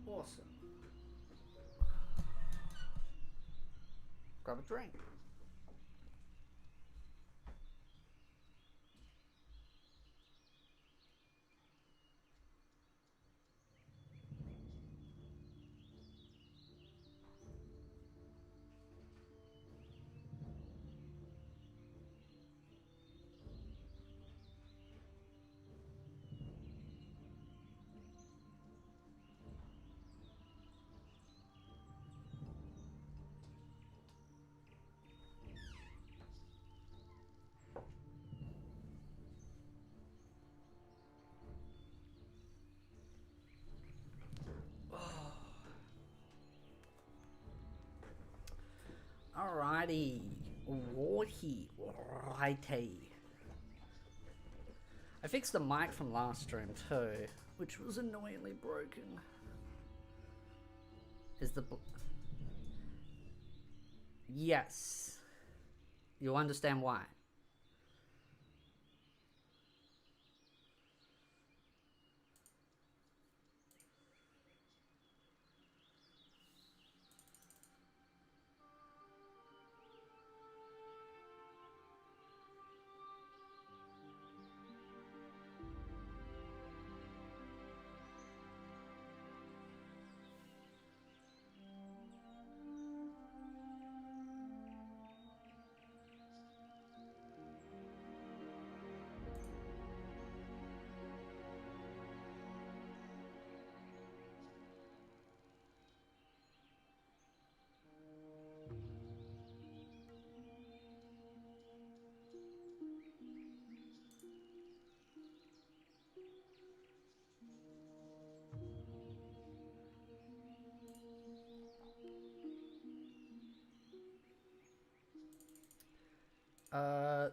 Awesome. Grab a drink. Alrighty. Righty. I fixed the mic from last stream too, which was annoyingly broken. Is the... Yes. You'll understand why.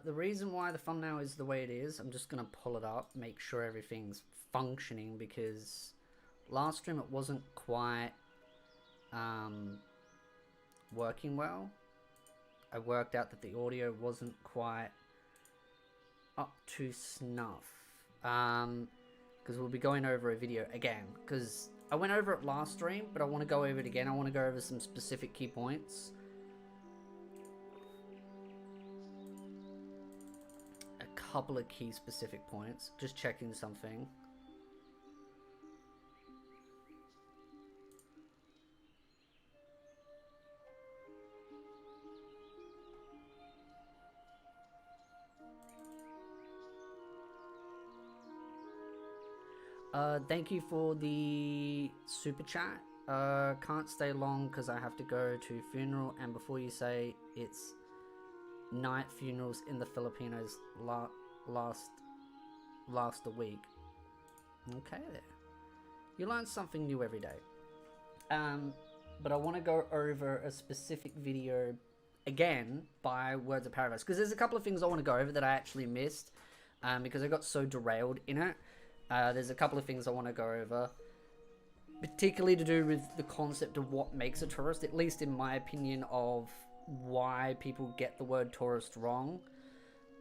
The reason why the thumbnail is the way it is, I'm just gonna pull it up, make sure everything's functioning, because last stream it wasn't quite working well. I worked out that the audio wasn't quite up to snuff, because we'll be going over a video again, because I went over it last stream, but I want to go over it again. I want to go over some specific key points. Couple of key specific points. Just checking something. Thank you for the super chat. Can't stay long because I have to go to funeral, and before you say it's night funerals in the Filipinos last a week. Okay there. You learn something new every day. But I want to go over a specific video again by Words of Paradise, because there's a couple of things I want to go over that I actually missed because I got so derailed in it. There's a couple of things I want to go over, particularly to do with the concept of what makes a tourist, at least in my opinion, of why people get the word tourist wrong.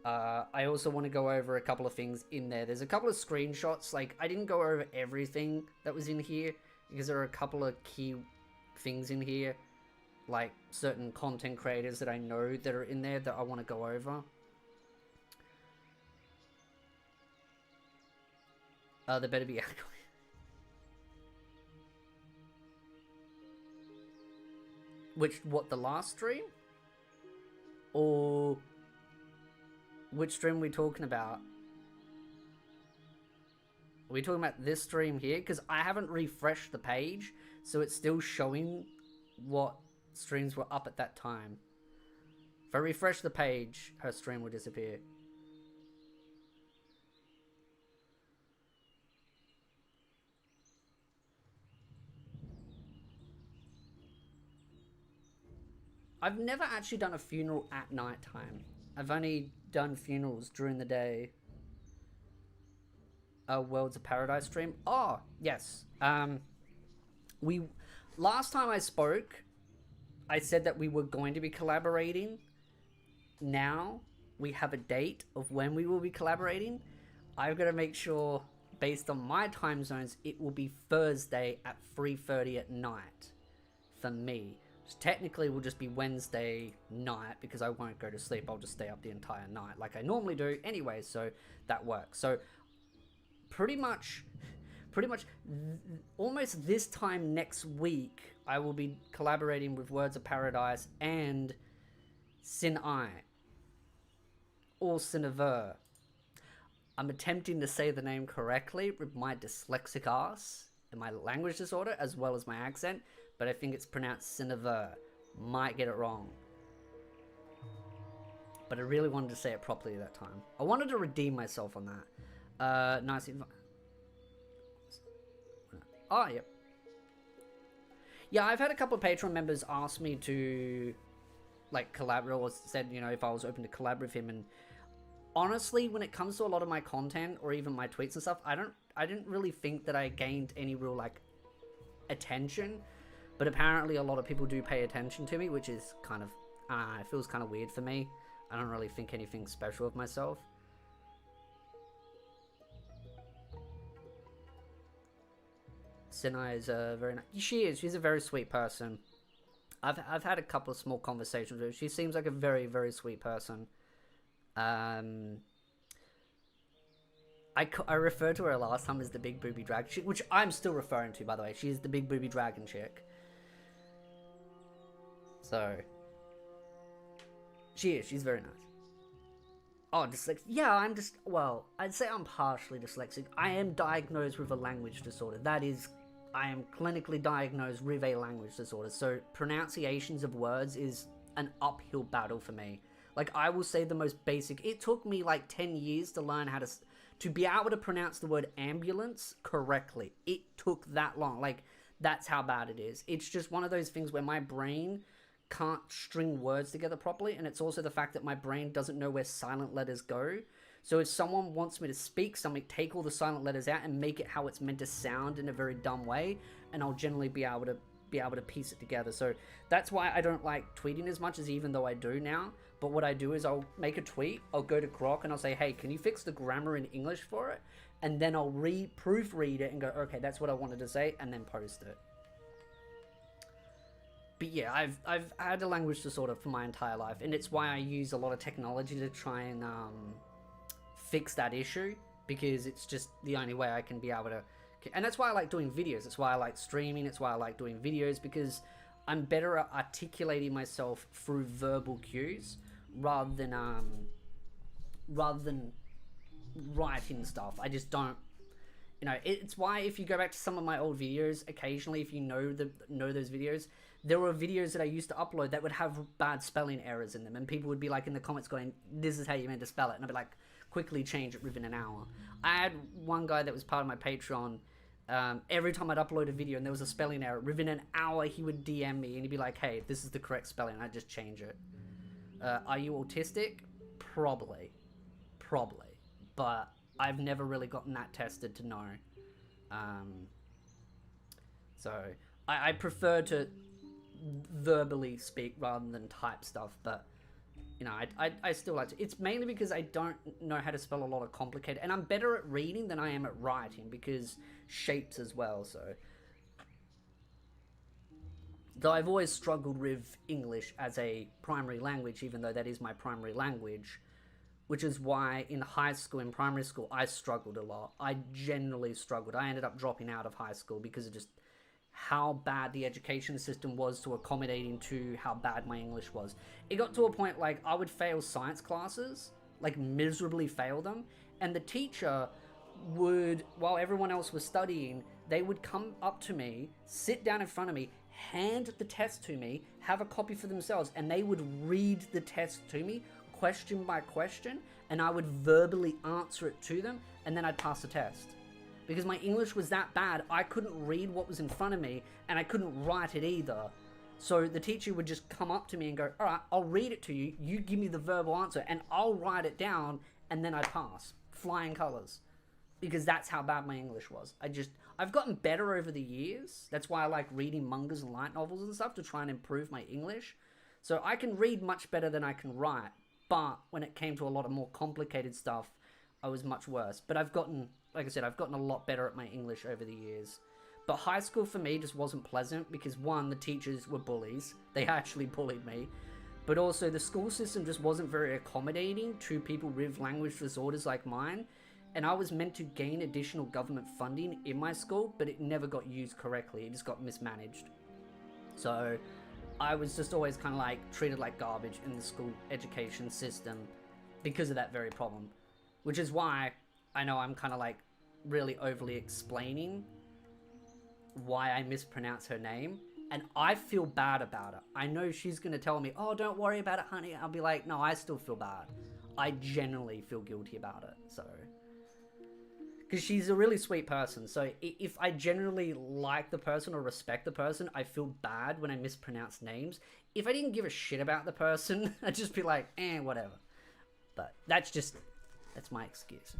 I also want to go over a couple of things in there. There's a couple of screenshots. Like, I didn't go over everything that was in here because there are a couple of key things in here, like certain content creators that I know that are in there that I want to go over. There better be what, the last stream? Or which stream are we talking about? Are we talking about this stream here? Because I haven't refreshed the page, so it's still showing what streams were up at that time. If I refresh the page, her stream will disappear. I've never actually done a funeral at night time. I've only done funerals during the day. A Worlds of Paradise stream. Oh, yes. we last time I spoke, I said that we were going to be collaborating. Now we have a date of when we will be collaborating. I've got to make sure, based on my time zones, it will be Thursday at 3:30 at night for me. So technically, it will just be Wednesday night because I won't go to sleep. I'll just stay up the entire night like I normally do anyway, so that works. So pretty much almost this time next week, I will be collaborating with Words of Paradise and Sin-I, or Cinever. I'm attempting to say the name correctly with my dyslexic ass and my language disorder as well as my accent, but I think it's pronounced Cinever. Might get it wrong. But I really wanted to say it properly that time. I wanted to redeem myself on that. Nice. Oh, yep. Yeah, I've had a couple of Patreon members ask me to, like, collaborate, or said, you know, if I was open to collaborate with him, and honestly, when it comes to a lot of my content, or even my tweets and stuff, I didn't really think that I gained any real, like, attention, but apparently a lot of people do pay attention to me, which is kind of, it feels kind of weird for me. I don't really think anything special of myself. Sinai is a very nice. She's a very sweet person. I've had a couple of small conversations with her. She seems like a very, very sweet person. I referred to her last time as the big booby drag chick, which I'm still referring to, by the way. She is the big booby dragon chick. So she's very nice. Oh, dyslexic. Yeah, well, I'd say I'm partially dyslexic. I am diagnosed with a language disorder. I am clinically diagnosed with a language disorder. So pronunciations of words is an uphill battle for me. Like, I will say the most basic. It took me like 10 years to learn how to be able to pronounce the word ambulance correctly. It took that long. Like, that's how bad it is. It's just one of those things where my brain can't string words together properly, and it's also the fact that my brain doesn't know where silent letters go. So if someone wants me to speak something, take all the silent letters out and make it how it's meant to sound in a very dumb way, and I'll generally be able to piece it together. So that's why I don't like tweeting as much, as even though I do now. But what I do is I'll make a tweet, I'll go to Grok and I'll say, hey, can you fix the grammar in English for it? And then I'll proofread it and go, okay, that's what I wanted to say, and then post it. But yeah, I've had a language disorder for my entire life, and it's why I use a lot of technology to try and fix that issue, because it's just the only way I can be able to. And that's why I like doing videos. That's why I like streaming. It's why I like doing videos, because I'm better at articulating myself through verbal cues rather than writing stuff. I just don't. You know, it's why if you go back to some of my old videos, occasionally, if you know those videos, there were videos that I used to upload that would have bad spelling errors in them, and people would be like in the comments going, this is how you meant to spell it, and I'd be like, quickly change it within an hour. I had one guy that was part of my Patreon. Every time I'd upload a video and there was a spelling error, within an hour he would DM me and he'd be like, hey, this is the correct spelling, and I'd just change it. Are you autistic? Probably. But I've never really gotten that tested to know. So I prefer to verbally speak rather than type stuff, but you know, I still like to. It's mainly because I don't know how to spell a lot of complicated, and I'm better at reading than I am at writing, because shapes as well. So though I've always struggled with English as a primary language, even though that is my primary language, which is why in high school, in primary school, I struggled a lot. I generally struggled. I ended up dropping out of high school because of just how bad the education system was to accommodating to how bad my English was. It got to a point like I would fail science classes, like miserably fail them, and the teacher would, while everyone else was studying, they would come up to me, sit down in front of me, hand the test to me, have a copy for themselves, and they would read the test to me, question by question, and I would verbally answer it to them, and then I'd pass the test. Because my English was that bad, I couldn't read what was in front of me, and I couldn't write it either. So the teacher would just come up to me and go, all right, I'll read it to you, you give me the verbal answer, and I'll write it down, and then I'd pass. Flying colours. because that's how bad my English was. I've gotten better over the years. That's why I like reading mangas and light novels and stuff, to try and improve my English. So I can read much better than I can write. But when it came to a lot of more complicated stuff, I was much worse. But I've gotten, like I said, I've gotten a lot better at my English over the years. But high school for me just wasn't pleasant because, one, the teachers were bullies. They actually bullied me. But also the school system just wasn't very accommodating to people with language disorders like mine. And I was meant to gain additional government funding in my school, but it never got used correctly. It just got mismanaged. So I was just always kind of like treated like garbage in the school education system because of that very problem. Which is why I know I'm kind of like really overly explaining why I mispronounce her name. And I feel bad about it. I know she's going to tell me, oh, don't worry about it, honey. I'll be like, no, I still feel bad. I genuinely feel guilty about it. So, because she's a really sweet person. So if I generally like the person or respect the person, I feel bad when I mispronounce names. If I didn't give a shit about the person, I'd just be like, whatever. But that's my excuse,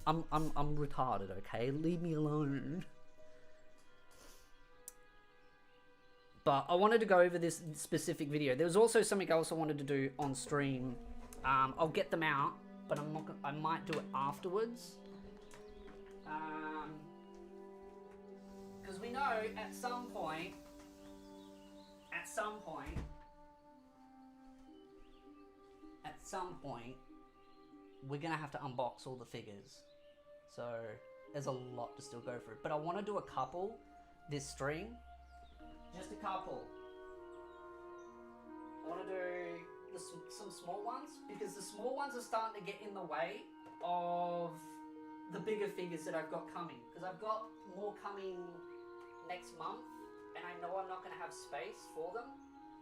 okay? I'm retarded, okay? Leave me alone. But I wanted to go over this specific video. There was also something else I wanted to do on stream. I'll get them out, but I might do it afterwards. Because we know at some point, we're gonna have to unbox all the figures. So there's a lot to still go through. But I want to do a couple this stream. Just a couple. I want to do some small ones, because the small ones are starting to get in the way of the bigger figures that I've got coming. Because I've got more coming next month, and I know I'm not going to have space for them.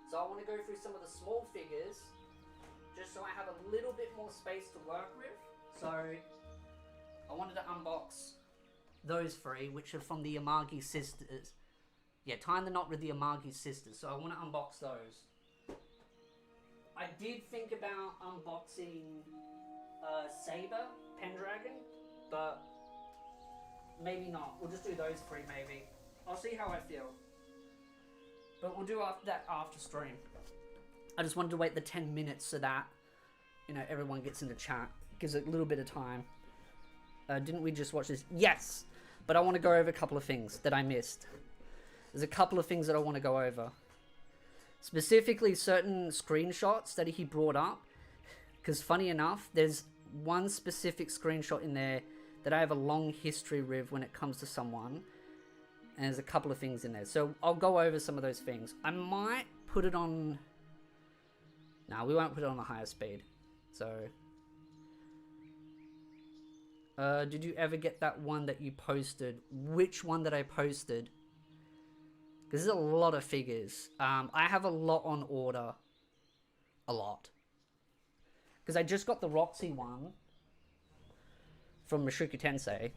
So I want to go through some of the small figures, just so I have a little bit more space to work with. So I wanted to unbox those three, which are from the Amagi sisters. Yeah, tying the knot with the Amagi sisters. So I want to unbox those. I did think about unboxing Saber, Pendragon, but maybe not. We'll just do those three, maybe. I'll see how I feel. But we'll do that after stream. I just wanted to wait the 10 minutes so that, you know, everyone gets into chat. Gives it a little bit of time. Didn't we just watch this? Yes! But I want to go over a couple of things that I missed. There's a couple of things that I want to go over. Specifically, certain screenshots that he brought up. Because funny enough, there's one specific screenshot in there that I have a long history with when it comes to someone. And there's a couple of things in there. So I'll go over some of those things. I might put it on... No, we won't put it on the higher speed. So... did you ever get that one that you posted? Which one that I posted? Because there's a lot of figures. I have a lot on order. A lot. Because I just got the Roxy one from Mushoku Tensei.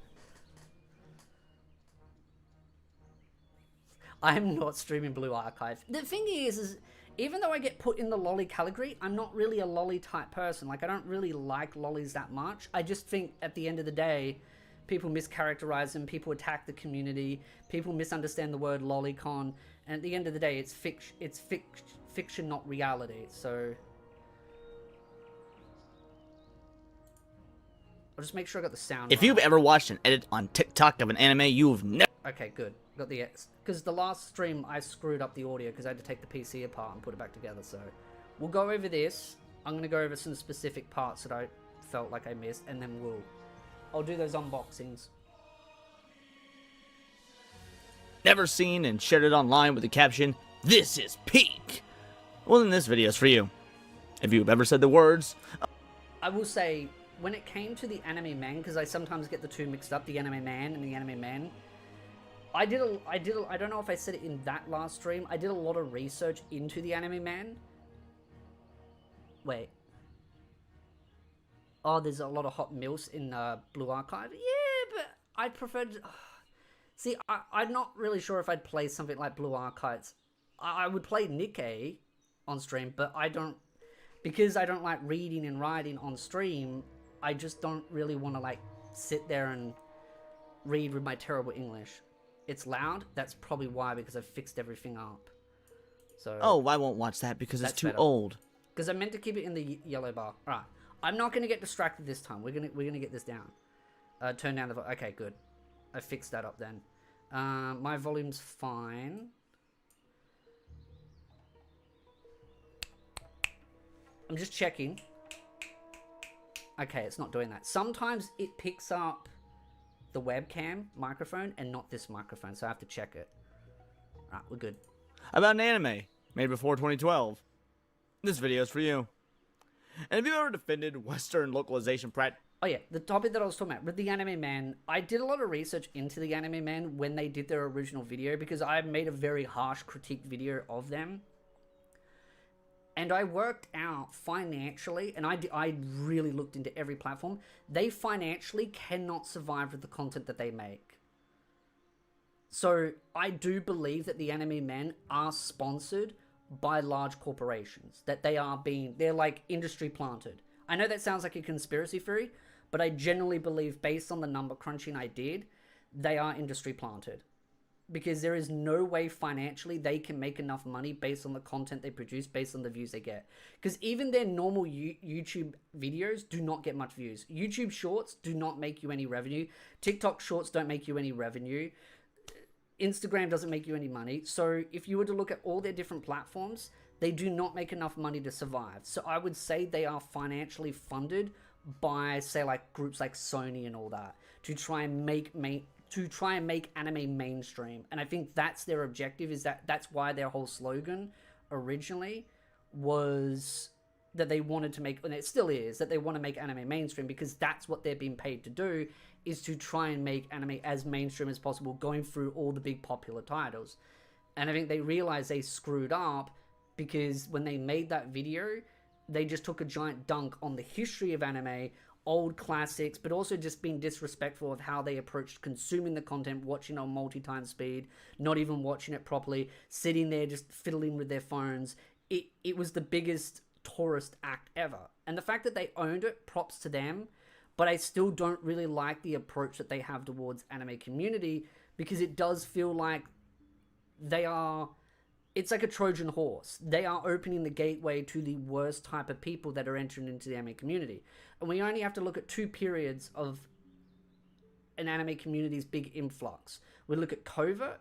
I'm not streaming Blue Archive. The thing is even though I get put in the lolly category, I'm not really a lolly type person. Like, I don't really like lollies that much. I just think at the end of the day, people mischaracterize them, people attack the community, people misunderstand the word lolicon, and at the end of the day, it's fiction, not reality. So I'll just make sure I got the sound. If you've ever watched an edit on TikTok of an anime, you've never... Okay, good. Got the X. Because the last stream, I screwed up the audio because I had to take the PC apart and put it back together. So we'll go over this. I'm going to go over some specific parts that I felt like I missed, and then I'll do those unboxings. Never seen and shared it online with the caption, "This is peak." Well, then this video is for you. If you've ever said the words... I will say, when it came to the anime man, because I sometimes get the two mixed up, the anime man and the anime man, I don't know if I said it in that last stream, I did a lot of research into the anime man. Wait. Oh, there's a lot of hot milfs in Blue Archive? Yeah, but I preferred... See, I'm not really sure if I'd play something like Blue Archives. I would play Nikkei on stream, but I don't... Because I don't like reading and writing on stream, I just don't really want to, like, sit there and read with my terrible English. It's loud. That's probably why, because I've fixed everything up. So. Oh, I won't watch that because it's too better. old. Because I meant to keep it in the yellow bar. All right. I'm not gonna get distracted this time. We're gonna get this down. Turn down the. Okay, good. I fixed that up then. My volume's fine. I'm just checking. Okay, it's not doing that. Sometimes it picks up the webcam microphone and not this microphone, so I have to check it. Alright, we're good. About an anime made before 2012. This video is for you. And have you ever defended Western localization Oh yeah, the topic that I was talking about, with the Anime Man, I did a lot of research into the Anime Man when they did their original video, because I made a very harsh critique video of them. And I worked out financially, and I really looked into every platform. They financially cannot survive with the content that they make. So I do believe that the Anime Men are sponsored by large corporations. That they're like industry planted. I know that sounds like a conspiracy theory, but I generally believe, based on the number crunching I did, they are industry planted. Because there is no way financially they can make enough money based on the content they produce, based on the views they get. Because even their normal YouTube videos do not get much views. YouTube Shorts do not make you any revenue. TikTok Shorts don't make you any revenue. Instagram doesn't make you any money. So if you were to look at all their different platforms, they do not make enough money to survive. So I would say they are financially funded by, say, like groups like Sony and all that, to try and make anime mainstream. And I think that's their objective, is that's why their whole slogan originally was that they wanted to make, and it still is, that they want to make anime mainstream, because that's what they're being paid to do, is to try and make anime as mainstream as possible, going through all the big popular titles. And I think they realized they screwed up, because when they made that video, they just took a giant dunk on the history of anime, old classics, but also just being disrespectful of how they approached consuming the content, watching on multi-time speed, not even watching it properly, sitting there just fiddling with their phones. It was the biggest tourist act ever. And the fact that they owned it, props to them, but I still don't really like the approach that they have towards anime community, because it does feel like it's like a Trojan horse. They are opening the gateway to the worst type of people that are entering into the anime community. And we only have to look at 2 periods of an anime community's big influx. We look at COVID.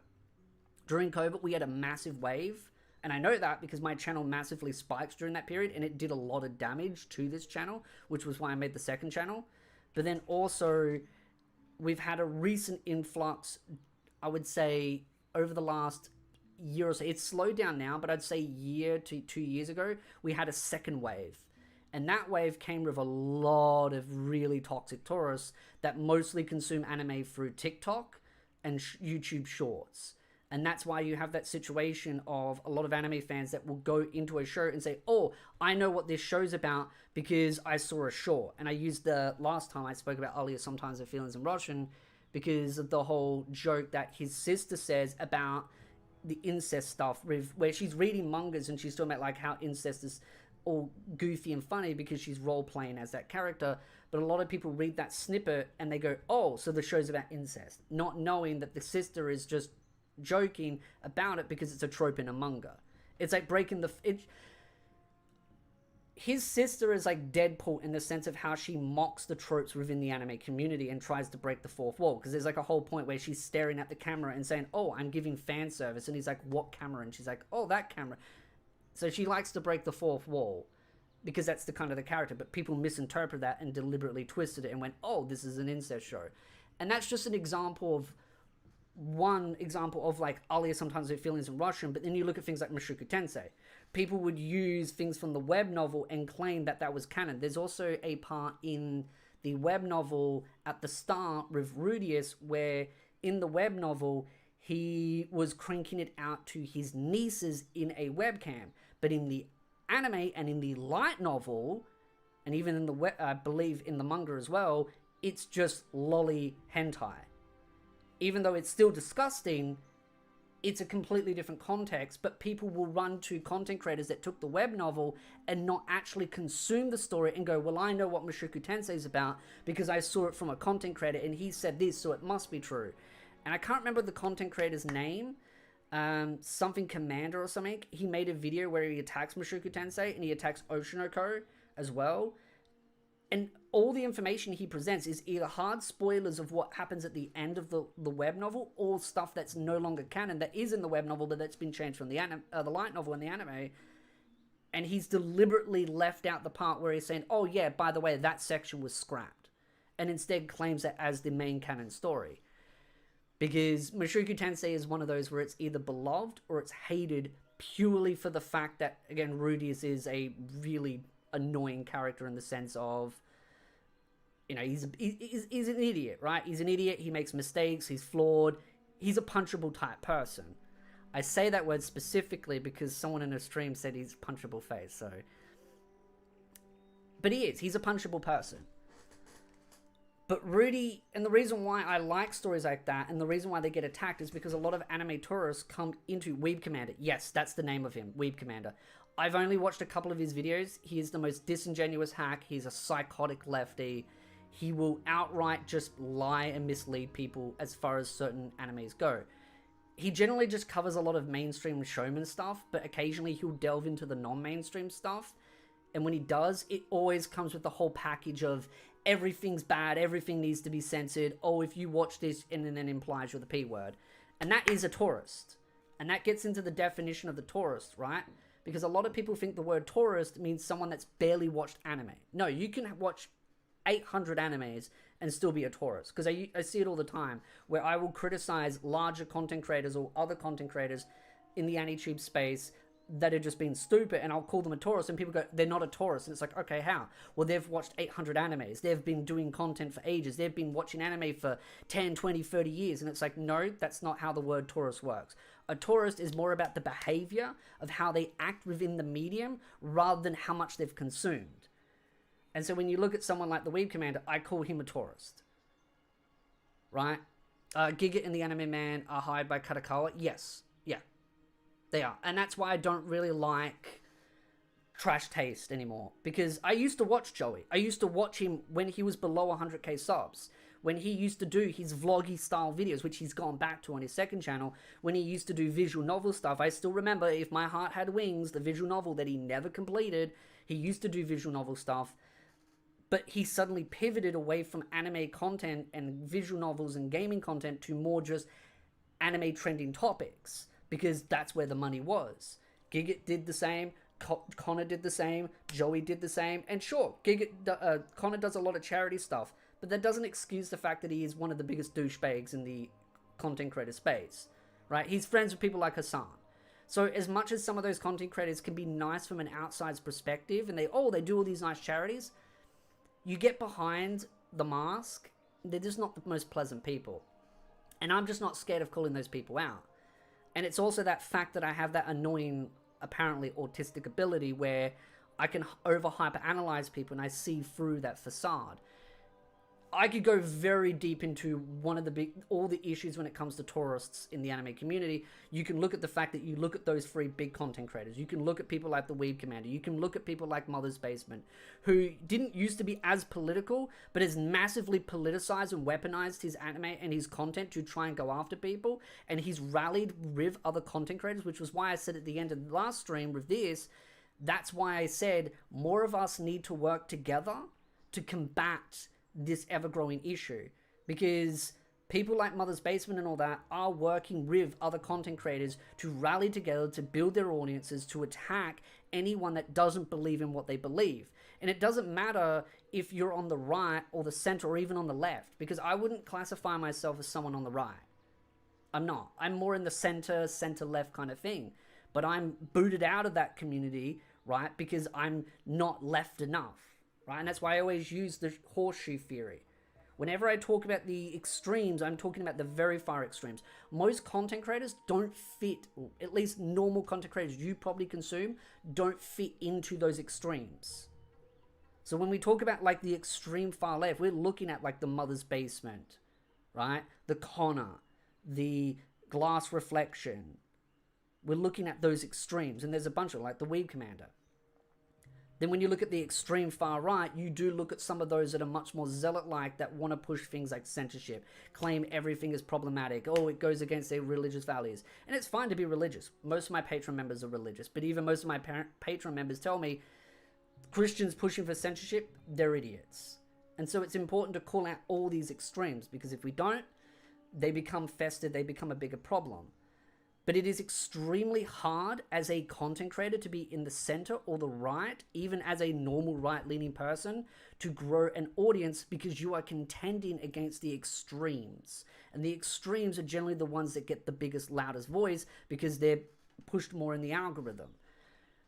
During COVID, we had a massive wave. And I know that because my channel massively spiked during that period, and it did a lot of damage to this channel, which was why I made the second channel. But then also, we've had a recent influx, I would say, over the last year or so. It's slowed down now, but I'd say year to 2 years ago, we had a second wave. And that wave came with a lot of really toxic tourists that mostly consume anime through TikTok and YouTube Shorts. And that's why you have that situation of a lot of anime fans that will go into a show and say, oh, I know what this show's about because I saw a short. And I used the last time I spoke about Aliyah Sometimes Her Feelings in Russian, because of the whole joke that his sister says about the incest stuff, where she's reading mangas and she's talking about like how incest is all goofy and funny because she's role-playing as that character. But a lot of people read that snippet and they go, oh, so the show's about incest, not knowing that the sister is just joking about it because it's a trope in a manga. It's like breaking his sister is like Deadpool in the sense of how she mocks the tropes within the anime community and tries to break the fourth wall, because there's like a whole point where she's staring at the camera and saying, oh, I'm giving fan service, and he's like, what camera? And she's like, oh, that camera. So she likes to break the fourth wall because that's the kind of the character, but people misinterpret that and deliberately twisted it and went, oh, this is an incest show. And that's just an example of like Aliyah Sometimes Her Feelings in Russian. But then you look at things like Mushoku Tensei. People would use things from the web novel and claim that that was canon. There's also a part in the web novel at the start with Rudius where in the web novel he was cranking it out to his nieces in a webcam. But in the anime and in the light novel, and even in the I believe in the manga as well, it's just lolly hentai. Even though it's still disgusting, it's a completely different context, but people will run to content creators that took the web novel and not actually consume the story and go, well, I know what Mushoku Tensei is about because I saw it from a content creator and he said this, so it must be true. And I can't remember the content creator's name, something Commander or something. He made a video where he attacks Mushoku Tensei and he attacks Oshinoko as well. And all the information he presents is either hard spoilers of what happens at the end of the web novel or stuff that's no longer canon, that is in the web novel, but that's been changed from the light novel and the anime. And he's deliberately left out the part where he's saying, oh yeah, by the way, that section was scrapped. And instead claims it as the main canon story. Because Mushoku Tensei is one of those where it's either beloved or it's hated purely for the fact that, again, Rudeus is a really annoying character in the sense of, you know, he's an idiot, right? He's an idiot, he makes mistakes, he's flawed, he's a punchable type person. I say that word specifically because someone in a stream said he's punchable face, so... But he's a punchable person. But Rudy, and the reason why I like stories like that, and the reason why they get attacked is because a lot of anime tourists come into Weeb Commander. Yes, that's the name of him, Weeb Commander. I've only watched a couple of his videos. He is the most disingenuous hack. He's a psychotic lefty. He will outright just lie and mislead people as far as certain animes go. He generally just covers a lot of mainstream showman stuff, but occasionally he'll delve into the non-mainstream stuff. And when he does, it always comes with the whole package of everything's bad, everything needs to be censored. Oh, if you watch this, and then implies you're the P word. And that is a tourist. And that gets into the definition of the tourist, right? Because a lot of people think the word tourist means someone that's barely watched anime. No, you can watch 800 animes and still be a tourist. Because I see it all the time, where I will criticize larger content creators or other content creators in the AniTube space that are just being stupid, and I'll call them a tourist, and people go, they're not a tourist. And it's like, okay, how? Well, they've watched 800 animes. They've been doing content for ages. They've been watching anime for 10, 20, 30 years. And it's like, no, that's not how the word tourist works. A tourist is more about the behavior of how they act within the medium rather than how much they've consumed. And so when you look at someone like the Weeb Commander, I call him a tourist. Right? Giga and the Anime Man are hired by Katakawa. Yes. Yeah. They are. And that's why I don't really like Trash Taste anymore. Because I used to watch Joey. I used to watch him when he was below 100k subs. When he used to do his vloggy style videos, which he's gone back to on his second channel. When he used to do visual novel stuff. I still remember If My Heart Had Wings, the visual novel that he never completed. He used to do visual novel stuff. But he suddenly pivoted away from anime content and visual novels and gaming content to more just anime trending topics. Because that's where the money was. Giga did the same. Connor did the same. Joey did the same. And sure, Connor does a lot of charity stuff. But that doesn't excuse the fact that he is one of the biggest douchebags in the content creator space. Right? He's friends with people like Hassan. So as much as some of those content creators can be nice from an outside's perspective, and they do all these nice charities, you get behind the mask, they're just not the most pleasant people. And I'm just not scared of calling those people out. And it's also that fact that I have that annoying, apparently autistic ability where I can over-hyper-analyze people and I see through that facade. I could go very deep into all the issues when it comes to tourists in the anime community. You can look at the fact that you look at those three big content creators. You can look at people like the Weeb Commander. You can look at people like Mother's Basement, who didn't used to be as political, but has massively politicized and weaponized his anime and his content to try and go after people. And he's rallied with other content creators, which was why I said at the end of the last stream with this, that's why I said more of us need to work together to combat this ever-growing issue, because people like Mother's Basement and all that are working with other content creators to rally together to build their audiences, to attack anyone that doesn't believe in what they believe. And it doesn't matter if you're on the right or the center or even on the left, because I wouldn't classify myself as someone on the right. I'm not. I'm more in the center-left kind of thing. But I'm booted out of that community, right, because I'm not left enough. Right? And that's why I always use the horseshoe theory. Whenever I talk about the extremes, I'm talking about the very far extremes. Most content creators don't fit, or at least normal content creators you probably consume, don't fit into those extremes. So when we talk about like the extreme far left, we're looking at like the Mother's Basement, right? The Connor, the glass reflection. We're looking at those extremes, and there's a bunch of, like the Weeb Commander. Then when you look at the extreme far right, you do look at some of those that are much more zealot-like, that want to push things like censorship, claim everything is problematic, oh, it goes against their religious values. And it's fine to be religious. Most of my Patreon members are religious, but even most of my Patreon members tell me Christians pushing for censorship, they're idiots. And so it's important to call out all these extremes, because if we don't, they become festered, they become a bigger problem. But it is extremely hard as a content creator to be in the center or the right, even as a normal right-leaning person, to grow an audience, because you are contending against the extremes. And the extremes are generally the ones that get the biggest, loudest voice, because they're pushed more in the algorithm.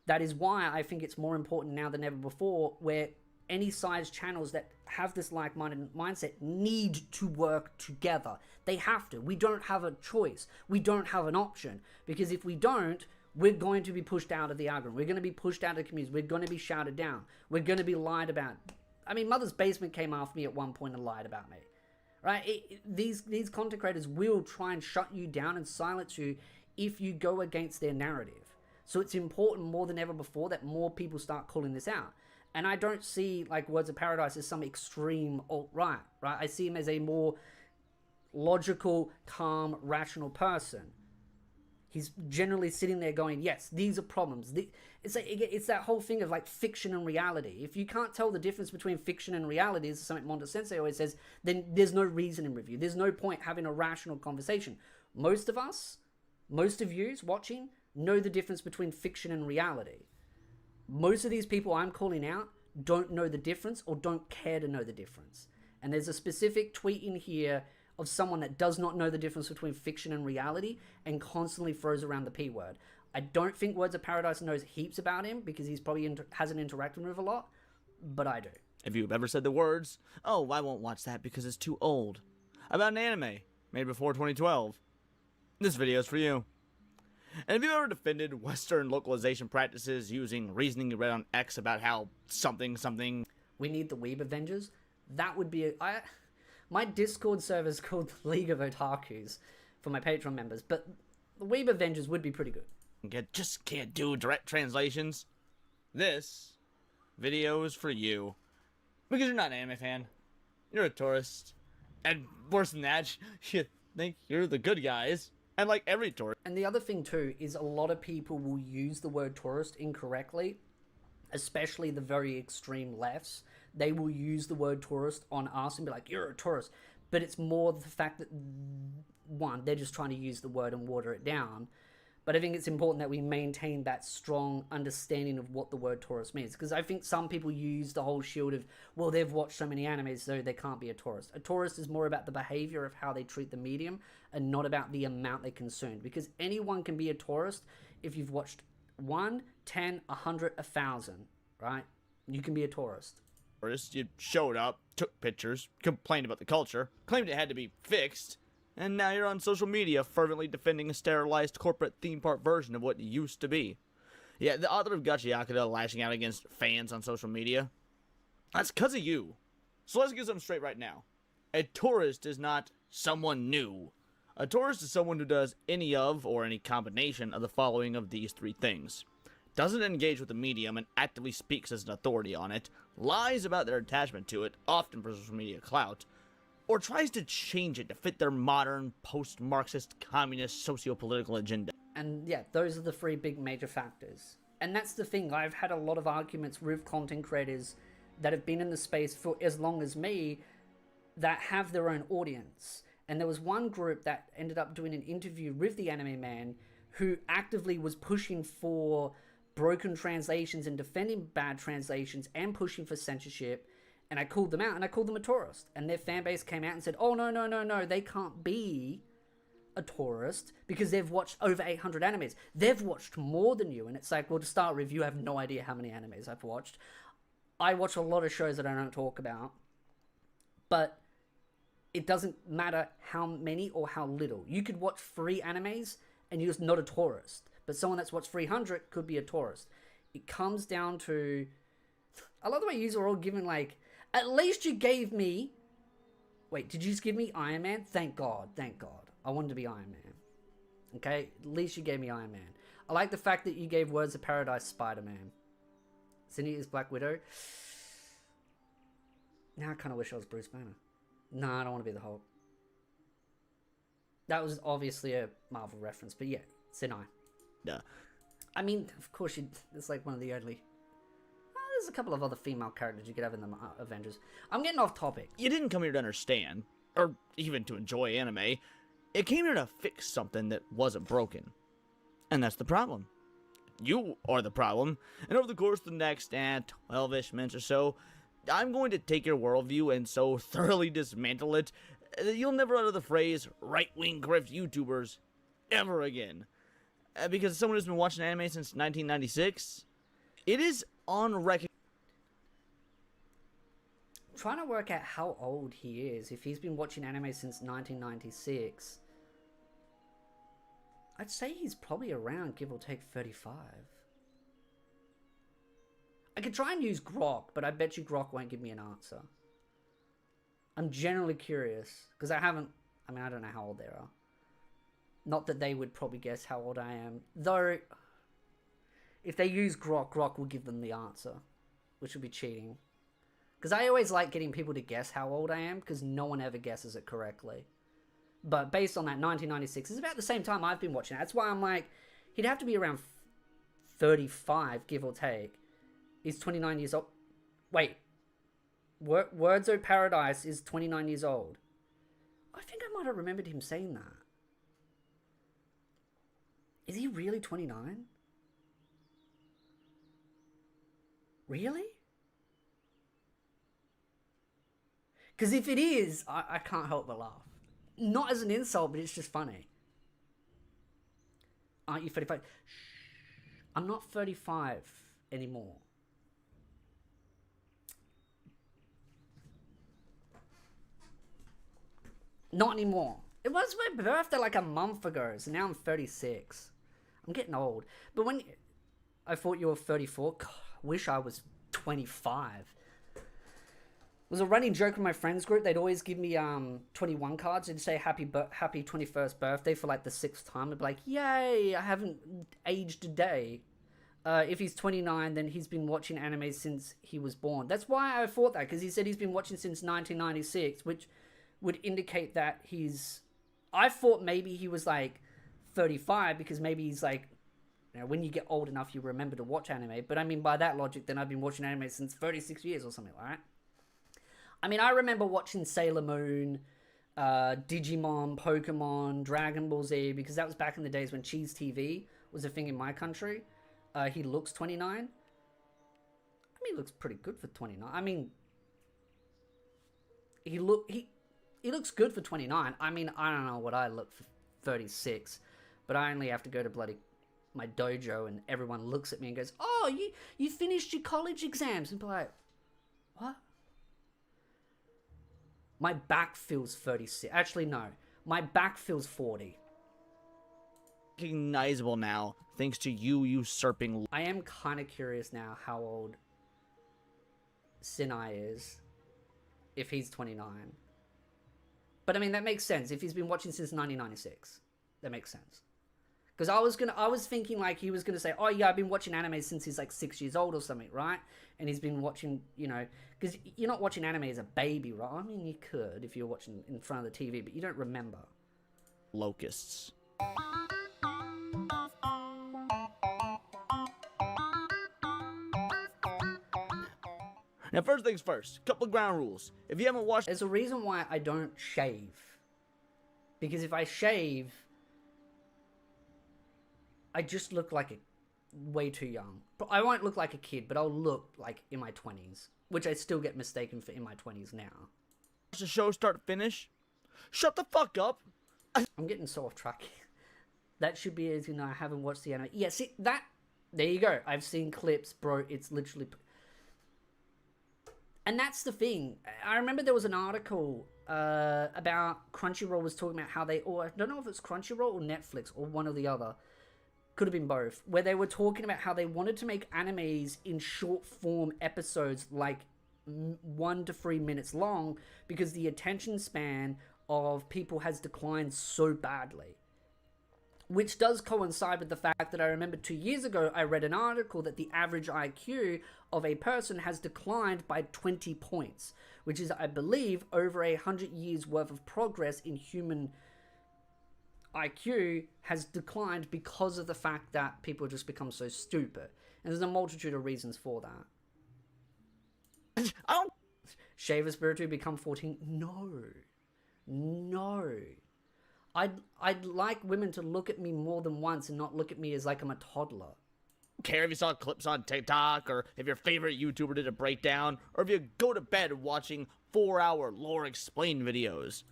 That is why I think it's more important now than ever before, where any size channels that have this like-minded mindset need to work together. They have to. We don't have a choice. We don't have an option. Because if we don't, we're going to be pushed out of the algorithm. We're going to be pushed out of the community. We're going to be shouted down. We're going to be lied about. I mean, Mother's Basement came after me at one point and lied about me. Right? These content creators will try and shut you down and silence you if you go against their narrative. So it's important more than ever before that more people start calling this out. And I don't see like Words of Paradise as some extreme alt-right, right? I see him as a more logical, calm, rational person. He's generally sitting there going, yes, these are problems. It's that whole thing of like fiction and reality. If you can't tell the difference between fiction and reality, as something Mondo Sensei always says, then there's no reason in review. There's no point having a rational conversation. Most of us, most of you watching, know the difference between fiction and reality. Most of these people I'm calling out don't know the difference or don't care to know the difference. And there's a specific tweet in here of someone that does not know the difference between fiction and reality and constantly throws around the P word. I don't think Words of Paradise knows heaps about him, because he's probably hasn't interacted with a lot, but I do. If you've ever said the words, oh, I won't watch that because it's too old, about an anime made before 2012, this video is for you. And have you ever defended Western localization practices using reasoning you read on X about how something... We need the Weeb Avengers? That would be... my Discord server is called League of Otakus for my Patreon members, but the Weeb Avengers would be pretty good. Just can't do direct translations? This video is for you. Because you're not an anime fan. You're a tourist. And worse than that, you think you're the good guys. And like every tourist. And the other thing too is a lot of people will use the word tourist incorrectly, especially the very extreme lefts. They will use the word tourist on us and be like, you're a tourist. But it's more the fact that, one, they're just trying to use the word and water it down. But I think it's important that we maintain that strong understanding of what the word tourist means. Because I think some people use the whole shield of, well, they've watched so many animes, so they can't be a tourist. A tourist is more about the behavior of how they treat the medium and not about the amount they consume. Because anyone can be a tourist if you've watched 1, 10, 100, 1,000, right? You can be a tourist. You showed up, took pictures, complained about the culture, claimed it had to be fixed, and now you're on social media fervently defending a sterilized corporate theme park version of what it used to be. Yeah, the author of Gacha Yakuza lashing out against fans on social media, that's because of you. So let's get something straight right now. A tourist is not someone new. A tourist is someone who does any of, or any combination of the following of these three things. Doesn't engage with the medium and actively speaks as an authority on it, lies about their attachment to it, often for social media clout, or tries to change it to fit their modern, post-Marxist, communist, socio-political agenda. And yeah, those are the three big major factors. And that's the thing, I've had a lot of arguments with content creators that have been in the space for as long as me that have their own audience. And there was one group that ended up doing an interview with the Anime Man who actively was pushing for broken translations and defending bad translations and pushing for censorship. And I called them out, and I called them a tourist. And their fan base came out and said, oh, no, they can't be a tourist because they've watched over 800 animes. They've watched more than you. And it's like, well, to start with, you have no idea how many animes I've watched. I watch a lot of shows that I don't talk about. But it doesn't matter how many or how little. You could watch 3 animes and you're just not a tourist. But someone that's watched 300 could be a tourist. It comes down to... I love the way you are all giving, like... At least you gave me... Wait, did you just give me Iron Man? Thank God, thank God. I wanted to be Iron Man. Okay, at least you gave me Iron Man. I like the fact that you gave Words of Paradise Spider-Man. Cindy is Black Widow. Now I kind of wish I was Bruce Banner. No, I don't want to be the Hulk. That was obviously a Marvel reference, but yeah, Sinai. Duh. I mean, of course, it's like one of the only... there's a couple of other female characters you could have in the Avengers. I'm getting off topic. You didn't come here to understand, or even to enjoy anime. It came here to fix something that wasn't broken. And that's the problem. You are the problem. And over the course of the next 12-ish minutes or so, I'm going to take your worldview and so thoroughly dismantle it that you'll never utter the phrase right-wing grift YouTubers ever again. Because as someone who's been watching anime since 1996, it is unrecognizable. Trying to work out how old he is. If he's been watching anime since 1996, I'd say he's probably around, give or take, 35. I could try and use Grok, but I bet you Grok won't give me an answer. I'm generally curious, because I don't know how old they are. Not that they would probably guess how old I am. Though, if they use Grok, Grok will give them the answer, which would be cheating. Because I always like getting people to guess how old I am, because no one ever guesses it correctly. But based on that, 1996 is about the same time I've been watching it. That's why I'm like, he'd have to be around 35, give or take. He's 29 years old. Wait. Words of Paradise is 29 years old. I think I might have remembered him saying that. Is he really 29? Really? Because if it is, I can't help but laugh. Not as an insult, but it's just funny. Aren't you 35? Shh. I'm not 35 anymore. Not anymore. It was my birthday like a month ago, so now I'm 36. I'm getting old. But when I thought you were 34, God, I wish I was 25. It was a running joke with my friends group. They'd always give me 21 cards and say happy 21st birthday for like the 6th time. I'd be like, yay, I haven't aged a day. If he's 29, then he's been watching anime since he was born. That's why I thought that, because he said he's been watching since 1996, which would indicate that I thought maybe he was like 35, because maybe he's like, you know, when you get old enough, you remember to watch anime. But I mean, by that logic, then I've been watching anime since 36 years or something like that. I mean, I remember watching Sailor Moon, Digimon, Pokemon, Dragon Ball Z, because that was back in the days when Cheese TV was a thing in my country. He looks 29. I mean, he looks pretty good for 29. I mean, he looks good for 29. I mean, I don't know what I look for 36, but I only have to go to bloody my dojo and everyone looks at me and goes, "Oh, you finished your college exams," and be like, "What?" My back feels 36. Actually, no. My back feels 40. Recognizable now, thanks to you usurping. I am kind of curious now how old Sinai is, if he's 29. But I mean, that makes sense. If he's been watching since 1996, that makes sense. Because I was thinking like he was gonna say, "Oh yeah, I've been watching anime since he's like 6 years old or something, right?" And he's been watching, you know, because you're not watching anime as a baby, right? I mean, you could if you're watching in front of the TV, but you don't remember. Locusts. Now, first things first, couple of ground rules. If you haven't watched... There's a reason why I don't shave. Because if I shave, I just look like way too young. I won't look like a kid, but I'll look like in my 20s. Which I still get mistaken for in my 20s now. Watch the show start to finish? Shut the fuck up! I'm getting so off track. That should be as, you know, I haven't watched the anime. Yeah, see, that... There you go. I've seen clips, bro. It's literally... And that's the thing. I remember there was an article about Crunchyroll was talking about how they... Or I don't know if it's Crunchyroll or Netflix or one or the other. Could have been both. Where they were talking about how they wanted to make animes in short form episodes like 1 to 3 minutes long because the attention span of people has declined so badly. which does coincide with the fact that I remember 2 years ago I read an article that the average IQ of a person has declined by 20 points, which is, I believe, over 100 years worth of progress in human IQ has declined because of the fact that people just become so stupid. And there's a multitude of reasons for that. Oh, Shave a spiritually become 14? No. I'd like women to look at me more than once and not look at me as like I'm a toddler. care if you saw clips on TikTok, or if your favorite YouTuber did a breakdown, or if you go to bed watching 4-hour lore explain videos.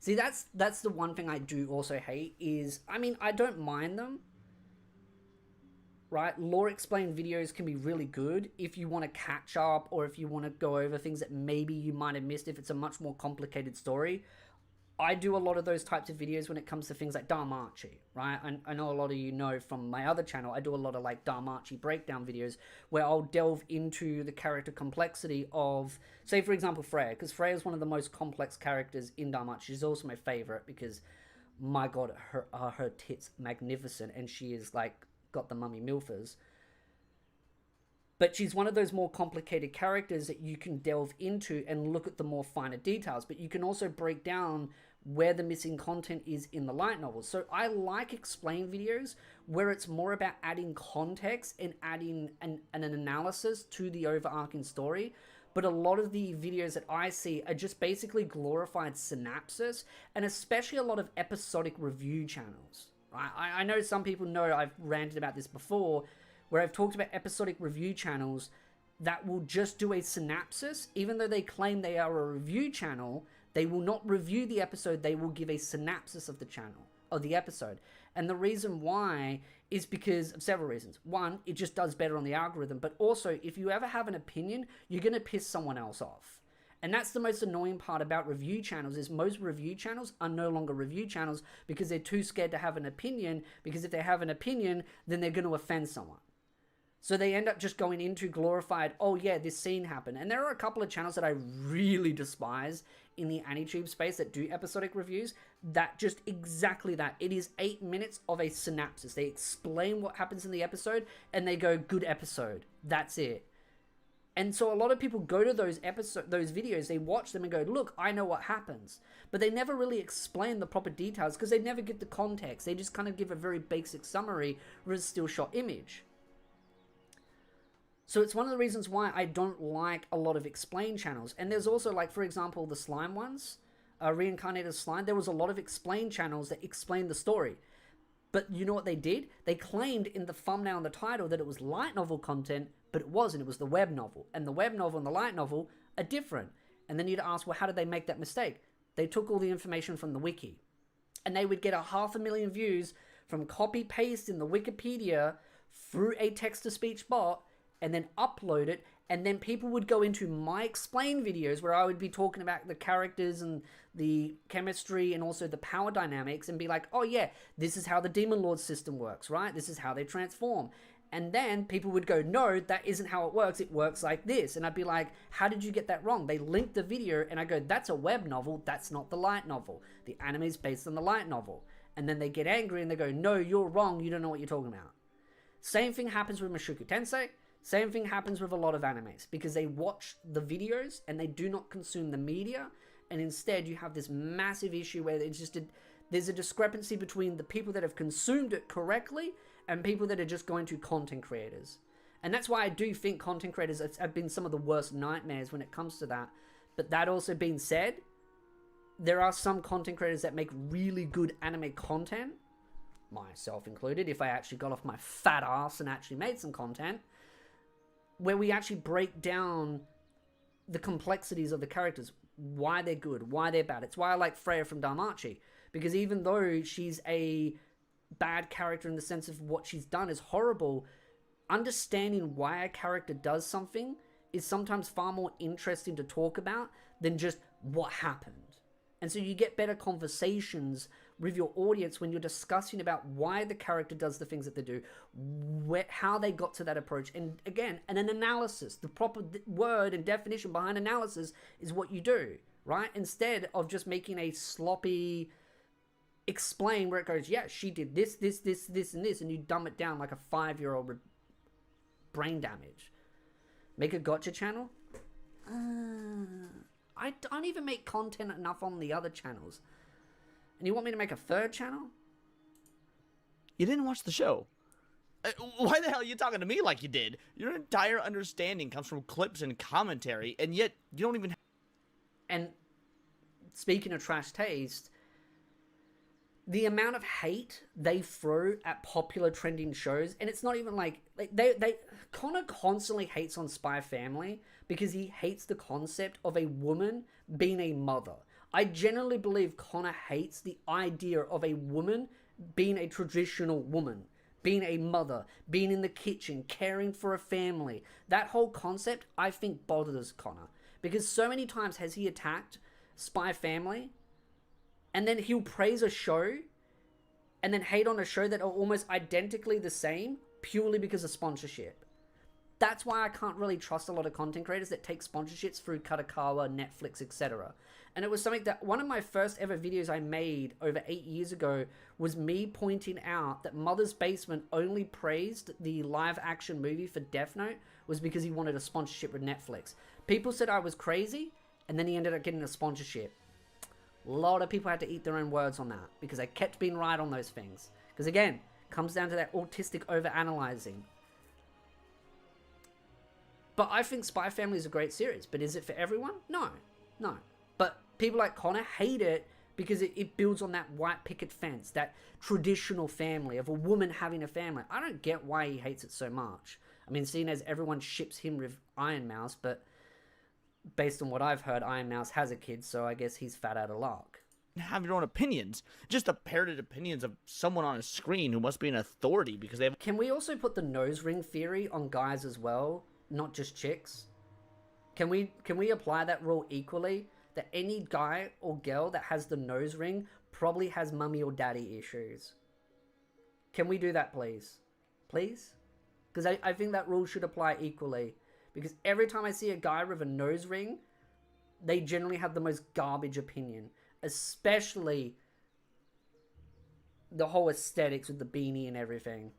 See, that's the one thing I do also hate is, I mean, I don't mind them, right? Lore explain videos can be really good if you want to catch up, or if you want to go over things that maybe you might have missed if it's a much more complicated story. I do a lot of those types of videos when it comes to things like Dharmachi, right? I know a lot of you know from my other channel, I do a lot of like Dharmachi breakdown videos where I'll delve into the character complexity of, say for example, Freya, because Freya is one of the most complex characters in Dharmachi. She's also my favorite because, my god, her tits magnificent, and she is like got the mummy milfers. But she's one of those more complicated characters that you can delve into and look at the more finer details. But you can also break down where the missing content is in the light novels. So I like explain videos where it's more about adding context and adding an analysis to the overarching story. But a lot of the videos that I see are just basically glorified synopsis, and especially a lot of episodic review channels. Right? I know some people know I've ranted about this before, where I've talked about episodic review channels that will just do a synopsis. Even though they claim they are a review channel, they will not review the episode, they will give a synopsis of the channel, of the episode. And the reason why is because of several reasons. One, it just does better on the algorithm, but also, if you ever have an opinion, you're going to piss someone else off. And that's the most annoying part about review channels, is most review channels are no longer review channels because they're too scared to have an opinion, because if they have an opinion, then they're going to offend someone. So they end up just going into glorified, oh yeah, this scene happened. And there are a couple of channels that I really despise in the AniTube space that do episodic reviews, that just exactly that. It is 8 minutes of a synopsis. They explain what happens in the episode and they go, good episode. That's it. And so a lot of people go to those videos, they watch them and go, look, I know what happens. But they never really explain the proper details because they never get the context. They just kind of give a very basic summary with a still shot image. So it's one of the reasons why I don't like a lot of explain channels. And there's also, like, for example, the slime ones, Reincarnated Slime. There was a lot of explain channels that explained the story. But you know what they did? They claimed in the thumbnail and the title that it was light novel content, but it wasn't. It was the web novel. And the web novel and the light novel are different. And then you'd ask, well, how did they make that mistake? They took all the information from the wiki. And they would get 500,000 views from copy-paste in the Wikipedia through a text-to-speech bot, and then upload it, and then people would go into my explain videos where I would be talking about the characters and the chemistry and also the power dynamics, and be like, oh yeah, this is how the Demon Lord system works, right? This is how they transform. And then people would go, no, that isn't how it works like this. And I'd be like, how did you get that wrong? They linked the video, and I go, that's a web novel, that's not the light novel. The anime is based on the light novel. And then they get angry and they go, no, you're wrong, you don't know what you're talking about. Same thing happens with Mushoku Tensei. Same thing happens with a lot of animes, because they watch the videos and they do not consume the media, and instead you have this massive issue where there's a discrepancy between the people that have consumed it correctly and people that are just going to content creators. And that's why I do think content creators have been some of the worst nightmares when it comes to that. But that also being said, there are some content creators that make really good anime content, myself included, if I actually got off my fat ass and actually made some content, where we actually break down the complexities of the characters, why they're good, why they're bad. It's why I like Freya from Dharmachi, because even though she's a bad character in the sense of what she's done is horrible, understanding why a character does something is sometimes far more interesting to talk about than just what happened. And so you get better conversations with your audience when you're discussing about why the character does the things that they do, how they got to that approach. And again, an analysis, the proper word and definition behind analysis is what you do, right? Instead of just making a sloppy explain where it goes, yeah, she did this, this, this, this, and this, and you dumb it down like a 5-year-old with brain damage. Make a gotcha channel? I don't even make content enough on the other channels. And you want me to make a third channel? You didn't watch the show. Why the hell are you talking to me like you did? Your entire understanding comes from clips and commentary, and yet you don't even... And speaking of trash taste, the amount of hate they throw at popular trending shows, and it's not even like Connor constantly hates on Spy Family because he hates the concept of a woman being a mother. I generally believe Connor hates the idea of a woman being a traditional woman, being a mother, being in the kitchen, caring for a family. That whole concept, I think, bothers Connor. Because so many times has he attacked Spy Family, and then he'll praise a show, and then hate on a show that are almost identically the same, purely because of sponsorship. That's why I can't really trust a lot of content creators that take sponsorships through Katakawa, Netflix, etc. And it was something that one of my first ever videos I made over 8 years ago was me pointing out that Mother's Basement only praised the live action movie for Death Note was because he wanted a sponsorship with Netflix. People said I was crazy, and then he ended up getting a sponsorship. A lot of people had to eat their own words on that because I kept being right on those things. Because again, comes down to that autistic overanalyzing. But I think Spy Family is a great series. But is it for everyone? No. No. But people like Connor hate it because it builds on that white picket fence, that traditional family of a woman having a family. I don't get why he hates it so much. I mean, seeing as everyone ships him with Iron Mouse, but based on what I've heard, Iron Mouse has a kid, so I guess he's fat out of luck. Have your own opinions. Just the parroted opinions of someone on a screen who must be an authority because they have... Can we also put the nose ring theory on guys as well, not just chicks? Can we apply that rule equally? That any guy or girl that has the nose ring probably has mummy or daddy issues. Can we do that, please? Please? Because I think that rule should apply equally. Because every time I see a guy with a nose ring, they generally have the most garbage opinion. Especially the whole aesthetics with the beanie and everything.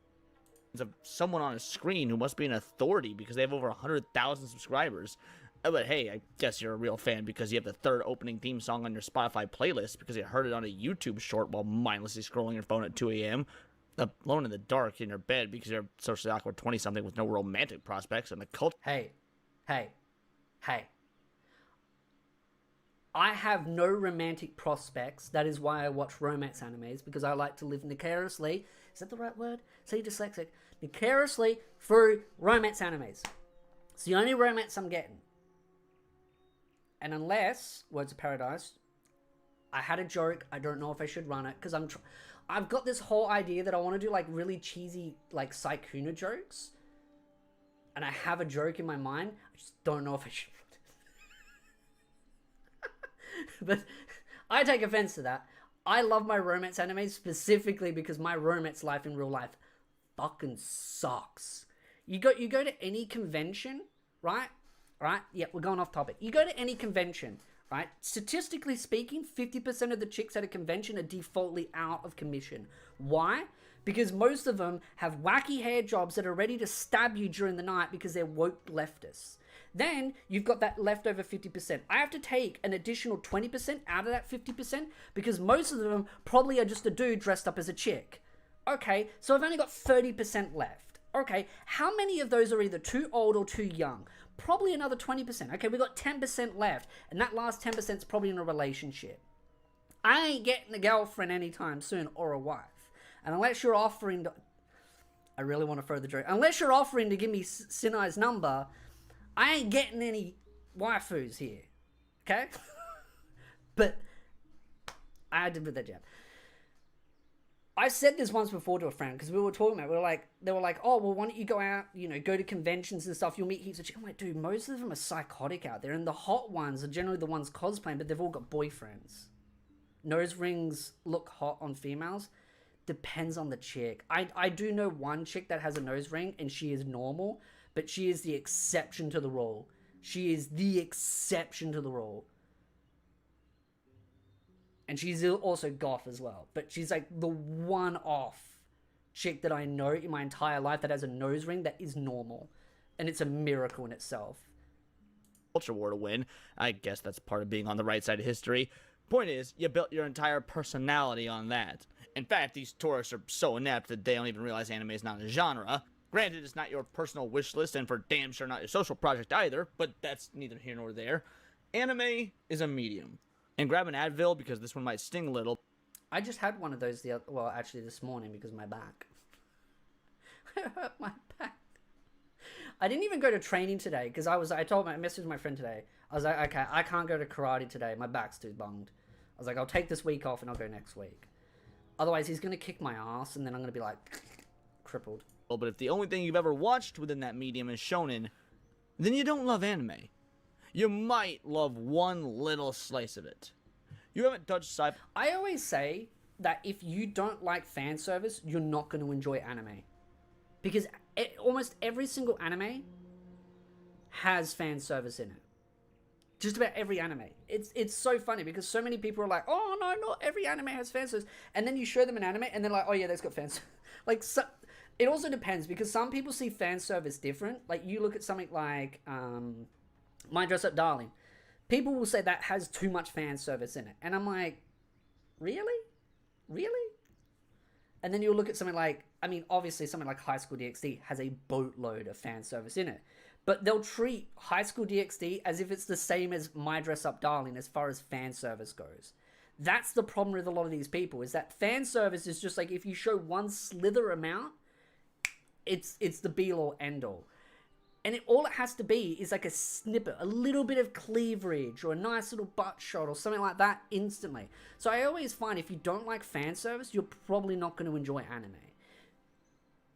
Of someone on a screen who must be an authority because they have over 100,000 subscribers. But hey, I guess you're a real fan because you have the third opening theme song on your Spotify playlist because you heard it on a YouTube short while mindlessly scrolling your phone at 2 a.m. Alone in the dark in your bed because you're a socially awkward 20-something with no romantic prospects and the cult. Hey. I have no romantic prospects. That is why I watch romance animes, because I like to live vicariously. Is that the right word? Say dyslexic. Vicariously through romance animes. It's the only romance I'm getting. And unless, Words of Paradise, I had a joke. I don't know if I should run it, because I've got this whole idea that I want to do like really cheesy like Saikuna jokes. And I have a joke in my mind. I just don't know if I should. But I take offense to that. I love my romance anime specifically because my romance life in real life fucking sucks. You go to any convention, right? Right? Yeah, we're going off topic. You go to any convention, right? Statistically speaking, 50% of the chicks at a convention are defaultly out of commission. Why? Because most of them have wacky hair jobs that are ready to stab you during the night because they're woke leftists. Then you've got that leftover 50%. I have to take an additional 20% out of that 50% because most of them probably are just a dude dressed up as a chick. Okay, so I've only got 30% left. Okay, how many of those are either too old or too young? Probably another 20%. Okay, we've got 10% left, and that last 10% is probably in a relationship. I ain't getting a girlfriend anytime soon or a wife. And unless you're offering to... I really want to throw the joke. Unless you're offering to give me Sinai's number... I ain't getting any waifus here, okay? But I had to put that down. I said this once before to a friend because we were talking about it. They were like, oh, well, why don't you go out, go to conventions and stuff. You'll meet heaps of chicks. I'm like, dude, most of them are psychotic out there. And the hot ones are generally the ones cosplaying, but they've all got boyfriends. Nose rings look hot on females. Depends on the chick. I do know one chick that has a nose ring and she is normal. But she is the exception to the rule. She is the exception to the rule. And she's also goth as well. But she's like the one-off chick that I know in my entire life that has a nose ring that is normal. And it's a miracle in itself. Culture war to win. I guess that's part of being on the right side of history. Point is, you built your entire personality on that. In fact, these tourists are so inept that they don't even realize anime is not a genre. Granted, it's not your personal wish list, and for damn sure not your social project either, but that's neither here nor there. Anime is a medium. And grab an Advil, because this one might sting a little. I just had one of those actually this morning because of my back. I hurt my back. I didn't even go to training today because I messaged my friend today. I was like, okay, I can't go to karate today. My back's too bunged. I was like, I'll take this week off and I'll go next week. Otherwise, he's going to kick my ass and then I'm going to be like crippled. But if the only thing you've ever watched within that medium is shonen, then you don't love anime. You might love one little slice of it. You haven't touched sci-fi. I always say that if you don't like fan service, you're not going to enjoy anime. Because almost every single anime has fan service in it. Just about every anime. It's so funny because so many people are like, oh no, not every anime has fan service. And then you show them an anime and they're like, oh yeah, that's got fan service. Like, so, it also depends because some people see fan service different. Like, you look at something like My Dress Up Darling. People will say that has too much fan service in it. And I'm like, really? Really? And then you'll look at something like, I mean, obviously something like High School DxD has a boatload of fan service in it. But they'll treat High School DxD as if it's the same as My Dress Up Darling as far as fan service goes. That's the problem with a lot of these people, is that fan service is just like, if you show one slither amount, it's the be-all end-all. And all it has to be is like a snippet, a little bit of cleavage, or a nice little butt shot, or something like that instantly. So I always find if you don't like fan service, you're probably not going to enjoy anime.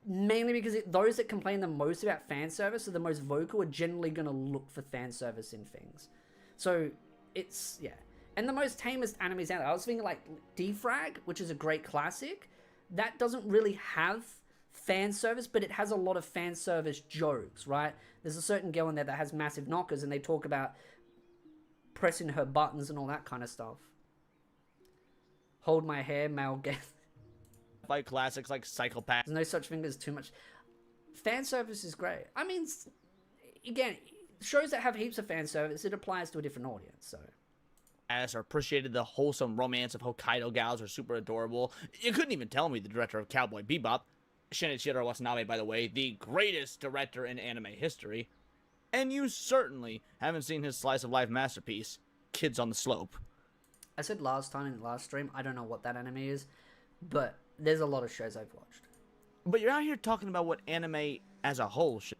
Mainly because those that complain the most about fan service are the most vocal, are generally going to look for fan service in things. So it's, yeah. And the most tamest animes out there, I was thinking like Defrag, which is a great classic. That doesn't really have fan service, but it has a lot of fan service jokes, right? There's a certain girl in there that has massive knockers and they talk about pressing her buttons and all that kind of stuff. Hold my hair, male guest. Like classics like Psychopath. There's no such thing as too much. Fan service is great. I mean, again, shows that have heaps of fan service, it applies to a different audience, so. Or appreciated the wholesome romance of Hokkaido gals are super adorable. You couldn't even tell me the director of Cowboy Bebop. Shinichiro Watanabe, by the way, the greatest director in anime history. And you certainly haven't seen his slice of life masterpiece, Kids on the Slope. I said last time in the last stream, I don't know what that anime is, but there's a lot of shows I've watched. But you're out here talking about what anime as a whole should.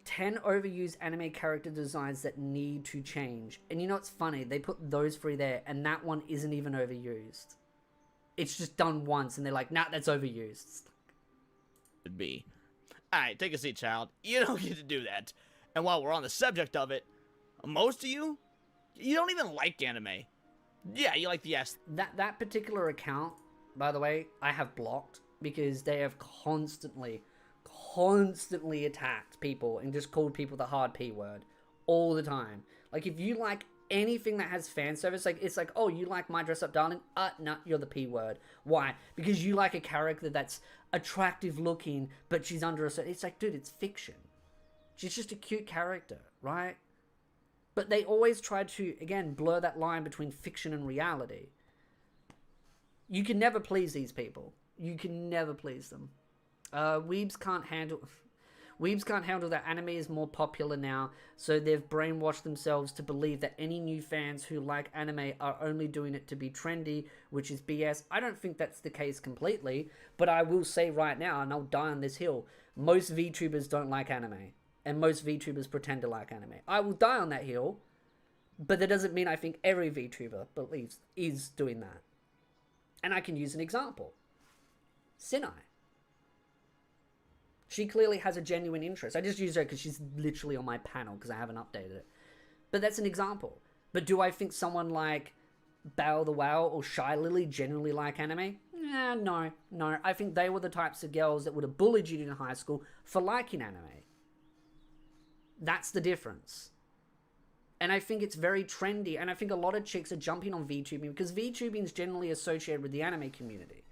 10 overused anime character designs that need to change. And you know what's funny? They put those three there, and that one isn't even overused. It's just done once, and they're like, nah, that's overused. Be. Alright, take a seat, child. You don't get to do that. And while we're on the subject of it, most of you don't even like anime. Yeah, you like the S. That particular account, by the way, I have blocked because they have constantly attacked people and just called people the hard P word all the time. Like, if you like anything that has fan service, like, it's like, oh, you like My Dress Up Darling? No, you're the P word. Why? Because you like a character that's attractive looking, but she's under a certain... It's like, dude, it's fiction. She's just a cute character, right? But they always try to, again, blur that line between fiction and reality. You can never please these people. You can never please them. Weebs can't handle that anime is more popular now, so they've brainwashed themselves to believe that any new fans who like anime are only doing it to be trendy, which is BS. I don't think that's the case completely, but I will say right now, and I'll die on this hill, most VTubers don't like anime, and most VTubers pretend to like anime. I will die on that hill, but that doesn't mean I think every VTuber believes is doing that. And I can use an example. Sinai. She clearly has a genuine interest. I just use her because she's literally on my panel because I haven't updated it. But that's an example. But do I think someone like Bao the Wow or Shy Lily generally like anime? No. I think they were the types of girls that would have bullied you in high school for liking anime. That's the difference. And I think it's very trendy, and I think a lot of chicks are jumping on VTubing because VTubing is generally associated with the anime community.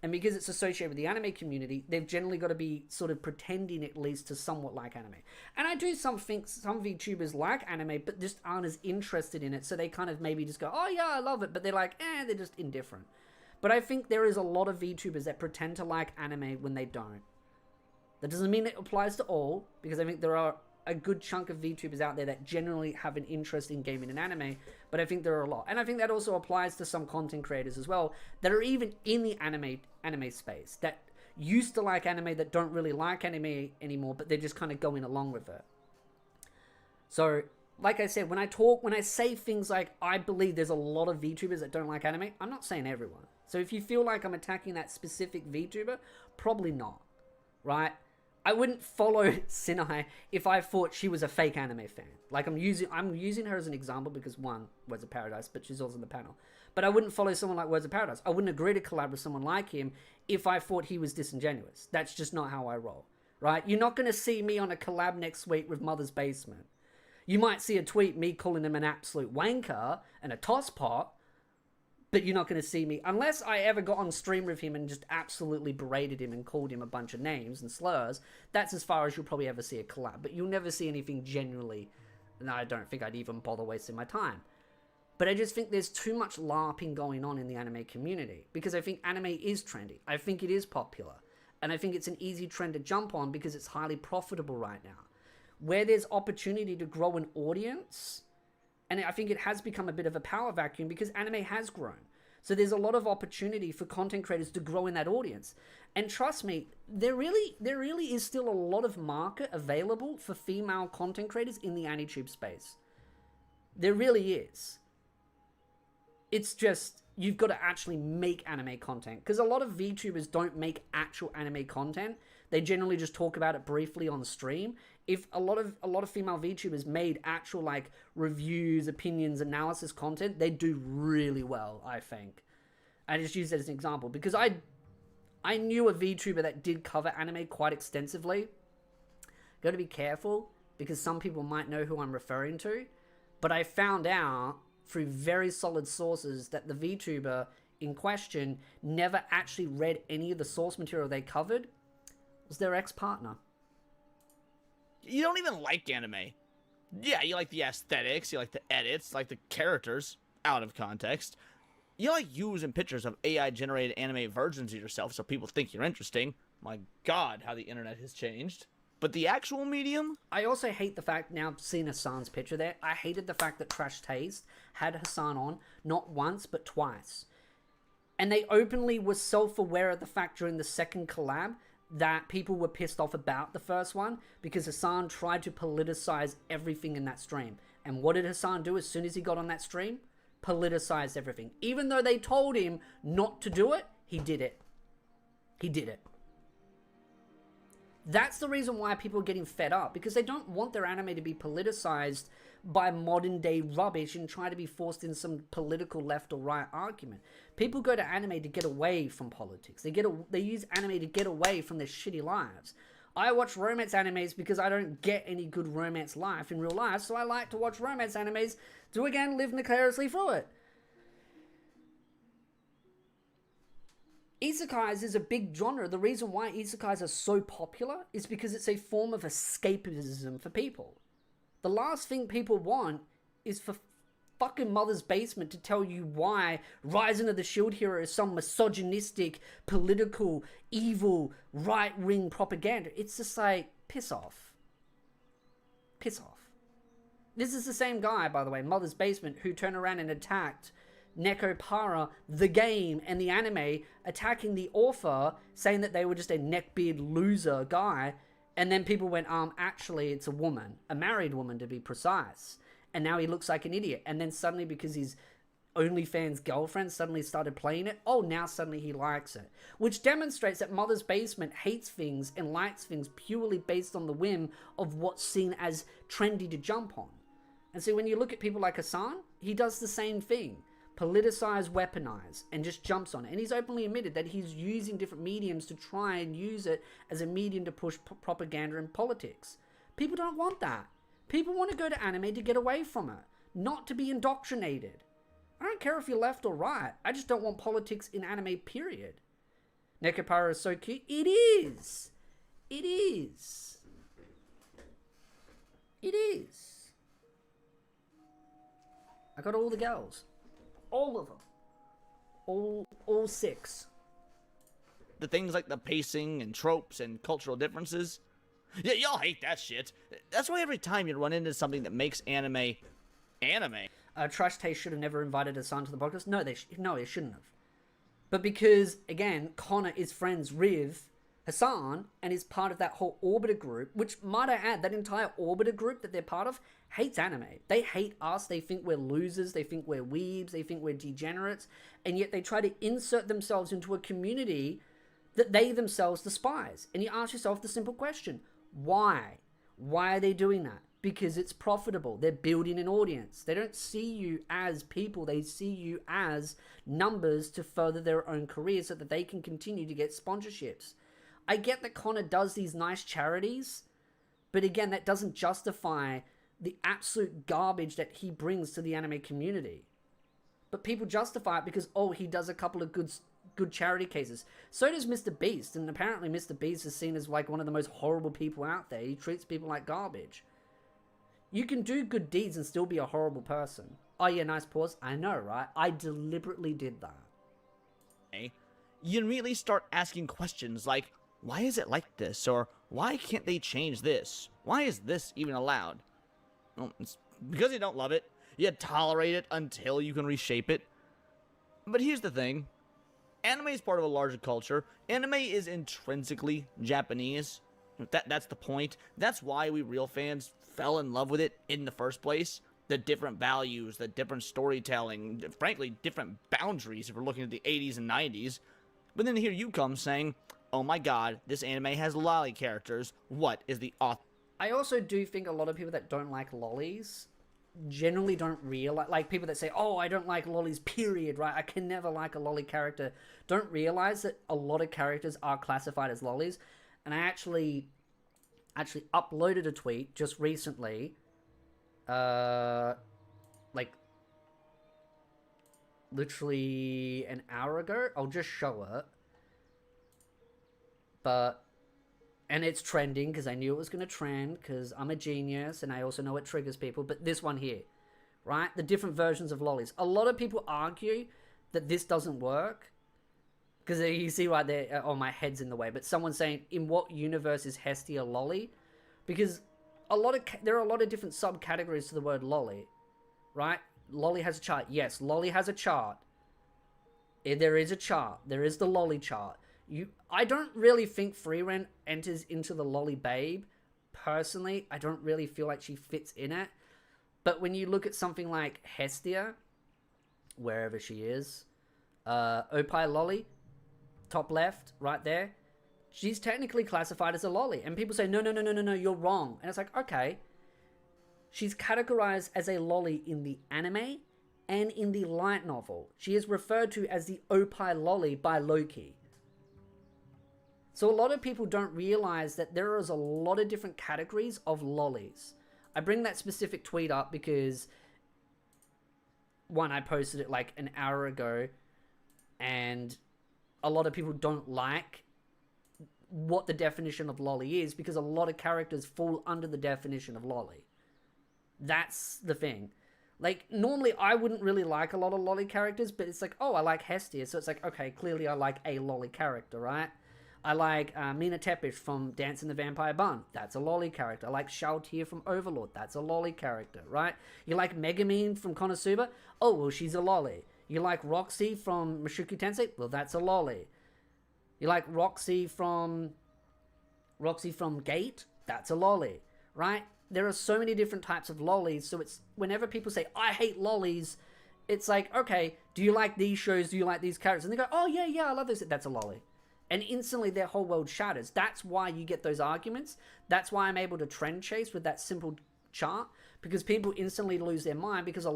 And because it's associated with the anime community, they've generally got to be sort of pretending at least to somewhat like anime. And I do think some VTubers like anime, but just aren't as interested in it. So they kind of maybe just go, oh yeah, I love it. But they're like, they're just indifferent. But I think there is a lot of VTubers that pretend to like anime when they don't. That doesn't mean it applies to all, because I think there are a good chunk of VTubers out there that generally have an interest in gaming and anime, but I think there are a lot. And I think that also applies to some content creators as well that are even in the anime space, that used to like anime, that don't really like anime anymore, but they're just kind of going along with it. So, like I said, when I say things like, I believe there's a lot of VTubers that don't like anime, I'm not saying everyone. So if you feel like I'm attacking that specific VTuber, probably not, right? I wouldn't follow Sinai if I thought she was a fake anime fan. Like, I'm using her as an example because, one, Words of Paradise, but she's also in the panel. But I wouldn't follow someone like Words of Paradise. I wouldn't agree to collab with someone like him if I thought he was disingenuous. That's just not how I roll, right? You're not going to see me on a collab next week with Mother's Basement. You might see a tweet me calling him an absolute wanker and a tosspot, but you're not going to see me, unless I ever got on stream with him and just absolutely berated him and called him a bunch of names and slurs. That's as far as you'll probably ever see a collab, but you'll never see anything genuinely, and I don't think I'd even bother wasting my time. But I just think there's too much LARPing going on in the anime community, because I think anime is trendy. I think it is popular, and I think it's an easy trend to jump on because it's highly profitable right now. Where there's opportunity to grow an audience, and I think it has become a bit of a power vacuum because anime has grown. So there's a lot of opportunity for content creators to grow in that audience. And trust me, there really is still a lot of market available for female content creators in the AniTube space. There really is. It's just, you've got to actually make anime content. Because a lot of VTubers don't make actual anime content. They generally just talk about it briefly on stream. If a lot of female VTubers made actual like reviews, opinions, analysis content, they do really well, I think. I just use that as an example because I knew a VTuber that did cover anime quite extensively. Got to be careful because some people might know who I'm referring to, but I found out through very solid sources that the VTuber in question never actually read any of the source material they covered. It was their ex-partner. You don't even like anime. Yeah, you like the aesthetics, you like the edits, like the characters out of context. You like using pictures of AI-generated anime versions of yourself so people think you're interesting. My God, how the internet has changed. But the actual medium? I also hate the fact, now seeing Hassan's picture there, I hated the fact that Trash Taste had Hassan on, not once, but twice. And they openly were self-aware of the fact during the second collab that people were pissed off about the first one because Hassan tried to politicize everything in that stream. And what did Hassan do as soon as he got on that stream? Politicized everything. Even though they told him not to do it, he did it. He did it. That's the reason why people are getting fed up, because they don't want their anime to be politicized by modern day rubbish and try to be forced in some political left or right argument. People go to anime to get away from politics. They use anime to get away from their shitty lives. I watch romance animes because I don't get any good romance life in real life, so I like to watch romance animes to again live vicariously through it. Isekais is a big genre. The reason why isekais are so popular is because it's a form of escapism for people. The last thing people want is for fucking Mother's Basement to tell you why Rising of the Shield Hero is some misogynistic, political, evil, right-wing propaganda. It's just like, piss off. Piss off. This is the same guy, by the way, Mother's Basement, who turned around and attacked Nekopara, the game, and the anime, attacking the author, saying that they were just a neckbeard loser guy, and then people went, actually, it's a woman. A married woman, to be precise. And now he looks like an idiot. And then suddenly, because his OnlyFans girlfriend suddenly started playing it, now suddenly he likes it. Which demonstrates that Mother's Basement hates things and likes things purely based on the whim of what's seen as trendy to jump on. And so when you look at people like Hassan, he does the same thing. Politicize, weaponize, and just jumps on it. And he's openly admitted that he's using different mediums to try and use it as a medium to push propaganda and politics. People don't want that. People want to go to anime to get away from it, not to be indoctrinated. I don't care if you're left or right. I just don't want politics in anime, period. Nekopara is so cute. It is. It is. It is. I got all the girls. All of them. All 6. The things like the pacing and tropes and cultural differences. Yeah, y'all hate that shit. That's why every time you run into something that makes anime... Trash Taste should have never invited Hassan to the podcast. No, they shouldn't have. But because, again, Connor is friends with Hassan and is part of that whole Orbiter group, which, might I add, that entire Orbiter group that they're part of hates anime. They hate us. They think we're losers. They think we're weebs. They think we're degenerates. And yet they try to insert themselves into a community that they themselves despise. And you ask yourself the simple question, why? Why are they doing that? Because it's profitable. They're building an audience. They don't see you as people. They see you as numbers to further their own careers so that they can continue to get sponsorships. I get that Connor does these nice charities, but again, that doesn't justify the absolute garbage that he brings to the anime community. But people justify it because, oh, he does a couple of good charity cases. So does Mr. Beast, and apparently Mr. Beast is seen as like one of the most horrible people out there. He treats people like garbage. You can do good deeds and still be a horrible person. Oh yeah, nice pause. I know, right? I deliberately did that. You immediately start asking questions like, why is it like this? Or why can't they change this? Why is this even allowed? Well, it's because you don't love it. You tolerate it until you can reshape it. But here's the thing. Anime is part of a larger culture. Anime is intrinsically Japanese. That's the point. That's why we real fans fell in love with it in the first place. The different values, the different storytelling, frankly, different boundaries if we're looking at the 80s and 90s. But then here you come saying, oh my god, this anime has lolly characters. What is the author? I also do think a lot of people that don't like lollies generally don't realize, like people that say, oh, I don't like lollies, period, right? I can never like a lolly character. Don't realize that a lot of characters are classified as lollies. And I actually uploaded a tweet just recently, like literally an hour ago. I'll just show it. And it's trending because I knew it was going to trend because I'm a genius and I also know it triggers people. But this one here, right? The different versions of lollies. A lot of people argue that this doesn't work because you see right there, oh, my head's in the way. But someone's saying, in what universe is Hestia lolly? Because there are a lot of different subcategories to the word lolly, right? Lolly has a chart. Yes, lolly has a chart. There is a chart. There is the lolly chart. I don't really think Frieren enters into the lolly babe. Personally, I don't really feel like she fits in it. But when you look at something like Hestia, wherever she is, Opie lolly, top left, right there, she's technically classified as a lolly. And people say, no, you're wrong. And it's like, okay, she's categorized as a lolly in the anime and in the light novel. She is referred to as the Opie lolly by Loki. So a lot of people don't realize that there is a lot of different categories of lollies. I bring that specific tweet up because, one, I posted it like an hour ago, and a lot of people don't like what the definition of lolly is because a lot of characters fall under the definition of lolly. That's the thing. Like, normally I wouldn't really like a lot of lolly characters, but it's like, oh, I like Hestia, so it's like, okay, clearly I like a lolly character, right? I like Mina Tepish from Dancing the Vampire Bun. That's a lolly character. I like Shao-Tier from Overlord. That's a lolly character, right? You like Megumin from Konosuba? Oh, well, she's a lolly. You like Roxy from Mushoku Tensei? Well, that's a lolly. You like Roxy from Gate? That's a lolly, right? There are so many different types of lollies, so it's whenever people say, I hate lollies, it's like, okay, do you like these shows? Do you like these characters? And they go, oh, yeah, I love this. That's a lolly. And instantly their whole world shatters. That's why you get those arguments. That's why I'm able to trend chase with that simple chart. Because people instantly lose their mind because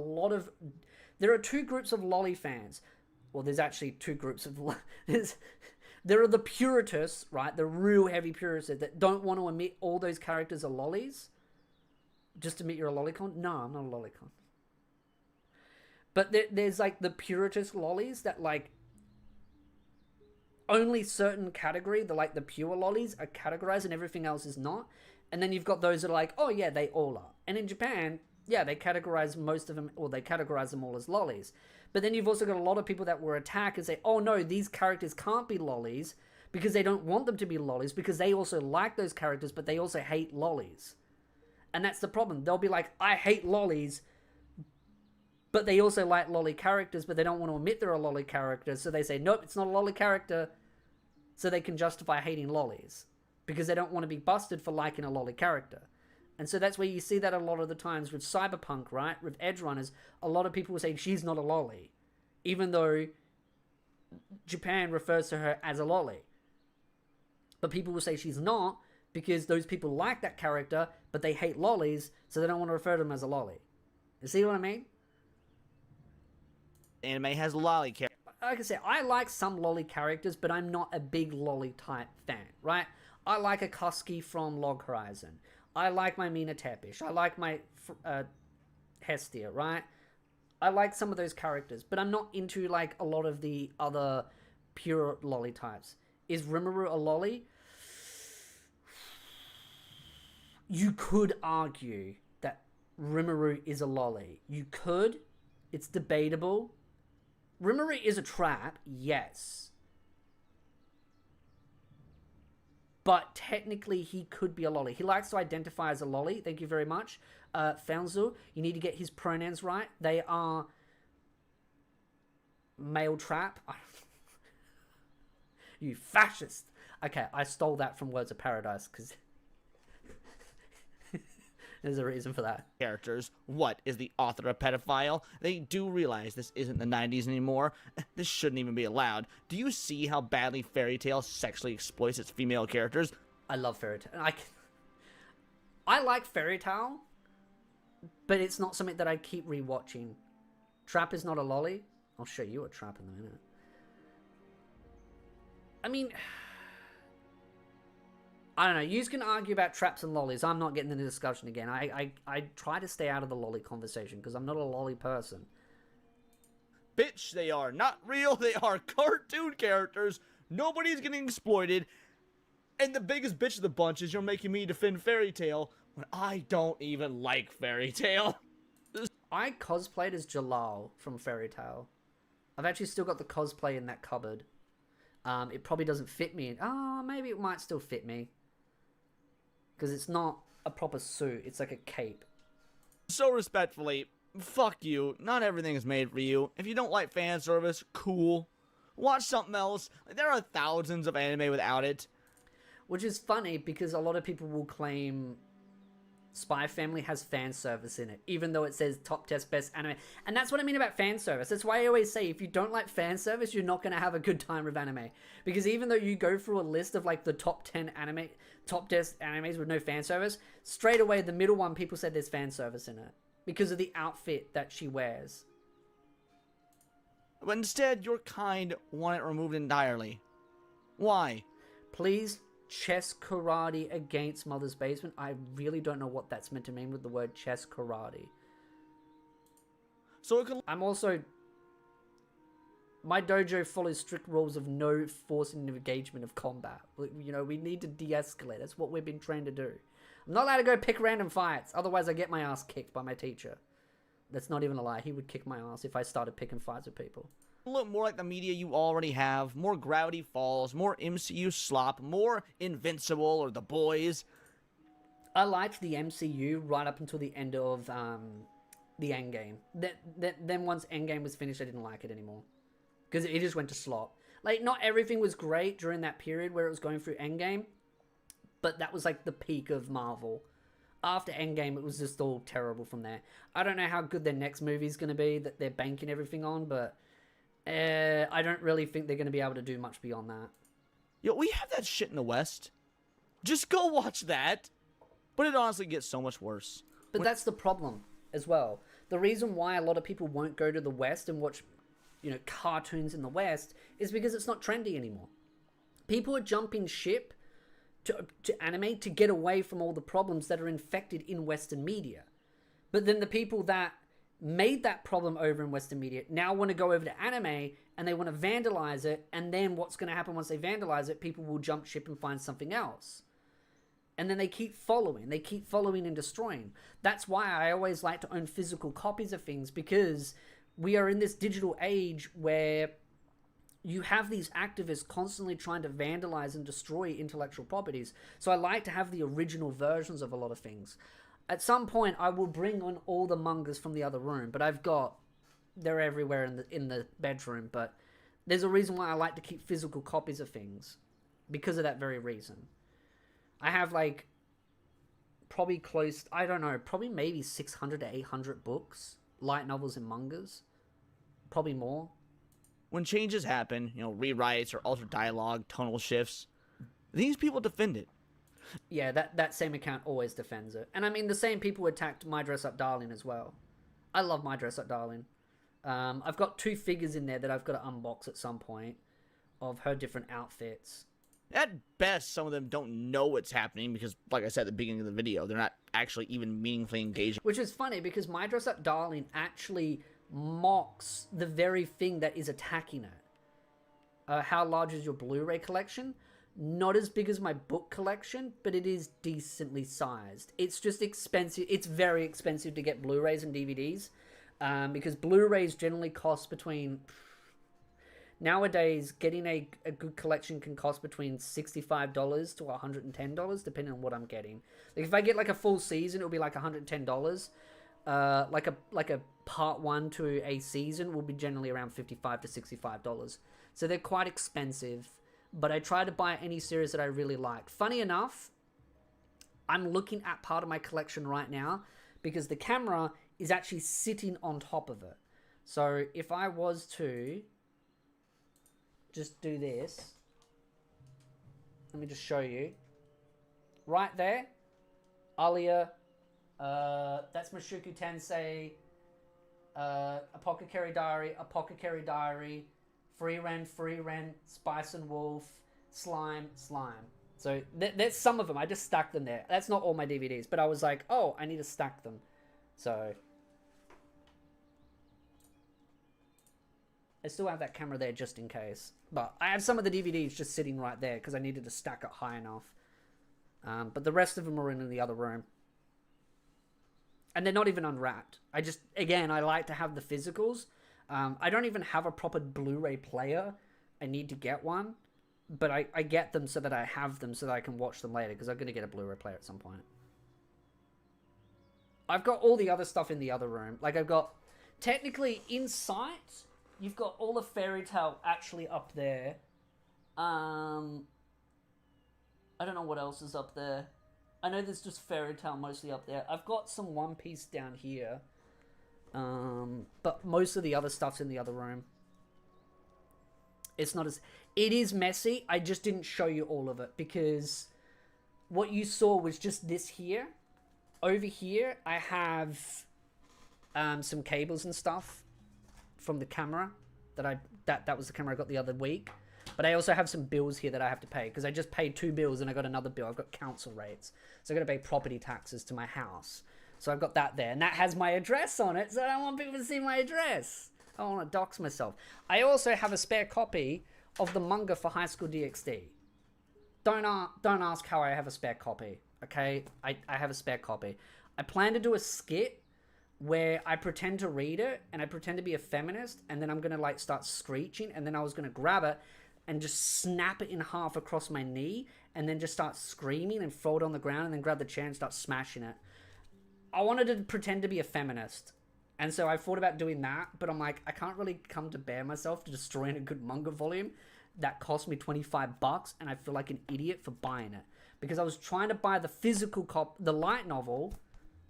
there are two groups of lolly fans. Well, there's actually two groups of... There are the puritists, right? The real heavy purists that don't want to admit all those characters are lollies. Just admit you're a lolicon? No, I'm not a lolicon. But there's like the puritist lollies that like only certain category, the pure lollies are categorized and everything else is not. And then you've got those that are like, oh yeah, they all are. And in Japan, yeah, they categorize most of them, or they categorize them all as lollies. But then you've also got a lot of people that will attack and say, oh no, these characters can't be lollies because they don't want them to be lollies because they also like those characters, but they also hate lollies. And that's the problem. They'll be like, I hate lollies, but they also like lolly characters, but they don't want to admit they're a lolly character. So they say, nope, it's not a lolly character. So they can justify hating lollies because they don't want to be busted for liking a lolly character. And so that's where you see that a lot of the times with Cyberpunk, right? With Edge Runners, a lot of people will say she's not a lolly, even though Japan refers to her as a lolly. But people will say she's not because those people like that character, but they hate lollies, so they don't want to refer to them as a lolly. You see what I mean? Anime has lolly characters. Like I said, I like some lolly characters, but I'm not a big lolly type fan, right? I like Akatsuki from Log Horizon. I like my Mina Tepish. I like my Hestia, right? I like some of those characters, but I'm not into like a lot of the other pure lolly types. Is Rimuru a lolly? You could argue that Rimuru is a lolly. You could. It's debatable. Rimuru is a trap, yes. But technically, he could be a lolly. He likes to identify as a lolly. Thank you very much. Founzu, you need to get his pronouns right. They are male trap. You fascist. Okay, I stole that from Words of Paradise because there's a reason for that. Characters. What, is the author a pedophile? They do realize this isn't the 90s anymore. This shouldn't even be allowed. Do you see how badly Fairy Tail sexually exploits its female characters? I love Fairy Tail. I like Fairy Tail, but it's not something that I keep rewatching. Trap is not a lolly. I'll show you a trap in a minute. I mean, I don't know. You can argue about traps and lollies. I'm not getting into the discussion again. I try to stay out of the lolly conversation because I'm not a lolly person. Bitch, they are not real. They are cartoon characters. Nobody's getting exploited. And the biggest bitch of the bunch is you're making me defend Fairy Tail when I don't even like Fairy Tail. I cosplayed as Jalal from Fairy Tail. I've actually still got the cosplay in that cupboard. It probably doesn't fit me. Maybe it might still fit me. Because it's not a proper suit. It's like a cape. So respectfully, fuck you. Not everything is made for you. If you don't like fan service, cool. Watch something else. There are thousands of anime without it. Which is funny because a lot of people will claim Spy Family has fan service in it, even though it says top test best anime. And that's what I mean about fan service. That's why I always say if you don't like fan service, you're not going to have a good time with anime. Because even though you go through a list of like the top 10 anime, top test animes with no fan service, straight away the middle one, people said there's fan service in it because of the outfit that she wears. But instead, your kind want it removed entirely. Why? Please. Chess karate against Mother's Basement. I really don't know what that's meant to mean with the word chess karate. So it can... I'm also... My dojo follows strict rules of no forcing engagement of combat. You know, we need to de-escalate. That's what we've been trained to do. I'm not allowed to go pick random fights. Otherwise, I get my ass kicked by my teacher. That's not even a lie. He would kick my ass if I started picking fights with people. Look more like the media you already have. More Gravity Falls, more MCU slop, more Invincible or The Boys. I liked the MCU right up until the end of the Endgame. Then once Endgame was finished, I didn't like it anymore. Because it just went to slop. Like, not everything was great during that period where it was going through Endgame. But that was like the peak of Marvel. After Endgame, it was just all terrible from there. I don't know how good their next movie is going to be that they're banking everything on, but... I don't really think they're going to be able to do much beyond that. Yo, we have that shit in the West. Just go watch that. But it honestly gets so much worse. But that's the problem as well. The reason why a lot of people won't go to the West and watch, you know, cartoons in the West is because it's not trendy anymore. People are jumping ship to anime to get away from all the problems that are infected in Western media. But then the people that made that problem over in Western media now want to go over to anime and they want to vandalize it. And then what's going to happen once they vandalize it? People will jump ship and find something else. And then they keep following. They keep following and destroying. That's why I always like to own physical copies of things, because we are in this digital age where you have these activists constantly trying to vandalize and destroy intellectual properties. So I like to have the original versions of a lot of things. At some point, I will bring on all the mangas from the other room, but they're everywhere in the bedroom. But there's a reason why I like to keep physical copies of things, because of that very reason. I have like probably maybe 600 to 800 books, light novels and mangas, probably more. When changes happen, rewrites or altered dialogue, tonal shifts, these people defend it. Yeah, that same account always defends it. And I mean, the same people attacked My Dress Up Darling as well. I love My Dress Up Darling. I've got 2 figures in there that I've got to unbox at some point of her different outfits. At best, some of them don't know what's happening because, like I said at the beginning of the video, they're not actually even meaningfully engaging. Which is funny because My Dress Up Darling actually mocks the very thing that is attacking it. How large is your Blu-ray collection? Not as big as my book collection, but it is decently sized. It's just expensive. It's very expensive to get Blu-rays and DVDs because Blu-rays generally cost between... Nowadays, getting a good collection can cost between $65 to $110, depending on what I'm getting. Like if I get like a full season, it'll be like $110. Like a part 1 to a season will be generally around $55 to $65. So they're quite expensive, but I try to buy any series that I really like. Funny enough, I'm looking at part of my collection right now because the camera is actually sitting on top of it. So if I was to just do this, let me just show you. Right there, Alia, that's Mushoku Tensei, Apothecary Diary, Free Ren, Spice and Wolf, Slime. So there's some of them. I just stacked them there. That's not all my DVDs, but I was like, oh, I need to stack them. So I still have that camera there just in case. But I have some of the DVDs just sitting right there because I needed to stack it high enough. But the rest of them are in the other room. And they're not even unwrapped. I like to have the physicals. I don't even have a proper Blu-ray player. I need to get one. But I get them so that I have them so that I can watch them later because I'm going to get a Blu-ray player at some point. I've got all the other stuff in the other room. Like I've got, technically in sight, you've got all the Fairy Tail actually up there. I don't know what else is up there. I know there's just Fairy Tail mostly up there. I've got some One Piece down here. But most of the other stuff's in the other room. It's not as... It is messy. I just didn't show you all of it because what you saw was just this here. Over here, I have some cables and stuff from the camera that was the camera I got the other week. But I also have some bills here that I have to pay because I just paid 2 bills and I got another bill. I've got council rates. So I've got to pay property taxes to my house. So I've got that there. And that has my address on it. So I don't want people to see my address. I don't want to dox myself. I also have a spare copy of the manga for High School DxD. Don't ask how I have a spare copy. Okay? I have a spare copy. I plan to do a skit where I pretend to read it and I pretend to be a feminist and then I'm going to like start screeching and then I was going to grab it and just snap it in half across my knee and then just start screaming and throw it on the ground and then grab the chair and start smashing it. I wanted to pretend to be a feminist. And so I thought about doing that, but I'm like, I can't really come to bear myself to destroying a good manga volume that cost me $25 and I feel like an idiot for buying it. Because I was trying to buy the physical the light novel,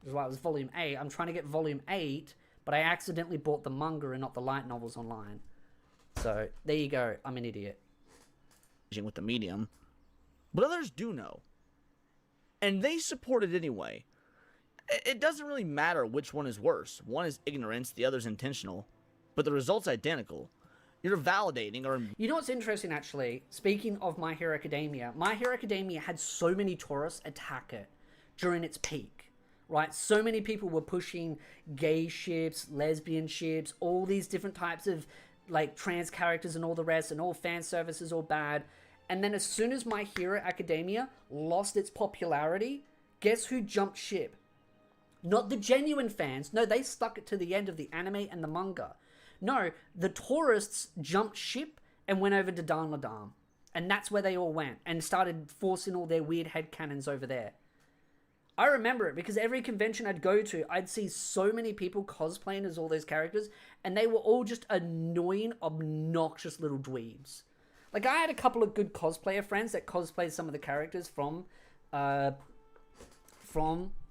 which is why it was volume 8. I'm trying to get volume 8, but I accidentally bought the manga and not the light novels online. So there you go. I'm an idiot. With the medium, but others do know, and they support it anyway. It doesn't really matter which one is worse. One is ignorance, the other's intentional, but the result's identical. You're validating or... You know what's interesting, actually? Speaking of My Hero Academia had so many tourists attack it during its peak. right? So many people were pushing gay ships, lesbian ships, all these different types of like trans characters and all the rest, and all fan service is all bad. And then as soon as My Hero Academia lost its popularity, guess who jumped ship? Not the genuine fans. No, they stuck it to the end of the anime and the manga. No, the tourists jumped ship and went over to Danladam. And that's where they all went and started forcing all their weird headcanons over there. I remember it because every convention I'd go to, I'd see so many people cosplaying as all those characters, and they were all just annoying, obnoxious little dweebs. Like, I had a couple of good cosplayer friends that cosplayed some of the characters from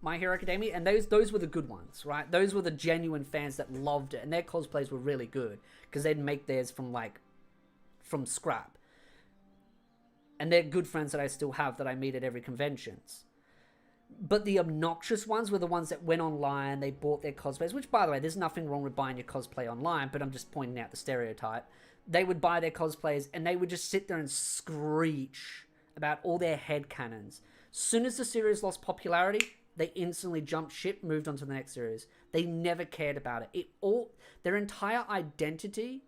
My Hero Academia, and those were the good ones, right? Those were the genuine fans that loved it, and their cosplays were really good because they'd make theirs from scrap. And they're good friends that I still have that I meet at every conventions. But the obnoxious ones were the ones that went online, they bought their cosplays, which, by the way, there's nothing wrong with buying your cosplay online, but I'm just pointing out the stereotype. They would buy their cosplays, and they would just sit there and screech about all their headcanons. Soon as the series lost popularity, they instantly jumped ship, moved on to the next series. They never cared about it. Their entire identity,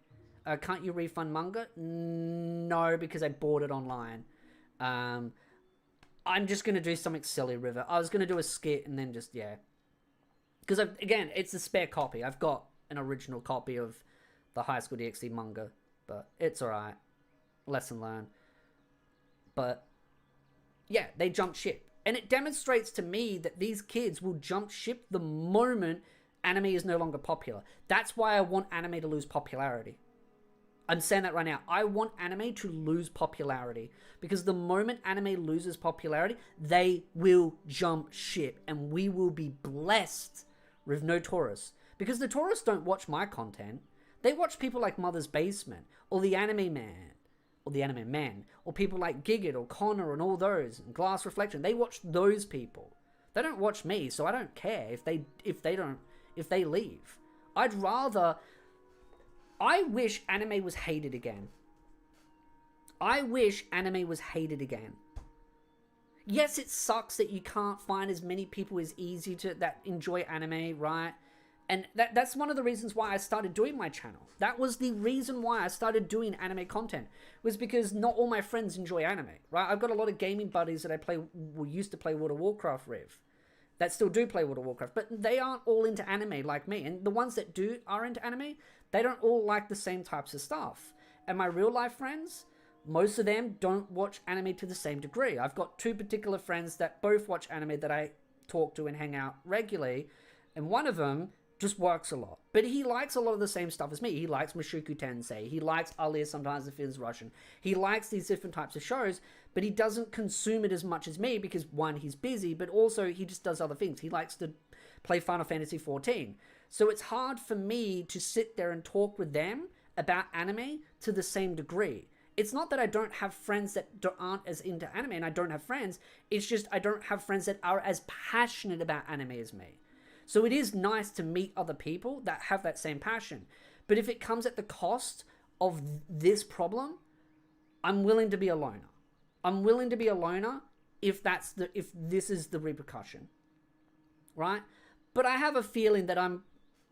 can't you refund manga? No, because I bought it online. I'm just going to do something silly, River. I was going to do a skit and then just, yeah. Because, again, it's a spare copy. I've got an original copy of the High School DxD manga, but it's alright. Lesson learned. But, yeah, they jumped ship. And it demonstrates to me that these kids will jump ship the moment anime is no longer popular. That's why I want anime to lose popularity. I'm saying that right now. I want anime to lose popularity. Because the moment anime loses popularity, they will jump ship. And we will be blessed with no tourists. Because the tourists don't watch my content. They watch people like Mother's Basement. Or The Anime Man. Or The Anime Man. Or people like Giggit or Connor and all those. And Glass Reflection. They watch those people. They don't watch me. So I don't care if they leave. I'd rather... I wish anime was hated again. I wish anime was hated again. Yes, it sucks that you can't find as many people as easy to that enjoy anime, right? And that's one of the reasons why I started doing my channel. That was the reason why I started doing anime content, was because not all my friends enjoy anime, right? I've got a lot of gaming buddies that used to play World of Warcraft with, that still do play World of Warcraft, but they aren't all into anime like me. And the ones that are into anime, they don't all like the same types of stuff. And my real life friends, most of them don't watch anime to the same degree. I've got two particular friends that both watch anime that I talk to and hang out regularly. And one of them just works a lot. But he likes a lot of the same stuff as me. He likes Mushoku Tensei. He likes Aliyah Sometimes It Feels Russian. He likes these different types of shows, but he doesn't consume it as much as me because, one, he's busy, but also he just does other things. He likes to play Final Fantasy XIV. So it's hard for me to sit there and talk with them about anime to the same degree. It's not that I don't have friends that aren't as into anime and I don't have friends. It's just I don't have friends that are as passionate about anime as me. So it is nice to meet other people that have that same passion. But if it comes at the cost of this problem, I'm willing to be a loner. I'm willing to be a loner if this is the repercussion. Right? But I have a feeling that I'm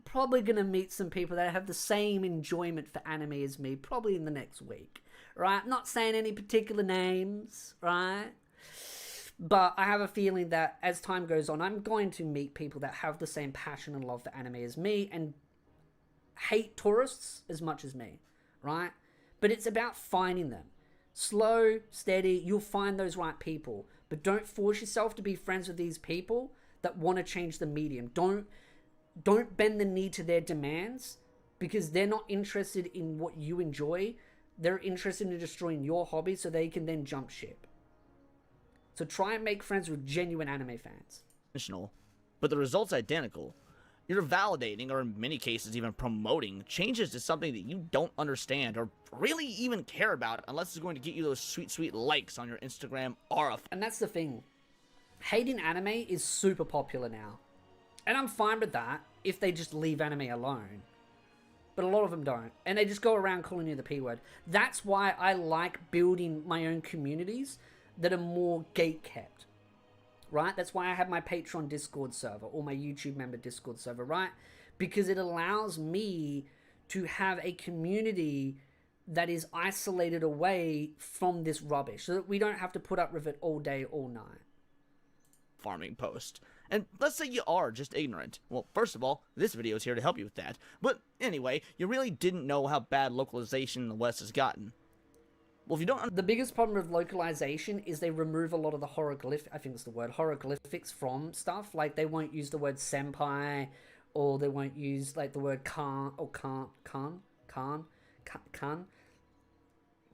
probably going to meet some people that have the same enjoyment for anime as me, probably in the next week. Right? I'm not saying any particular names, right? But I have a feeling that as time goes on, I'm going to meet people that have the same passion and love for anime as me and hate tourists as much as me, right? But it's about finding them. Slow, steady, you'll find those right people. But don't force yourself to be friends with these people that want to change the medium. Don't bend the knee to their demands because they're not interested in what you enjoy. They're interested in destroying your hobby so they can then jump ship. So try and make friends with genuine anime fans. But the result's identical. You're validating, or in many cases even promoting, changes to something that you don't understand or really even care about unless it's going to get you those sweet, sweet likes on your Instagram aura. And that's the thing. Hating anime is super popular now. And I'm fine with that if they just leave anime alone. But a lot of them don't. And they just go around calling you the P word. That's why I like building my own communities that are more gate kept. right? That's why I have my Patreon Discord server or my YouTube member Discord server, right? Because it allows me to have a community that is isolated away from this rubbish so that we don't have to put up with it all day, all night. Farming post. And let's say you are just ignorant. Well, first of all, this video is here to help you with that. But anyway, you really didn't know how bad localization in the West has gotten. Well, if you don't... The biggest problem with localization is they remove a lot of the hieroglyphics from stuff. Like, they won't use the word senpai, or they won't use, like, the word kan, or kan.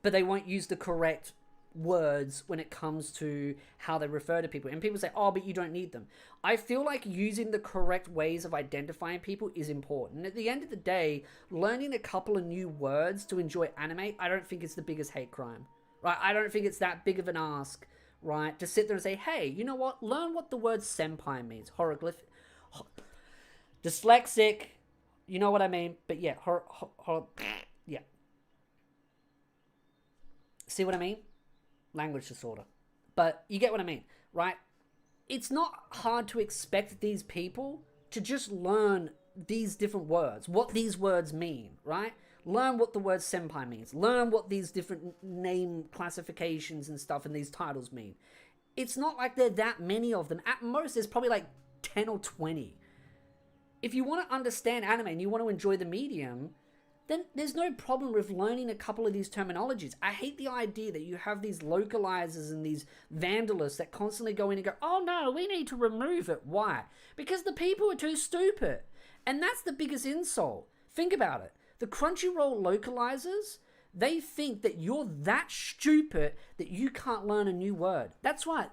But they won't use the correct words when it comes to how they refer to people. And people say, oh, but you don't need them. I feel like using the correct ways of identifying people is important. And at the end of the day, learning a couple of new words to enjoy anime, I don't think it's the biggest hate crime, right? I don't think it's that big of an ask, right? To sit there and say, hey, you know what? Learn what the word senpai means. Dyslexic, you know what I mean? But yeah, yeah. See what I mean? Language disorder. But you get what I mean, right? It's not hard to expect these people to just learn these different words, what these words mean, right? Learn what the word senpai means. Learn what these different name classifications and stuff and these titles mean. It's not like there are that many of them. At most, there's probably like 10 or 20. If you want to understand anime and you want to enjoy the medium, then there's no problem with learning a couple of these terminologies. I hate the idea that you have these localizers and these vandalists that constantly go in and go, oh no, we need to remove it. Why? Because the people are too stupid. And that's the biggest insult. Think about it. The Crunchyroll localizers, they think that you're that stupid that you can't learn a new word. That's right.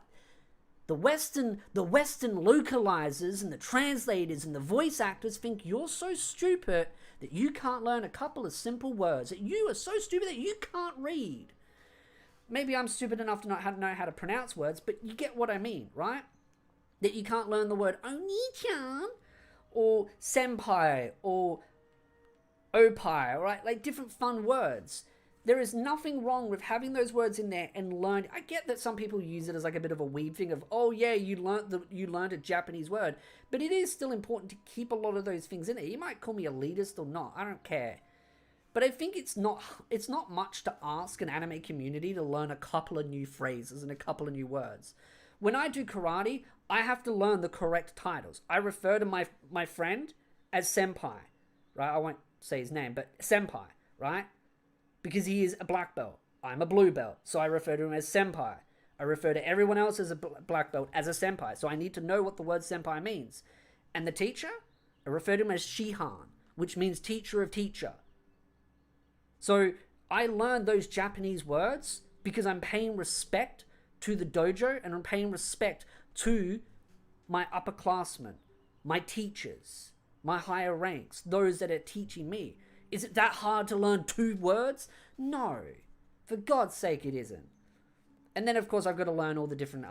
The Western localizers and the translators and the voice actors think you're so stupid that you can't learn a couple of simple words, that you are so stupid that you can't read. Maybe I'm stupid enough to not know how to pronounce words, but you get what I mean, right? That you can't learn the word oni-chan or senpai or opai, right? Like different fun words. There is nothing wrong with having those words in there and learn. I get that some people use it as like a bit of a weeb thing of, oh yeah, you learned a Japanese word, but it is still important to keep a lot of those things in there. You might call me elitist or not, I don't care. But I think it's not much to ask an anime community to learn a couple of new phrases and a couple of new words. When I do karate, I have to learn the correct titles. I refer to my friend as senpai, right? I won't say his name, but senpai, right? Because he is a black belt. I'm a blue belt, so I refer to him as senpai. I refer to everyone else as a black belt as a senpai, so I need to know what the word senpai means. And the teacher, I refer to him as shihan, which means teacher of teacher. So I learned those Japanese words because I'm paying respect to the dojo and I'm paying respect to my upperclassmen, my teachers, my higher ranks, those that are teaching me. Is it that hard to learn 2 words? No. For God's sake, it isn't. And then, of course, I've got to learn all the different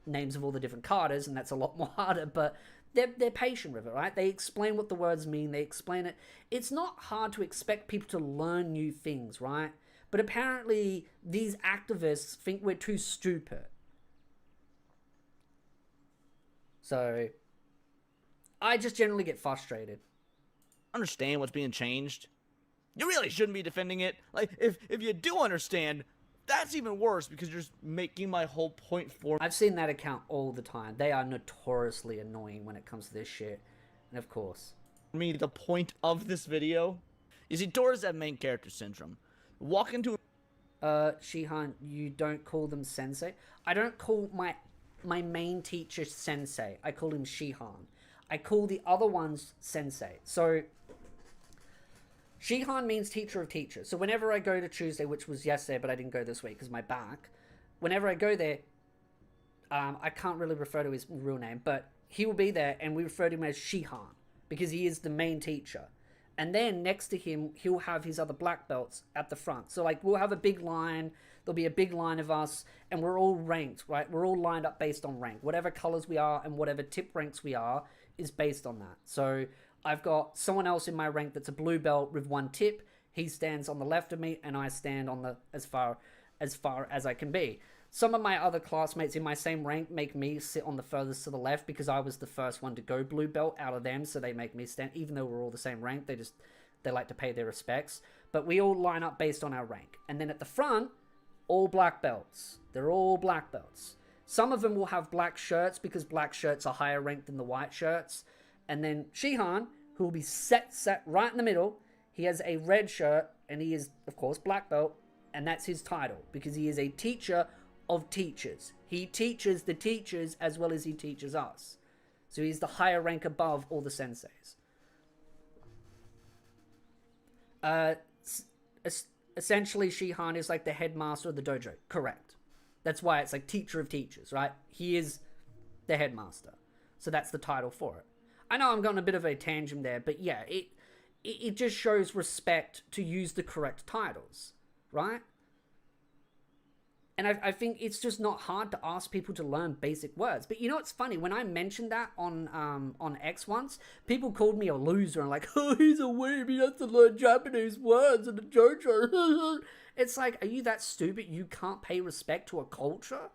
names of all the different katas, and that's a lot more harder, but they're patient with it, right? They explain what the words mean. They explain it. It's not hard to expect people to learn new things, right? But apparently, these activists think we're too stupid. So, I just generally get frustrated. Understand what's being changed. You really shouldn't be defending it. Like, if you do understand, that's even worse because you're just making my whole point for... I've seen that account all the time. They are notoriously annoying when it comes to this shit. And of course... me, the point of this video is he does have main character syndrome. Walk into... Shihan, you don't call them sensei? I don't call my main teacher sensei. I call him Shihan. I call the other ones sensei. So... Shihan means teacher of teachers. So whenever I go to Tuesday, which was yesterday, but I didn't go this week because my back, whenever I go there, I can't really refer to his real name, but he will be there and we refer to him as Shihan because he is the main teacher. And then next to him, he'll have his other black belts at the front. So like we'll have a big line, there'll be a big line of us and we're all ranked, right? We're all lined up based on rank. Whatever colors we are and whatever tip ranks we are is based on that. So I've got someone else in my rank that's a blue belt with 1 tip. He stands on the left of me and I stand on the as far as I can be. Some of my other classmates in my same rank make me sit on the furthest to the left because I was the first one to go blue belt out of them, so they make me stand. Even though we're all the same rank, they like to pay their respects. But we all line up based on our rank. And then at the front, all black belts. They're all black belts. Some of them will have black shirts because black shirts are higher ranked than the white shirts. And then Shihan, who will be set right in the middle, he has a red shirt, and he is, of course, black belt, and that's his title because he is a teacher of teachers. He teaches the teachers as well as he teaches us. So he's the higher rank above all the senseis. Essentially, Shihan is like the headmaster of the dojo. Correct. That's why it's like teacher of teachers, right? He is the headmaster. So that's the title for it. I know I'm going a bit of a tangent there, but yeah, it just shows respect to use the correct titles, right? And I think it's just not hard to ask people to learn basic words. But you know what's funny? When I mentioned that on X once, people called me a loser and like, oh, he's a weeb, he has to learn Japanese words in the JoJo. It's like, are you that stupid you can't pay respect to a culture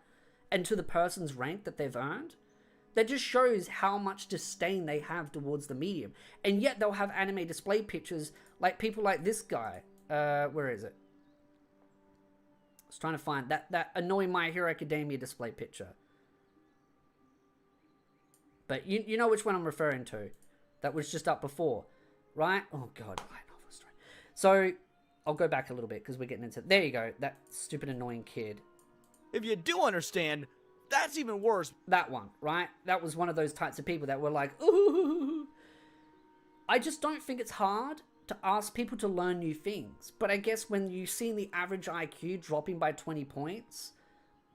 and to the person's rank that they've earned? That just shows how much disdain they have towards the medium. And yet they'll have anime display pictures like people like this guy. Where is it? I was trying to find that annoying My Hero Academia display picture. But you know which one I'm referring to. That was just up before, right? Oh god, light novel story. So I'll go back a little bit because we're getting into. There you go, that stupid annoying kid. If you do understand, that's even worse. That one, right? That was one of those types of people that were like, ooh. I just don't think it's hard to ask people to learn new things. But I guess when you've seen the average IQ dropping by 20 points,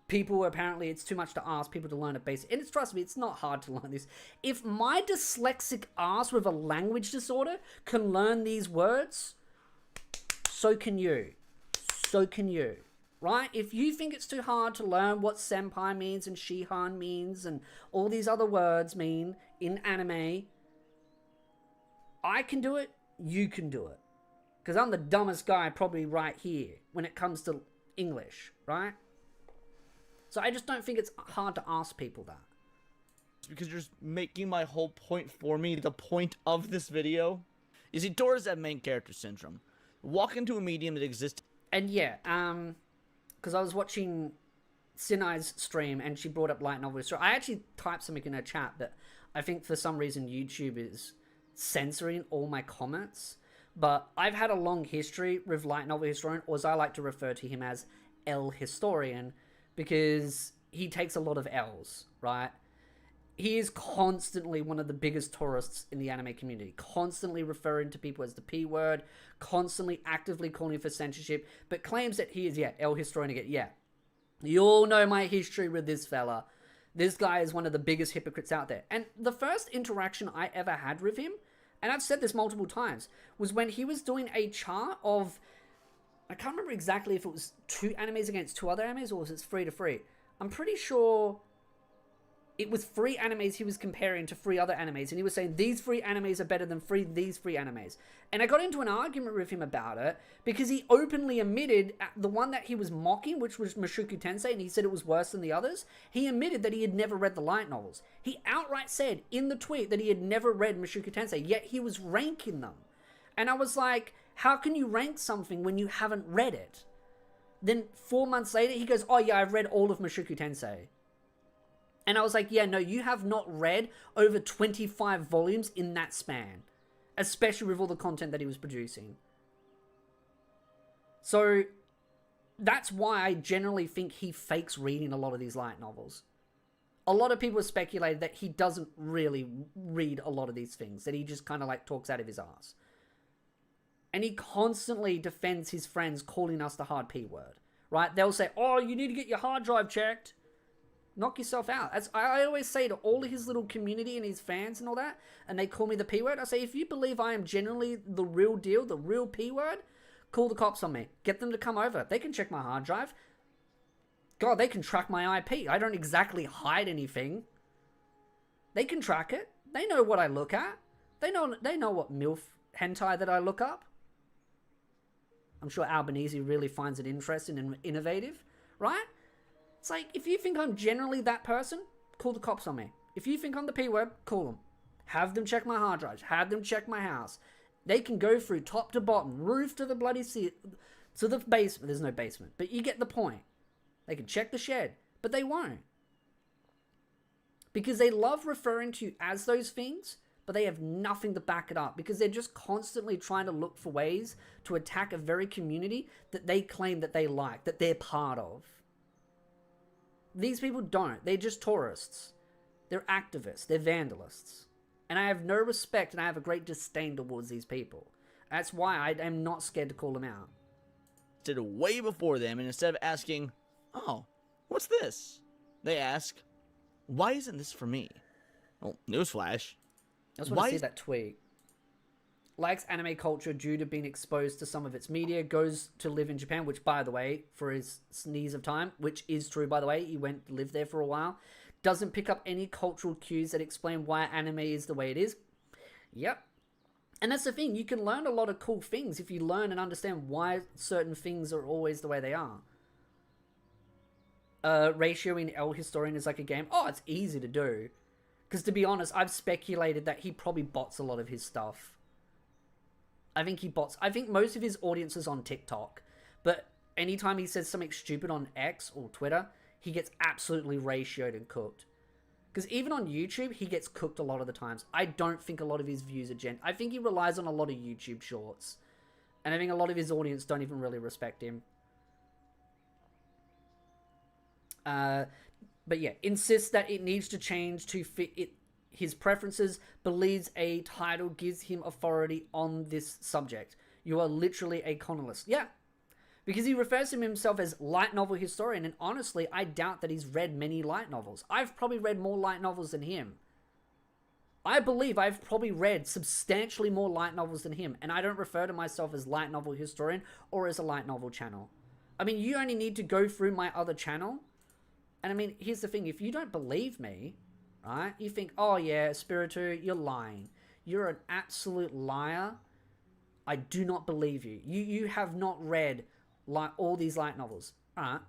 people apparently it's too much to ask people to learn a basic. And trust me, it's not hard to learn this. If my dyslexic ass with a language disorder can learn these words, so can you. So can you. Right? If you think it's too hard to learn what senpai means and Shihan means and all these other words mean in anime, I can do it, you can do it. Because I'm the dumbest guy probably right here when it comes to English, right? So I just don't think it's hard to ask people that. Because you're just making my whole point for me. The point of this video is Dora's that main character syndrome. Walk into a medium that exists. And yeah, because I was watching Sinai's stream and she brought up light novel history. I actually typed something in her chat, but I think for some reason YouTube is censoring all my comments. But I've had a long history with light novel historian, or as I like to refer to him as L historian, because he takes a lot of L's, right? He is constantly one of the biggest tourists in the anime community, constantly referring to people as the P word, constantly actively calling for censorship, but claims that he is, L historian again. Yeah, you all know my history with this fella. This guy is one of the biggest hypocrites out there. And the first interaction I ever had with him, and I've said this multiple times, was when he was doing a chart of, I can't remember exactly if it was 2 animes against 2 other animes, or was it 3 to 3? I'm pretty sure it was 3 animes he was comparing to 3 other animes, and he was saying these 3 animes are better than these 3 animes. And I got into an argument with him about it because he openly admitted the one that he was mocking, which was Mushoku Tensei, and he said it was worse than the others. He admitted that he had never read the light novels. He outright said in the tweet that he had never read Mushoku Tensei, yet he was ranking them. And I was like, how can you rank something when you haven't read it? Then 4 months later, he goes, oh yeah, I've read all of Mushoku Tensei. And I was like, yeah, no, you have not read over 25 volumes in that span. Especially with all the content that he was producing. So, that's why I generally think he fakes reading a lot of these light novels. A lot of people have speculated that he doesn't really read a lot of these things. That he just kind of like talks out of his ass. And he constantly defends his friends calling us the hard P word. Right? They'll say, oh, you need to get your hard drive checked. Knock yourself out. As I always say to all of his little community and his fans and all that, and they call me the P word, I say, if you believe I am genuinely the real deal, the real P word, call the cops on me. Get them to come over. They can check my hard drive. God, they can track my IP. I don't exactly hide anything. They can track it. They know what I look at. They know what MILF hentai that I look up. I'm sure Albanese really finds it interesting and innovative, right? It's like, if you think I'm generally that person, call the cops on me. If you think I'm the P word, call them. Have them check my hard drives. Have them check my house. They can go through top to bottom, roof to the bloody to the basement. There's no basement, but you get the point. They can check the shed, but they won't. Because they love referring to you as those things, but they have nothing to back it up, because they're just constantly trying to look for ways to attack a very community that they claim that they like, that they're part of. These people don't. They're just tourists. They're activists. They're vandalists. And I have no respect, and I have a great disdain towards these people. That's why I am not scared to call them out. Did way before them, and instead of asking, "Oh, what's this?" they ask, "Why isn't this for me?" Well, newsflash. I just want to see that tweet. Likes anime culture due to being exposed to some of its media. Goes to live in Japan, which, by the way, for his sneeze of time, which is true, by the way, he went to live there for a while. Doesn't pick up any cultural cues that explain why anime is the way it is. Yep. And that's the thing. You can learn a lot of cool things if you learn and understand why certain things are always the way they are. Ratioing L Historian is like a game. Oh, it's easy to do. Because to be honest, I've speculated that he probably bots a lot of his stuff. I think he bots. I think most of his audience is on TikTok. But anytime he says something stupid on X or Twitter, he gets absolutely ratioed and cooked. Because even on YouTube, he gets cooked a lot of the times. I don't think a lot of his views are I think he relies on a lot of YouTube shorts. And I think a lot of his audience don't even really respect him. But yeah, insists that it needs to change to fit his preferences, believes a title gives him authority on this subject. You are literally a colonist. Yeah. Because he refers to himself as light novel historian, and honestly, I doubt that he's read many light novels. I've probably read more light novels than him. I believe I've probably read substantially more light novels than him, and I don't refer to myself as light novel historian or as a light novel channel. I mean, you only need to go through my other channel, and I mean, here's the thing, if you don't believe me, right, you think, oh yeah, Spiritu, you're lying. You're an absolute liar. I do not believe you. You have not read like all these light novels. Alright.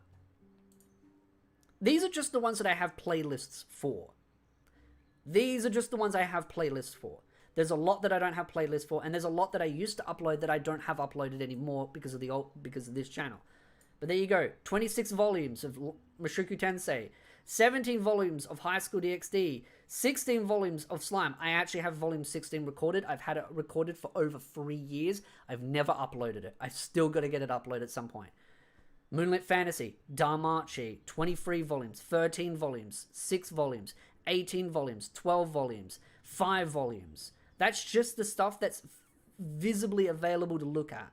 These are just the ones that I have playlists for. These are just the ones I have playlists for. There's a lot that I don't have playlists for, and there's a lot that I used to upload that I don't have uploaded anymore because of this channel. But there you go. 26 volumes of Mushoku Tensei, 17 volumes of High School DxD, 16 volumes of Slime. I actually have volume 16 recorded. I've had it recorded for over 3 years. I've never uploaded it. I've still got to get it uploaded at some point. Moonlit Fantasy, Dharmachi, 23 volumes, 13 volumes, 6 volumes, 18 volumes, 12 volumes, 5 volumes. That's just the stuff that's visibly available to look at.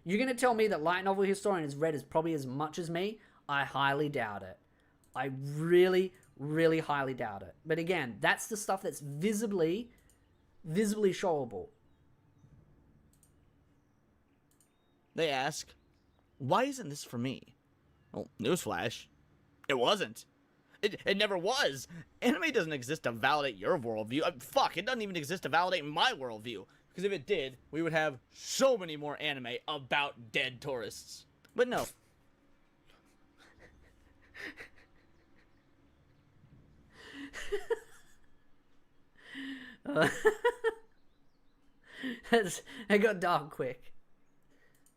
You're going to tell me that Light Novel Historian has read as probably as much as me? I highly doubt it. I really, really highly doubt it. But again, that's the stuff that's visibly showable. They ask, "Why isn't this for me?" Well, newsflash, it wasn't. It never was. Anime doesn't exist to validate your worldview. Fuck, it doesn't even exist to validate my worldview. Because if it did, we would have so many more anime about dead tourists. But no. It got dark quick.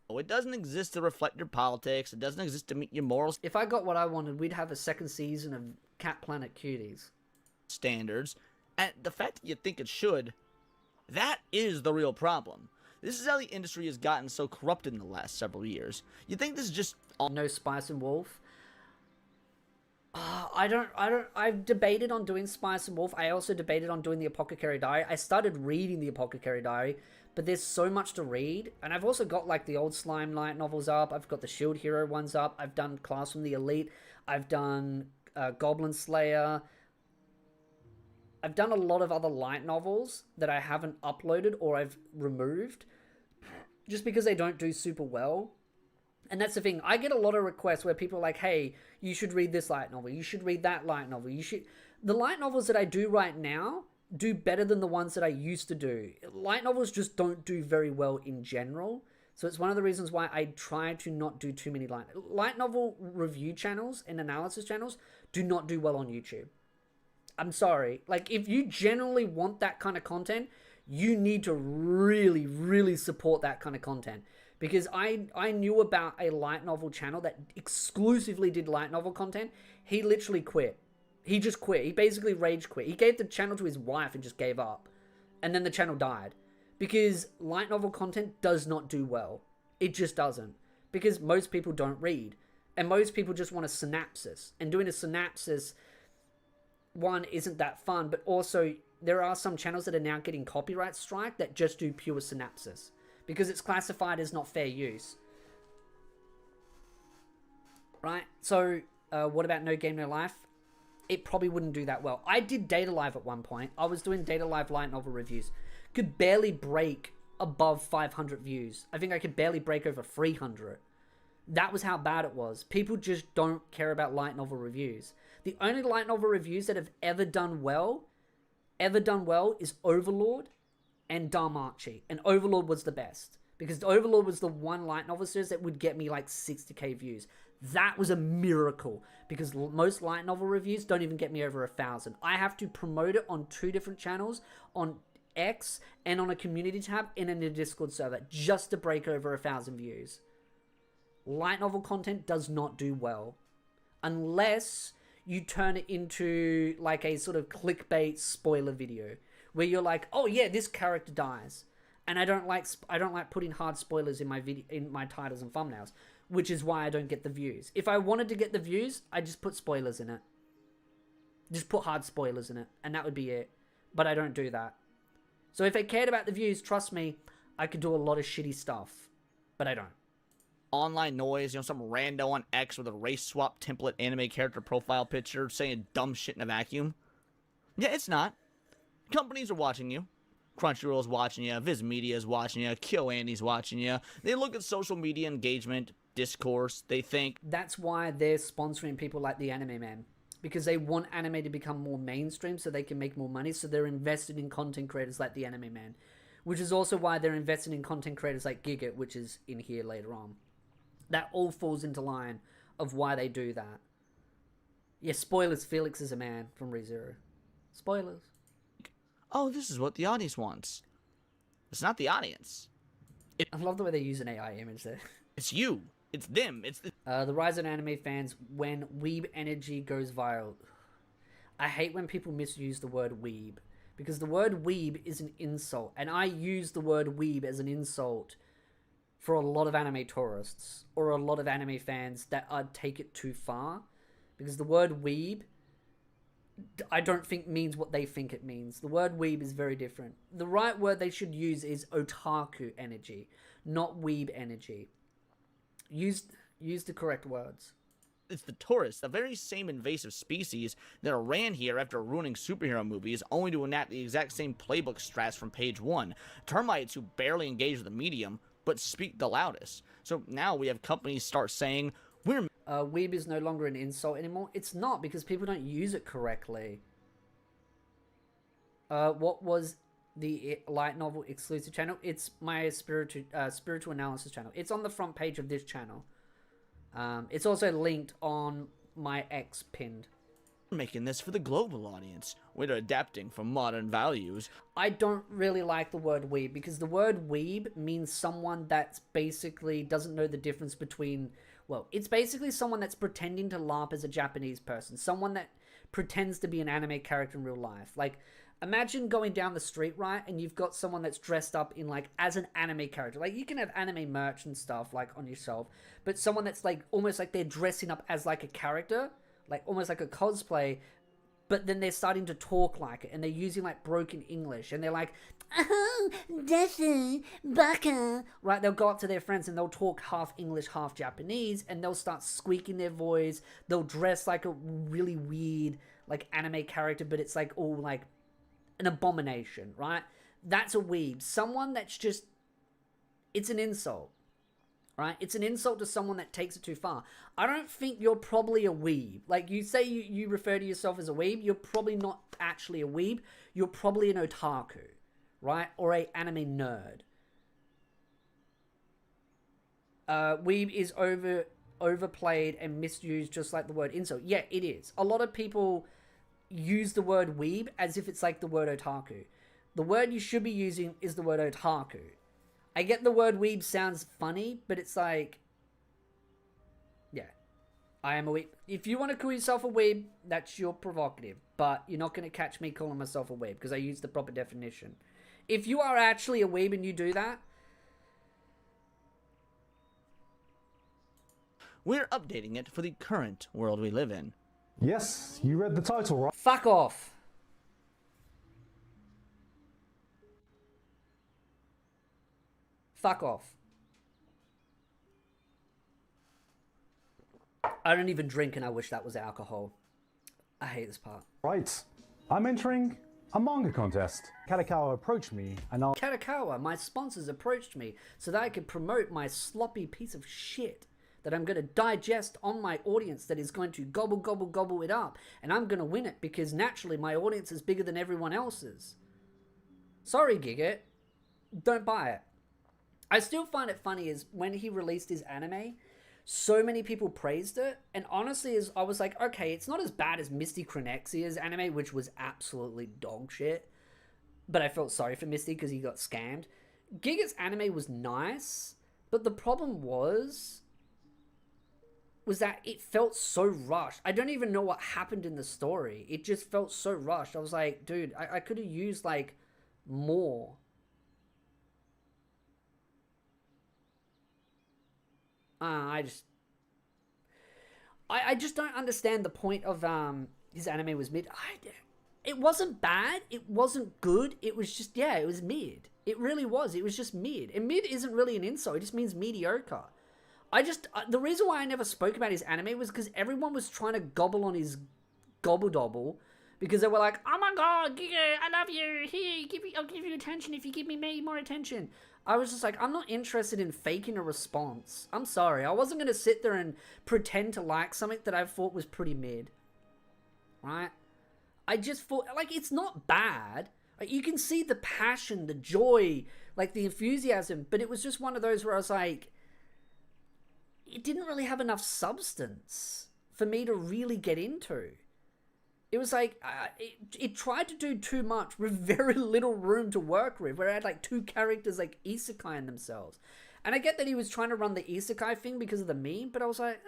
Oh, it doesn't exist to reflect your politics. It doesn't exist to meet your moral If I got what I wanted, we'd have a second season of Cat Planet Cuties. standards. And the fact that you think it should, that is the real problem. This is how the industry has gotten so corrupted in the last several years. You think this is just No Spice and Wolf. I've debated on doing Spice and Wolf. I also debated on doing the Apothecary Diary. I started reading the Apothecary Diary, but there's so much to read. And I've also got like the old Slime light novels up. I've got the Shield Hero ones up. I've done Class from the Elite. I've done Goblin Slayer. I've done a lot of other light novels that I haven't uploaded or I've removed just because they don't do super well. And that's the thing. I get a lot of requests where people are like, hey, you should read this light novel. You should read that light novel. The light novels that I do right now do better than the ones that I used to do. Light novels just don't do very well in general. So it's one of the reasons why I try to not do too many light novel review channels and analysis channels do not do well on YouTube. I'm sorry. Like, if you generally want that kind of content, you need to really, really support that kind of content. Because I knew about a light novel channel that exclusively did light novel content. He literally quit. He just quit. He basically rage quit. He gave the channel to his wife and just gave up. And then the channel died. Because light novel content does not do well. It just doesn't. Because most people don't read. And most people just want a synopsis. And doing a synopsis, one, isn't that fun. But also, there are some channels that are now getting copyright strike that just do pure synopsis. Because it's classified as not fair use. Right? So, what about No Game No Life? It probably wouldn't do that well. I did Data Live at one point. I was doing Data Live light novel reviews. Could barely break above 500 views. I think I could barely break over 300. That was how bad it was. People just don't care about light novel reviews. The only light novel reviews that have ever done well is Overlord and Darmachi. And Overlord was the best. Because Overlord was the one light novel series that would get me like 60k views. That was a miracle. Because most light novel reviews don't even get me over 1,000. I have to promote it on 2 different channels. On X and on a community tab and in a Discord server. Just to break over 1,000 views. Light novel content does not do well. Unless you turn it into like a sort of clickbait spoiler video. Where you're like, oh yeah, this character dies. And I don't like putting hard spoilers in my titles and thumbnails, which is why I don't get the views. If I wanted to get the views, I just put spoilers in it. Just put hard spoilers in it, and that would be it. But I don't do that. So if I cared about the views, trust me, I could do a lot of shitty stuff. But I don't. Online noise, some rando on X with a race swap template anime character profile picture saying dumb shit in a vacuum. Yeah, it's not. Companies are watching you. Crunchyroll's watching you. Viz Media's watching you. KyoAni's watching you. They look at social media engagement, discourse. They think... That's why they're sponsoring people like the Anime Man. Because they want anime to become more mainstream so they can make more money. So they're invested in content creators like the Anime Man. Which is also why they're invested in content creators like Giga, which is in here later on. That all falls into line of why they do that. Yeah, spoilers. Felix is a man from ReZero. Spoilers. Oh, this is what the audience wants. It's not the audience. I love the way they use an AI image there. It's you. It's them. It's the rise of anime fans when weeb energy goes viral. I hate when people misuse the word weeb. Because the word weeb is an insult. And I use the word weeb as an insult for a lot of anime tourists. Or a lot of anime fans that take it too far. Because the word weeb, I don't think means what they think it means. The word weeb is very different. The right word they should use is otaku energy. Not weeb energy. Use the correct words. It's the tourists, the very same invasive species that are ran here after ruining superhero movies, only to enact the exact same playbook strats from page 1. Termites who barely engage with the medium, but speak the loudest. So now we have companies start saying, we're... weeb is no longer an insult anymore. It's not, because people don't use it correctly. What was the light novel exclusive channel? It's my spiritual analysis channel. It's on the front page of this channel. It's also linked on my X pinned. We're making this for the global audience. We're adapting from modern values. I don't really like the word weeb, because the word weeb means someone that's basically doesn't know the difference between... Well, it's basically someone that's pretending to LARP as a Japanese person. Someone that pretends to be an anime character in real life. Like, imagine going down the street, right, and you've got someone that's dressed up in, like, as an anime character. Like, you can have anime merch and stuff, like, on yourself. But someone that's, like, almost like they're dressing up as, like, a character. Like, almost like a cosplay. But then they're starting to talk like it. And they're using, like, broken English. And they're like, oh, desu, baka. Right, they'll go up to their friends and they'll talk half English, half Japanese. And they'll start squeaking their voice. They'll dress like a really weird, like, anime character. But it's, like, all, like, an abomination, right? That's a weeb. Someone that's just... It's an insult. Right? It's an insult to someone that takes it too far. I don't think you're probably a weeb. Like, you say you refer to yourself as a weeb, you're probably not actually a weeb. You're probably an otaku, right? Or a anime nerd. Weeb is overplayed and misused, just like the word incel. Yeah, it is. A lot of people use the word weeb as if it's like the word otaku. The word you should be using is the word otaku. I get the word weeb sounds funny, but it's like, yeah, I am a weeb. If you want to call yourself a weeb, that's your prerogative, but you're not going to catch me calling myself a weeb because I use the proper definition. If you are actually a weeb and you do that, We're updating it for the current world we live in. Yes, you read the title, right? fuck off. Fuck off. I don't even drink and I wish that was alcohol. I hate this part. Right. I'm entering a manga contest. Kadokawa approached me and asked Kadokawa, my sponsors, approached me so that I could promote my sloppy piece of shit that I'm going to digest on my audience that is going to gobble, gobble, gobble it up. And I'm going to win it because naturally my audience is bigger than everyone else's. Sorry, Giga. Don't buy it. I still find it funny is when he released his anime, so many people praised it. And honestly, I was like, okay, it's not as bad as Misty Chronexia's anime, which was absolutely dog shit. But I felt sorry for Misty because he got scammed. Giga's anime was nice, but the problem was that it felt so rushed. I don't even know what happened in the story. It just felt so rushed. I was like, dude, I could have used like more. I just don't understand the point of his anime was mid. It wasn't bad. It wasn't good. It was just, yeah, it was mid. It really was. It was just mid. And mid isn't really an insult. It just means mediocre. The reason why I never spoke about his anime was because everyone was trying to gobble on his gobble dobble because they were like, oh my god, Giga, I love you. Here, I'll give you attention if you give me more attention. I was just like, I'm not interested in faking a response. I'm sorry. I wasn't going to sit there and pretend to like something that I thought was pretty mid. Right? I just thought, like, it's not bad. Like, you can see the passion, the joy, like the enthusiasm, but it was just one of those where I was like, it didn't really have enough substance for me to really get into. It was like, it tried to do too much with very little room to work with, where it had like two characters like isekai in themselves. And I get that he was trying to run the isekai thing because of the meme, but I was like,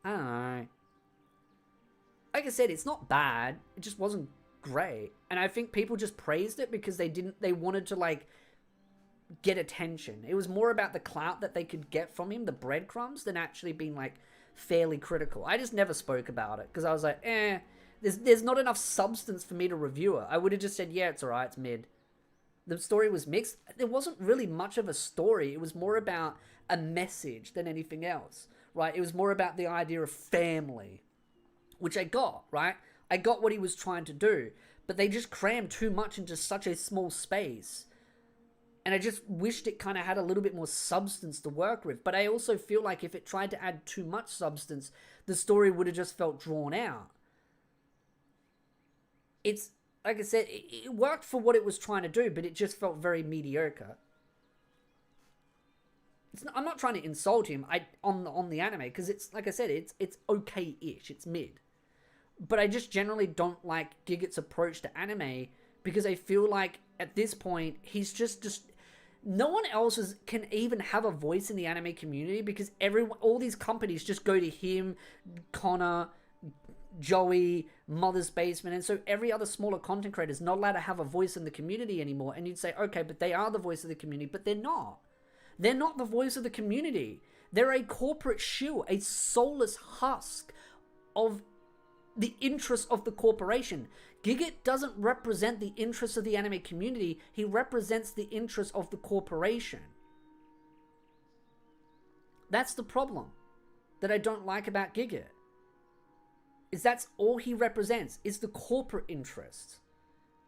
I don't know. Like I said, it's not bad. It just wasn't great. And I think people just praised it because they wanted to like get attention. It was more about the clout that they could get from him, the breadcrumbs, than actually being like fairly critical. I just never spoke about it because I was like, there's not enough substance for me to review it. I would have just said, yeah, it's alright, it's mid. The story was mixed. There wasn't really much of a story. It was more about a message than anything else, right? It was more about the idea of family, which I got, right? I got what he was trying to do, but they just crammed too much into such a small space. And I just wished it kind of had a little bit more substance to work with. But I also feel like if it tried to add too much substance, the story would have just felt drawn out. It's, like I said, it worked for what it was trying to do, but it just felt very mediocre. I'm not trying to insult him on the anime, because it's, like I said, it's okay-ish, it's mid. But I just generally don't like Giget's approach to anime, because I feel like at this point, he's just no one else can even have a voice in the anime community because all these companies just go to him, Connor, Joey, Mother's Basement, and so every other smaller content creator is not allowed to have a voice in the community anymore. And you'd say, okay, but they are the voice of the community, but they're not. They're not the voice of the community. They're a corporate shill, a soulless husk of the interests of the corporation. Giga doesn't represent the interests of the anime community. He represents the interests of the corporation. That's the problem that I don't like about Giga. Is that's all he represents, is the corporate interests.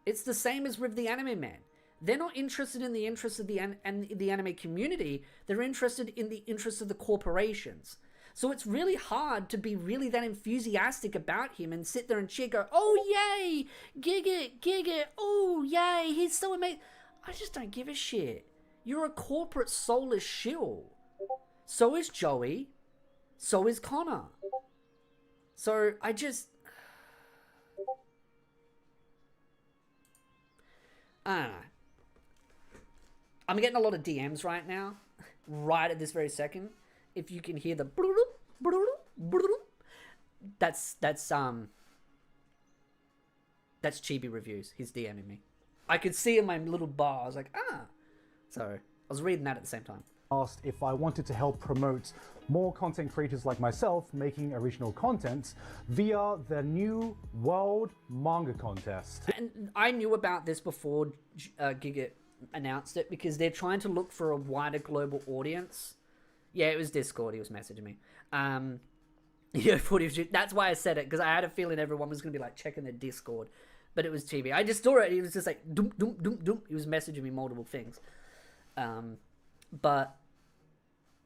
It's the same as with the Anime Man. They're not interested in the interests of the anime community. They're interested in the interests of the corporations. So it's really hard to be really that enthusiastic about him and sit there and cheer, go, oh yay, Giga, oh yay, he's so amazing. I just don't give a shit. You're a corporate soulless shill. So is Joey. So is Connor. So I don't know. I'm getting a lot of DMs right now, right at this very second. If you can hear the that's Chibi Reviews. He's DMing me. I could see in my little bar. I was like, ah. So I was reading that at the same time. Asked if I wanted to help promote more content creators like myself making original content via the new World Manga Contest. And I knew about this before Giga announced it, because they're trying to look for a wider global audience. Yeah, it was Discord. He was messaging me. That's why I said it, because I had a feeling everyone was going to be like checking their Discord, but it was TV. I just saw it. He was just like doom doom doom doom. He was messaging me multiple things. But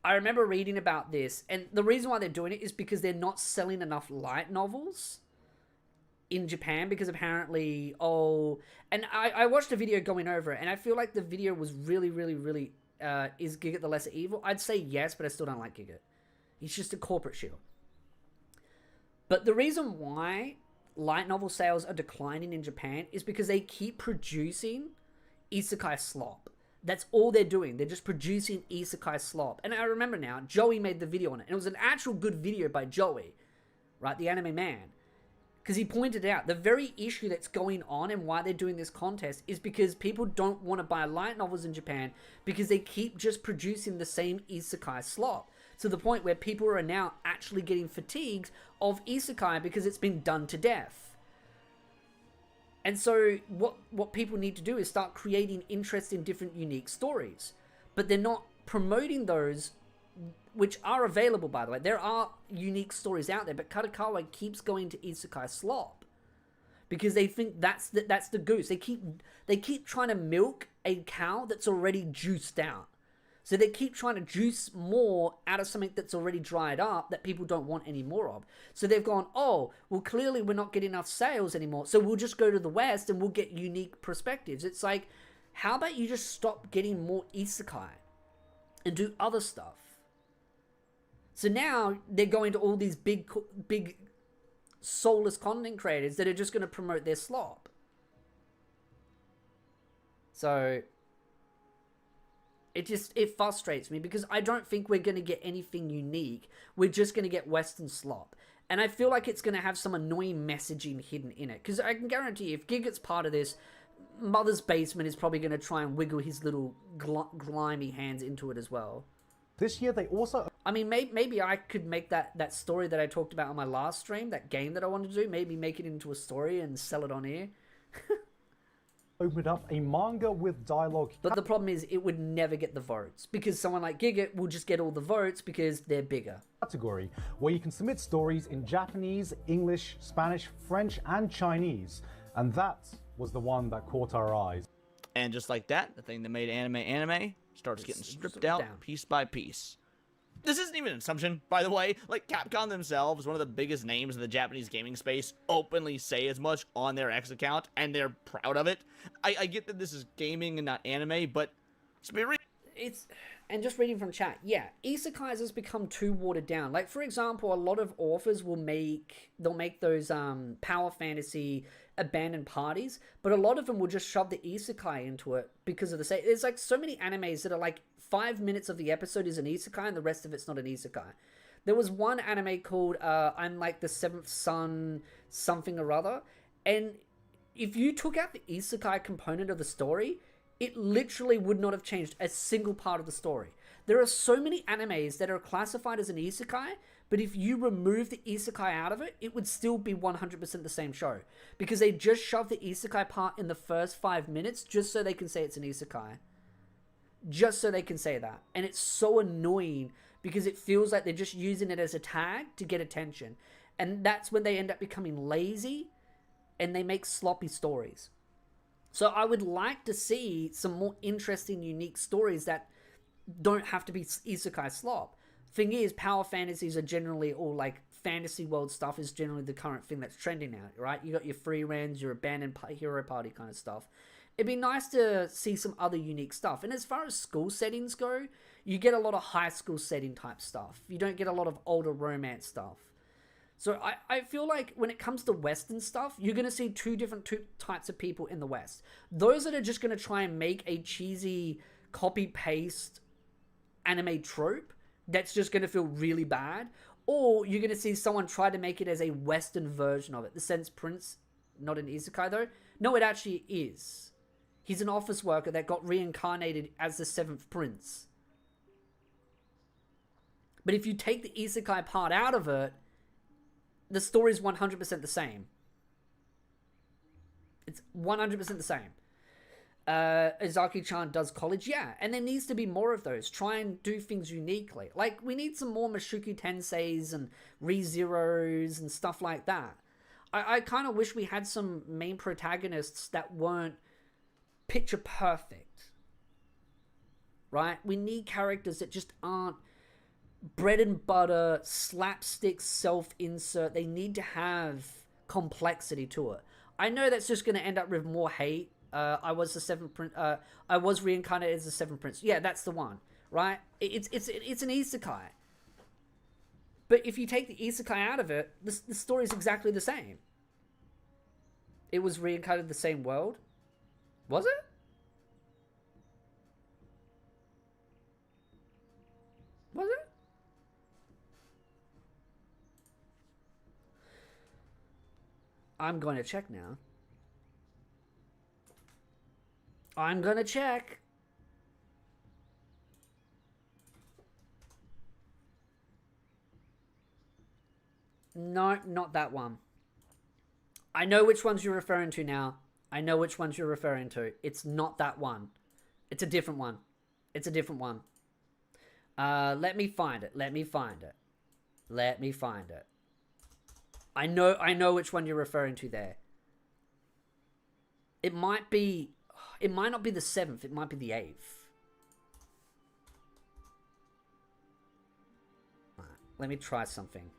I remember reading about this, and the reason why they're doing it is because they're not selling enough light novels in Japan, because apparently, and I watched a video going over it, and I feel like the video was really, really, really, is Giga the lesser evil? I'd say yes, but I still don't like Giga. He's just a corporate shield. But the reason why light novel sales are declining in Japan is because they keep producing isekai slop. That's all they're doing. They're just producing isekai slop. And I remember now, Joey made the video on it. And it was an actual good video by Joey, right? The anime man. Because he pointed out the very issue that's going on and why they're doing this contest is because people don't want to buy light novels in Japan because they keep just producing the same isekai slop. To the point where people are now actually getting fatigued of isekai because it's been done to death. And so what people need to do is start creating interesting, different, unique stories. But they're not promoting those, which are available, by the way. There are unique stories out there, but Kadokawa keeps going to isekai slop because they think that's the goose. They keep trying to milk a cow that's already juiced out. So they keep trying to juice more out of something that's already dried up that people don't want any more of. So they've gone, oh, well, clearly we're not getting enough sales anymore, so we'll just go to the West and we'll get unique perspectives. It's like, how about you just stop getting more isekai and do other stuff? So now they're going to all these big soulless content creators that are just going to promote their slop. So it frustrates me because I don't think we're going to get anything unique. We're just going to get Western slop. And I feel like it's going to have some annoying messaging hidden in it. Because I can guarantee you, if Giga's part of this, Mother's Basement is probably going to try and wiggle his little grimy hands into it as well. This year they also... I mean, maybe I could make that story that I talked about on my last stream, that game that I wanted to do, maybe make it into a story and sell it on air. opened up a manga with dialogue. But the problem is it would never get the votes because someone like Giga will just get all the votes because they're bigger. Category where you can submit stories in Japanese, English, Spanish, French, and Chinese. And that was the one that caught our eyes. And just like that, the thing that made anime starts getting stripped out piece by piece. This isn't even an assumption, by the way. Like, Capcom themselves, one of the biggest names in the Japanese gaming space, openly say as much on their X account, and they're proud of it. I get that this is gaming and not anime, but let's be real. And just reading from chat, yeah, isekais has become too watered down. Like, for example, a lot of authors will make those power fantasy abandoned parties, but a lot of them will just shove the isekai into it because of the same. There's like so many animes that are like 5 minutes of the episode is an isekai and the rest of it's not an isekai. There was one anime called I'm Like the Seventh Son something or other, and if you took out the isekai component of the story, it literally would not have changed a single part of the story. There are so many animes that are classified as an isekai, but if you remove the isekai out of it, it would still be 100% the same show. Because they just shove the isekai part in the first 5 minutes just so they can say it's an isekai. Just so they can say that. And it's so annoying because it feels like they're just using it as a tag to get attention. And that's when they end up becoming lazy and they make sloppy stories. So I would like to see some more interesting, unique stories that don't have to be isekai slop. Thing is, power fantasies are generally all like fantasy world stuff is generally the current thing that's trending now, right? You got your free runs, your abandoned hero party kind of stuff. It'd be nice to see some other unique stuff. And as far as school settings go, you get a lot of high school setting type stuff. You don't get a lot of older romance stuff. So I feel like when it comes to Western stuff, you're going to see two types of people in the West. Those that are just going to try and make a cheesy copy-paste anime trope that's just going to feel really bad. Or you're going to see someone try to make it as a Western version of it. The Sense Prince, not an isekai though. No, it actually is. He's an office worker that got reincarnated as the Seventh Prince. But if you take the isekai part out of it, the story is 100% the same. It's 100% the same. Izaki-chan does college, yeah. And there needs to be more of those. Try and do things uniquely. Like, we need some more Mushoku Tenseis and ReZeros and stuff like that. I kind of wish we had some main protagonists that weren't picture perfect. Right? We need characters that just aren't bread and butter, slapstick, self-insert. They need to have complexity to it. I know that's just going to end up with more hate. I was the Seventh Prince. I was reincarnated as the Seventh Prince. Yeah, that's the one, right? It's an isekai. But if you take the isekai out of it, the story is exactly the same. It was reincarnated in the same world. Was it? Was it? I'm going to check now. I'm going to check. No, not that one. I know which ones you're referring to now. I know which ones you're referring to. It's not that one. It's a different one. It's a different one. Let me find it. Let me find it. Let me find it. I know which one you're referring to there. It might not be the 7th, it might be the 8th. Right, let me try something.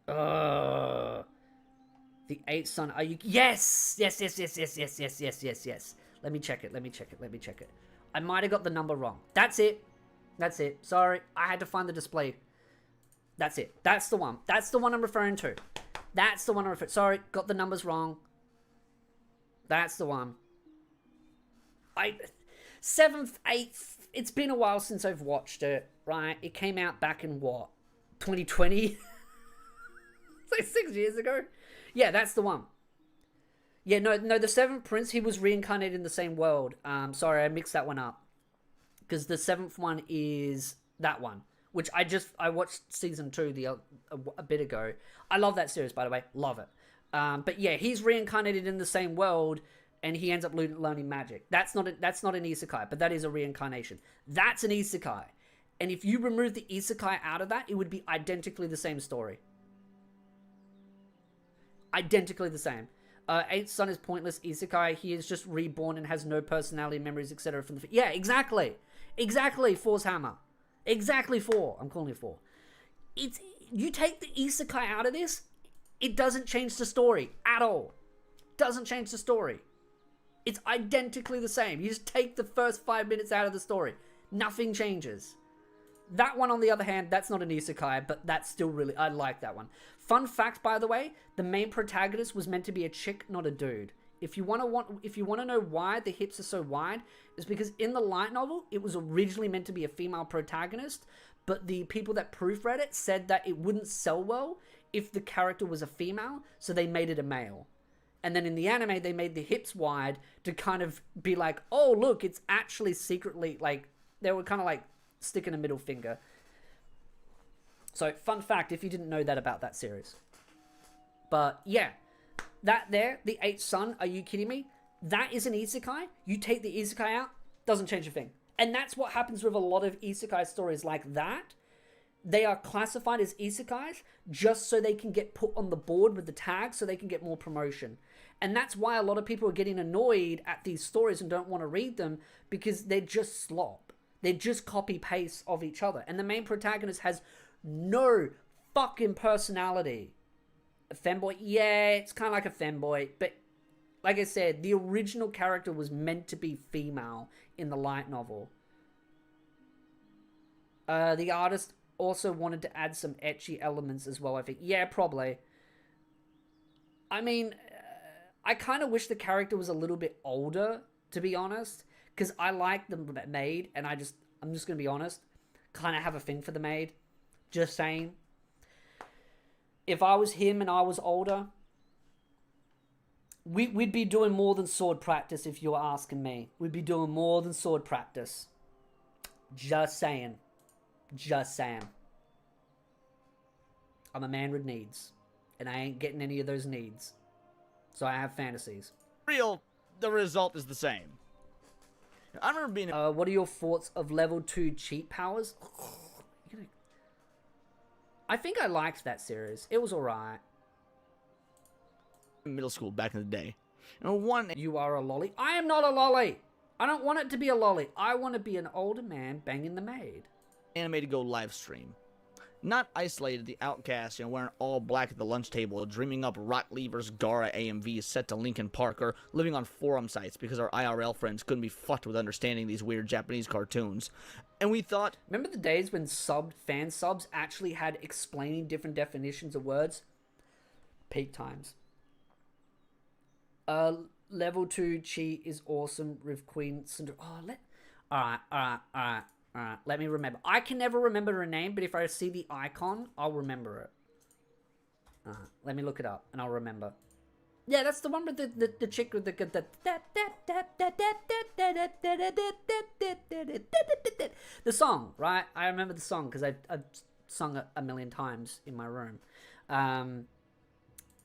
The 8th son, are you... Yes! Yes. Let me check it. I might have got the number wrong. That's it. Sorry, I had to find the display. That's it. That's the one. That's the one I'm referring to. Sorry, got the numbers wrong. That's the one. 7th, 8th. It's been a while since I've watched it, right? It came out back in what? 2020? It's like 6 years ago. Yeah, that's the one. Yeah, no, the Seventh Prince, he was reincarnated in the same world. Sorry, I mixed that one up. Because the 7th one is that one, which I watched season 2 a bit ago. I love that series, by the way. Love it. But yeah, he's reincarnated in the same world, and he ends up learning magic. That's not an isekai, but that is a reincarnation. That's an isekai. And if you remove the isekai out of that, it would be identically the same story. Identically the same. 8th son is pointless isekai. He is just reborn and has no personality, memories, etc. from the... Yeah, exactly. Exactly, 4's hammer. Exactly 4. I'm calling it 4. You take the isekai out of this, it doesn't change the story at all. Doesn't change the story. It's identically the same. You just take the first 5 minutes out of the story. Nothing changes. That one, on the other hand, that's not an isekai, but that's still really... I like that one. Fun fact, by the way, the main protagonist was meant to be a chick, not a dude. If you want to know why the hips are so wide, it's because in the light novel, it was originally meant to be a female protagonist, but the people that proofread it said that it wouldn't sell well if the character was a female, so they made it a male. And then in the anime, they made the hips wide to kind of be like, oh, look, it's actually secretly, like, they were kind of like sticking a middle finger. So, fun fact, if you didn't know that about that series. But, yeah. That there, the 8th son, are you kidding me? That is an isekai. You take the isekai out, doesn't change a thing. And that's what happens with a lot of isekai stories like that. They are classified as isekais just so they can get put on the board with the tag so they can get more promotion. And that's why a lot of people are getting annoyed at these stories and don't want to read them, because they're just slop. They're just copy-paste of each other. And the main protagonist has no fucking personality. A femboy? Yeah, it's kind of like a femboy, but like I said, the original character was meant to be female in the light novel. The artist also wanted to add some ecchi elements as well, I think. Yeah, probably. I mean, I kind of wish the character was a little bit older, to be honest, because I like the maid, and I'm just going to be honest, kind of have a thing for the maid. Just saying. If I was him and I was older, we'd be doing more than sword practice if you were asking me. We'd be doing more than sword practice. Just saying. Just saying. I'm a man with needs. And I ain't getting any of those needs. So I have fantasies. The result is the same. I remember being What are your thoughts of level 2 cheat powers? I think I liked that series. It was alright. in middle school back in the day. And You are a lolly. I am not a lolly. I don't want it to be a lolly. I want to be an older man banging the maid. anime to go live stream. Not isolated, the outcast, wearing all black at the lunch table, dreaming up Rock Lee vs. Gara AMVs set to Linkin Park, or living on forum sites because our IRL friends couldn't be fucked with understanding these weird Japanese cartoons. And we thought... Remember the days when fan subs actually had explaining different definitions of words? Peak times. Level 2 Chi is awesome. Riv Queen Cinder... Alright. Let me remember. I can never remember her name, but if I see the icon, I'll remember it. Let me look it up, and I'll remember. Yeah, that's the one with the chick with the song, right? I remember the song because I've sung it a million times in my room.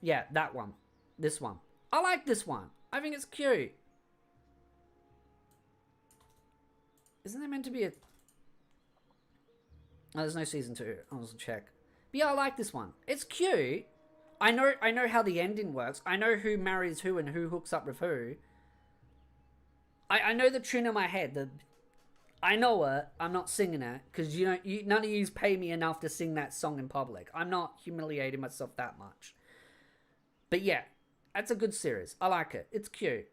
Yeah, that one. This one. I like this one. I think it's cute. Isn't there meant to be a... Oh, there's no season 2. I'll just check. But yeah, I like this one. It's cute. I know how the ending works. I know who marries who and who hooks up with who. I know the tune in my head. I know it. I'm not singing it because none of yous pay me enough to sing that song in public. I'm not humiliating myself that much. But yeah, that's a good series. I like it. It's cute.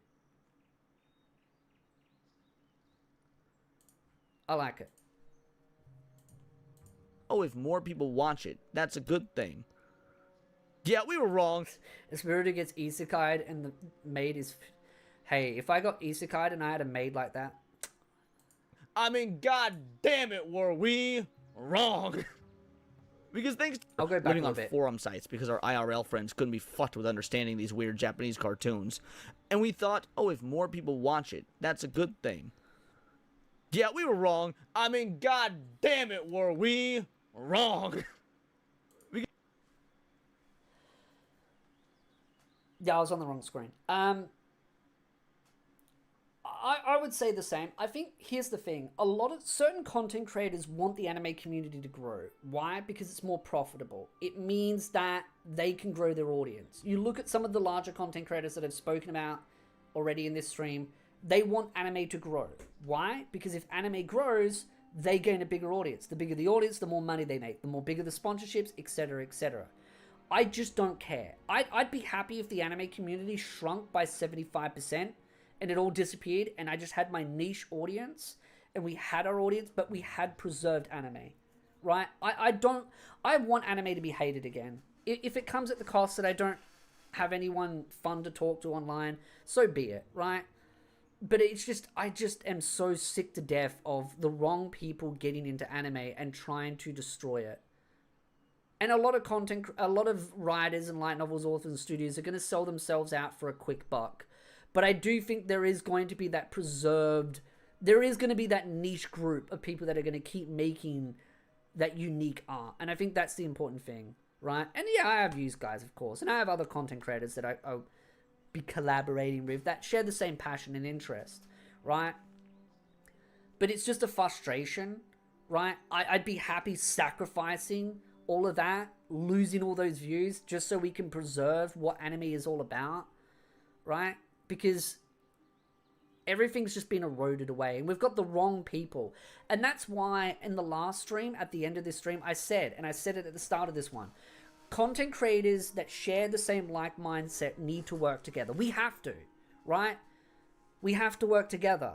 I like it. Oh, if more people watch it, that's a good thing. Yeah, we were wrong. Espiritu gets isekai'd and the maid is... Hey, if I got isekai'd and I had a maid like that... I mean, god damn it, were we wrong. Because things... I'll go back living a on little bit. forum sites because our IRL friends couldn't be fucked with understanding these weird Japanese cartoons. And we thought, oh, if more people watch it, that's a good thing. Yeah, we were wrong. I mean, god damn it, were we wrong. Yeah, I was on the wrong screen. I would say the same. I think here's the thing. A lot of certain content creators want the anime community to grow. Why? Because it's more profitable. It means that they can grow their audience. You look at some of the larger content creators that I've spoken about already in this stream. They want anime to grow. Why? Because if anime grows, they gain a bigger audience. The bigger the audience, the more money they make. The more bigger the sponsorships, etc., etc. I just don't care. I'd be happy if the anime community shrunk by 75% and it all disappeared and I just had my niche audience and we had our audience, but we had preserved anime, right? I want anime to be hated again. If it comes at the cost that I don't have anyone fun to talk to online, so be it, right? But it's just, I just am so sick to death of the wrong people getting into anime and trying to destroy it. And a lot of writers and light novels, authors and studios are going to sell themselves out for a quick buck. But I do think there is going to be that preserved, there is going to be that niche group of people that are going to keep making that unique art. And I think that's the important thing, right? And yeah, I have you guys, of course. And I have other content creators that I'll be collaborating with that share the same passion and interest, right? But it's just a frustration, right? I'd be happy sacrificing all of that, losing all those views just so we can preserve what anime is all about, right? Because everything's just been eroded away and we've got the wrong people. And that's why in the last stream, at the end of this stream, I said, and I said it at the start of this one, content creators that share the same like mindset need to work together. We have to, right? We have to work together.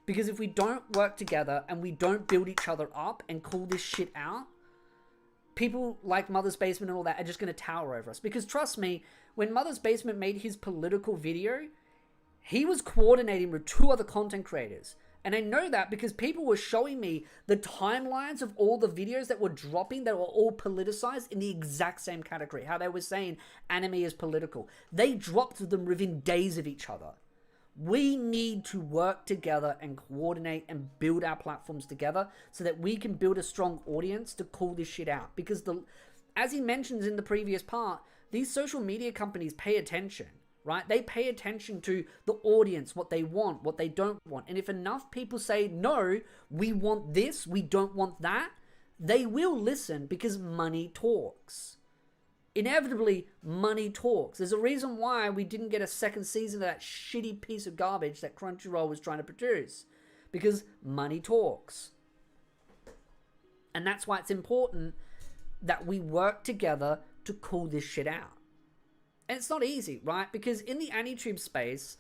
Because if we don't work together and we don't build each other up and call this shit out, people like Mother's Basement and all that are just going to tower over us. Because trust me, when Mother's Basement made his political video, he was coordinating with 2 other content creators. And I know that because people were showing me the timelines of all the videos that were dropping that were all politicized in the exact same category. How they were saying anime is political. They dropped them within days of each other. We need to work together and coordinate and build our platforms together so that we can build a strong audience to call this shit out. Because as he mentions in the previous part, these social media companies pay attention, right? They pay attention to the audience, what they want, what they don't want. And if enough people say, no, we want this, we don't want that, they will listen because money talks. Inevitably, money talks. There's a reason why we didn't get a second season of that shitty piece of garbage that Crunchyroll was trying to produce. Because money talks. And that's why it's important that we work together to call this shit out. And it's not easy, right? Because in the AniTube space,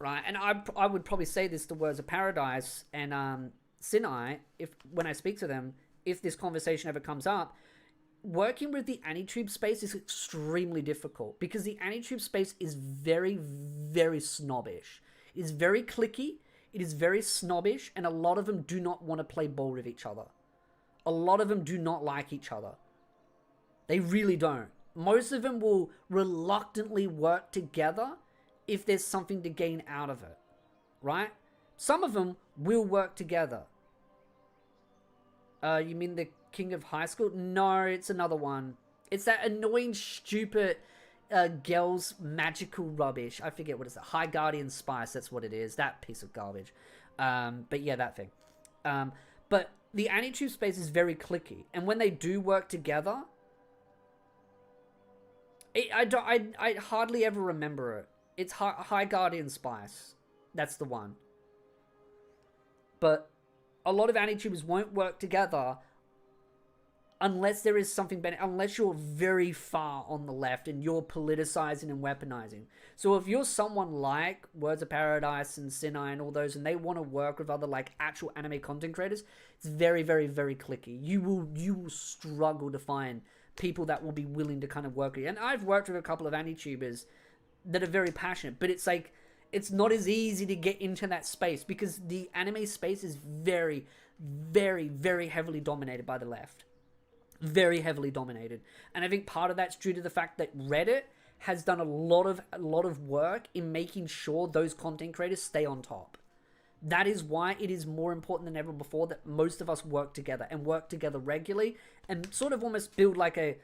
right, and I would probably say this to Words of Paradise and Sinai, when I speak to them, if this conversation ever comes up, working with the AniTube space is extremely difficult because the AniTube space is very, very snobbish. It is very cliquey, it is very snobbish, and a lot of them do not want to play ball with each other. A lot of them do not like each other. They really don't. Most of them will reluctantly work together if there's something to gain out of it, right? Some of them will work together. You mean the King of High School? No, it's another one. It's that annoying, stupid girls magical rubbish. I forget what it's. High Guardian Spice, that's what it is. That piece of garbage. But yeah, that thing. But the AniTube space is very cliquey. And when they do work together, I hardly ever remember it. It's High Guardian Spice. That's the one. But a lot of AniTubers won't work together unless there is something better, unless you're very far on the left and you're politicizing and weaponizing. So if you're someone like Words of Paradise and Sinai and all those, and they want to work with other like actual anime content creators, it's very, very, very cliquey. You will struggle to find people that will be willing to kind of work with you. And I've worked with a couple of AniTubers that are very passionate, but it's like, it's not as easy to get into that space because the anime space is very, very, very heavily dominated by the left. Very heavily dominated. And I think part of that's due to the fact that Reddit has done a lot of work in making sure those content creators stay on top. That is why it is more important than ever before that most of us work together and work together regularly and sort of almost build like a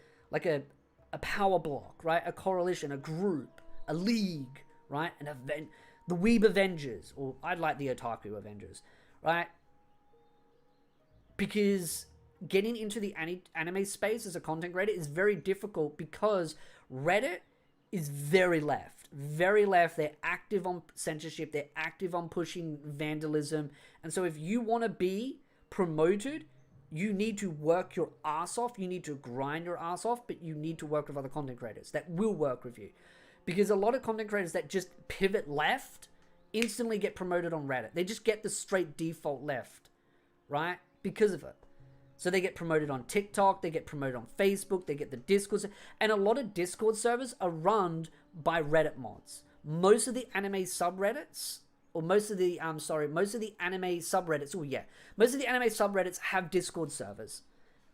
power block, right? A coalition, a group, a league, right? An event, the Weeb Avengers, or I'd like the Otaku Avengers, right? Because getting into the anime space as a content creator is very difficult because Reddit is very left. Very left. They're active on censorship. They're active on pushing vandalism. And so if you want to be promoted, you need to work your ass off. You need to grind your ass off, but you need to work with other content creators that will work with you. Because a lot of content creators that just pivot left instantly get promoted on Reddit. They just get the straight default left, right? Because of it. So they get promoted on TikTok, they get promoted on Facebook, they get the Discord, and a lot of Discord servers are run by Reddit mods. Most of the anime subreddits, or most of the anime subreddits, most of the anime subreddits have Discord servers.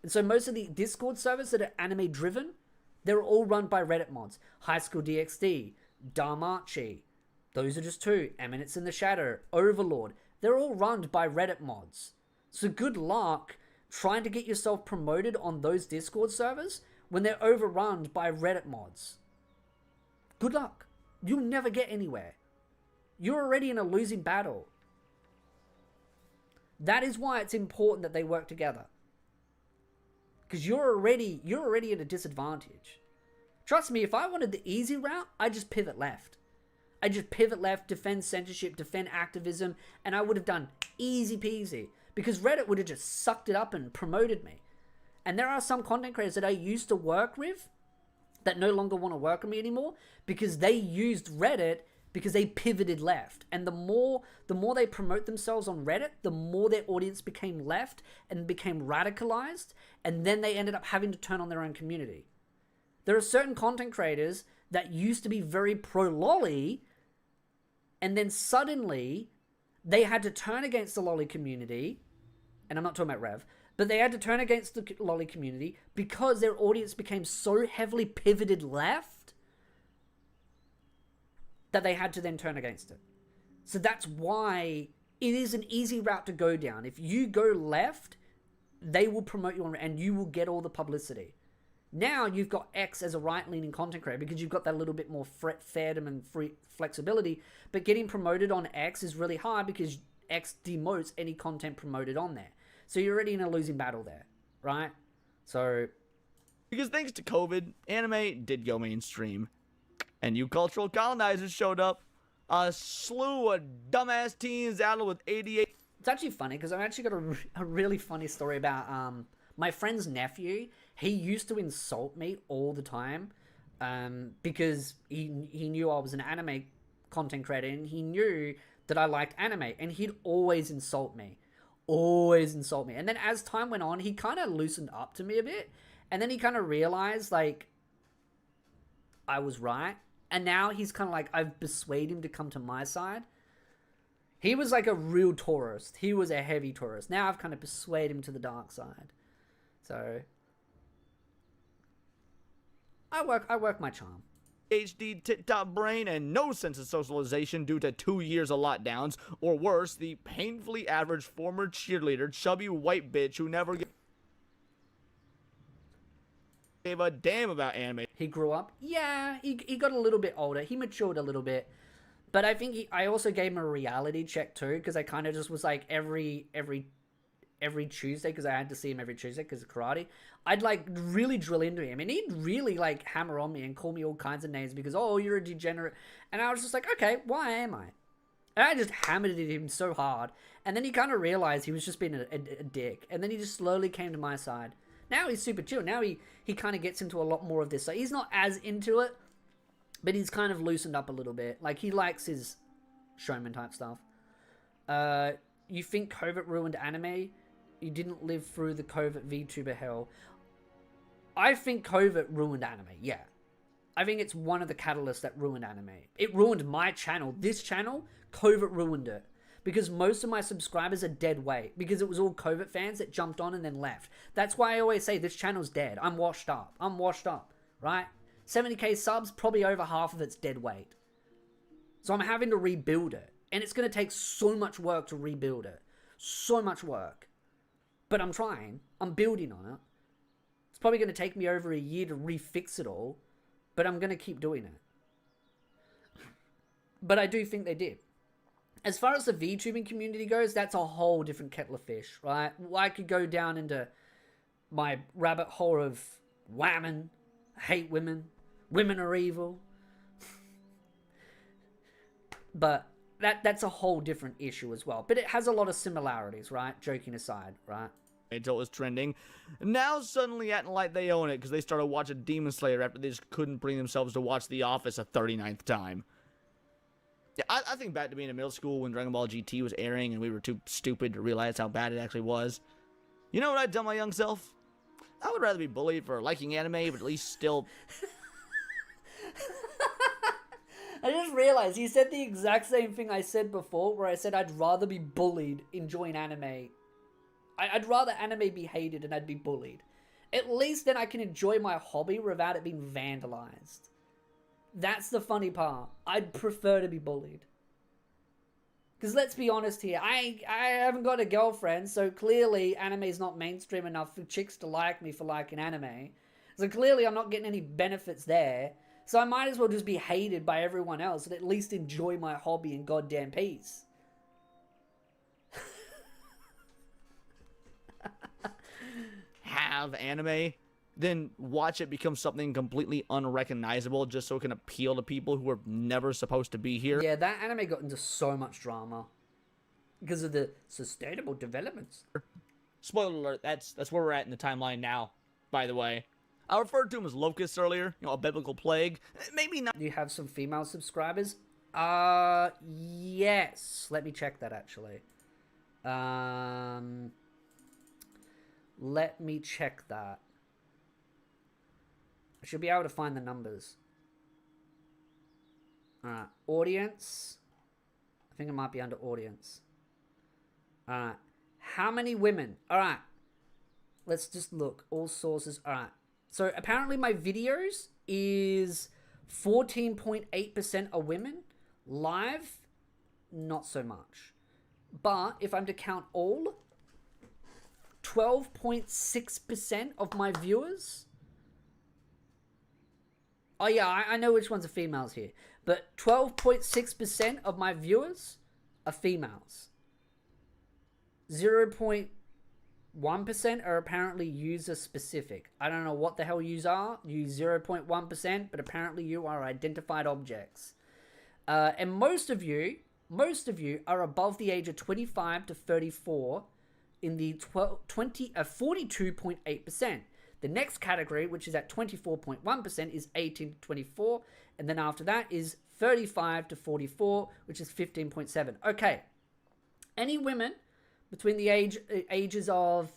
And so most of the Discord servers that are anime driven, they're all run by Reddit mods. High School DxD, Dharmachi, those are just 2. Eminence in the Shadow, Overlord, they're all run by Reddit mods. So good luck trying to get yourself promoted on those Discord servers when they're overrun by Reddit mods. Good luck. You'll never get anywhere. You're already in a losing battle. That is why it's important that they work together. Because you're already at a disadvantage. Trust me, if I wanted the easy route, I'd just pivot left. I'd just pivot left, defend censorship, defend activism, and I would have done easy peasy. Because Reddit would have just sucked it up and promoted me. And there are some content creators that I used to work with that no longer want to work with me anymore because they used Reddit because they pivoted left. And the more they promote themselves on Reddit, the more their audience became left and became radicalized, and then they ended up having to turn on their own community. There are certain content creators that used to be very pro-lolly, and then suddenly they had to turn against the lolly community, and I'm not talking about Rev, but they had to turn against the lolly community because their audience became so heavily pivoted left that they had to then turn against it. So that's why it is an easy route to go down. If you go left, they will promote you on, and you will get all the publicity. Now you've got X as a right-leaning content creator because you've got that little bit more fairness and free flexibility, but getting promoted on X is really hard because X demotes any content promoted on there. So you're already in a losing battle there, right? So... Because thanks to COVID, anime did go mainstream. And new cultural colonizers showed up. A slew of dumbass teens out with 88. It's actually funny because I've actually got a really funny story about my friend's nephew. He used to insult me all the time because he knew I was an anime content creator and he knew that I liked anime, and he'd always insult me. And then as time went on, he kind of loosened up to me a bit, and then he kind of realized like I was right. And now he's kind of like, I've persuaded him to come to my side. He was like a real tourist. He was a heavy tourist. Now I've kind of persuaded him to the dark side. So I work my charm. HD tit-top brain and no sense of socialization due to 2 years of lockdowns, or worse, the painfully average former cheerleader, chubby white bitch who never gave a damn about anime. He grew up. Yeah, he got a little bit older. He matured a little bit. But I think I also gave him a reality check too, because I kind of just was like every Tuesday, because I had to see him every Tuesday because of karate, I'd like really drill into him, and he'd really like hammer on me and call me all kinds of names because, oh, you're a degenerate. And I was just like, okay, why am I? And I just hammered it at him so hard. And then he kind of realized he was just being a dick. And then he just slowly came to my side. Now he's super chill. Now he kind of gets into a lot more of this. So he's not as into it, but he's kind of loosened up a little bit. Like, he likes his showman type stuff. You think COVID ruined anime? You didn't live through the COVID VTuber hell. I think COVID ruined anime, yeah. I think it's one of the catalysts that ruined anime. It ruined my channel. This channel, COVID ruined it. Because most of my subscribers are dead weight. Because it was all COVID fans that jumped on and then left. That's why I always say this channel's dead. I'm washed up, right? 70k subs, probably over half of it's dead weight. So I'm having to rebuild it. And it's going to take so much work to rebuild it. So much work. But I'm trying. I'm building on it. It's probably going to take me over a year to refix it all. But I'm going to keep doing it. But I do think they did. As far as the VTubing community goes, that's a whole different kettle of fish, right? I could go down into my rabbit hole of women, hate women, women are evil. But that's a whole different issue as well. But it has a lot of similarities, right? Joking aside, right? Until it was trending. Now suddenly acting like they own it because they started watching Demon Slayer after they just couldn't bring themselves to watch The Office a 39th time. Yeah, I think back to being in middle school when Dragon Ball GT was airing and we were too stupid to realize how bad it actually was. You know what I'd tell my young self? I would rather be bullied for liking anime, but at least still... I just realized he said the exact same thing I said before, where I said I'd rather be bullied enjoying anime. I'd rather anime be hated and I'd be bullied. At least then I can enjoy my hobby without it being vandalized. That's the funny part. I'd prefer to be bullied. Because let's be honest here, I haven't got a girlfriend, so clearly anime's not mainstream enough for chicks to like me for liking anime. So clearly I'm not getting any benefits there. So I might as well just be hated by everyone else and at least enjoy my hobby in goddamn peace. Have anime, then watch it become something completely unrecognizable just so it can appeal to people who are never supposed to be here. Yeah, that anime got into so much drama because of the sustainable developments. Spoiler alert, that's where we're at in the timeline now, by the way. I referred to him as locusts earlier, a biblical plague. Maybe not. Do you have some female subscribers? Yes. Let me check that, actually. Let me check that. I should be able to find the numbers. Alright, audience. I think it might be under audience. Alright, how many women? Alright, let's just look. All sources. Alright, so apparently my videos is 14.8% are women. Live, not so much. But if I'm to count all, 12.6% of my viewers. Oh yeah, I know which ones are females here. But 12.6% of my viewers are females. 0.1% are apparently user specific. I don't know what the hell yous are. You 0.1%, but apparently you are identified objects. And most of you are above the age of 25 to 34 in the 42.8%. The next category, which is at 24.1%, is 18 to 24. And then after that is 35 to 44, which is 15.7. Okay. Any women between the ages of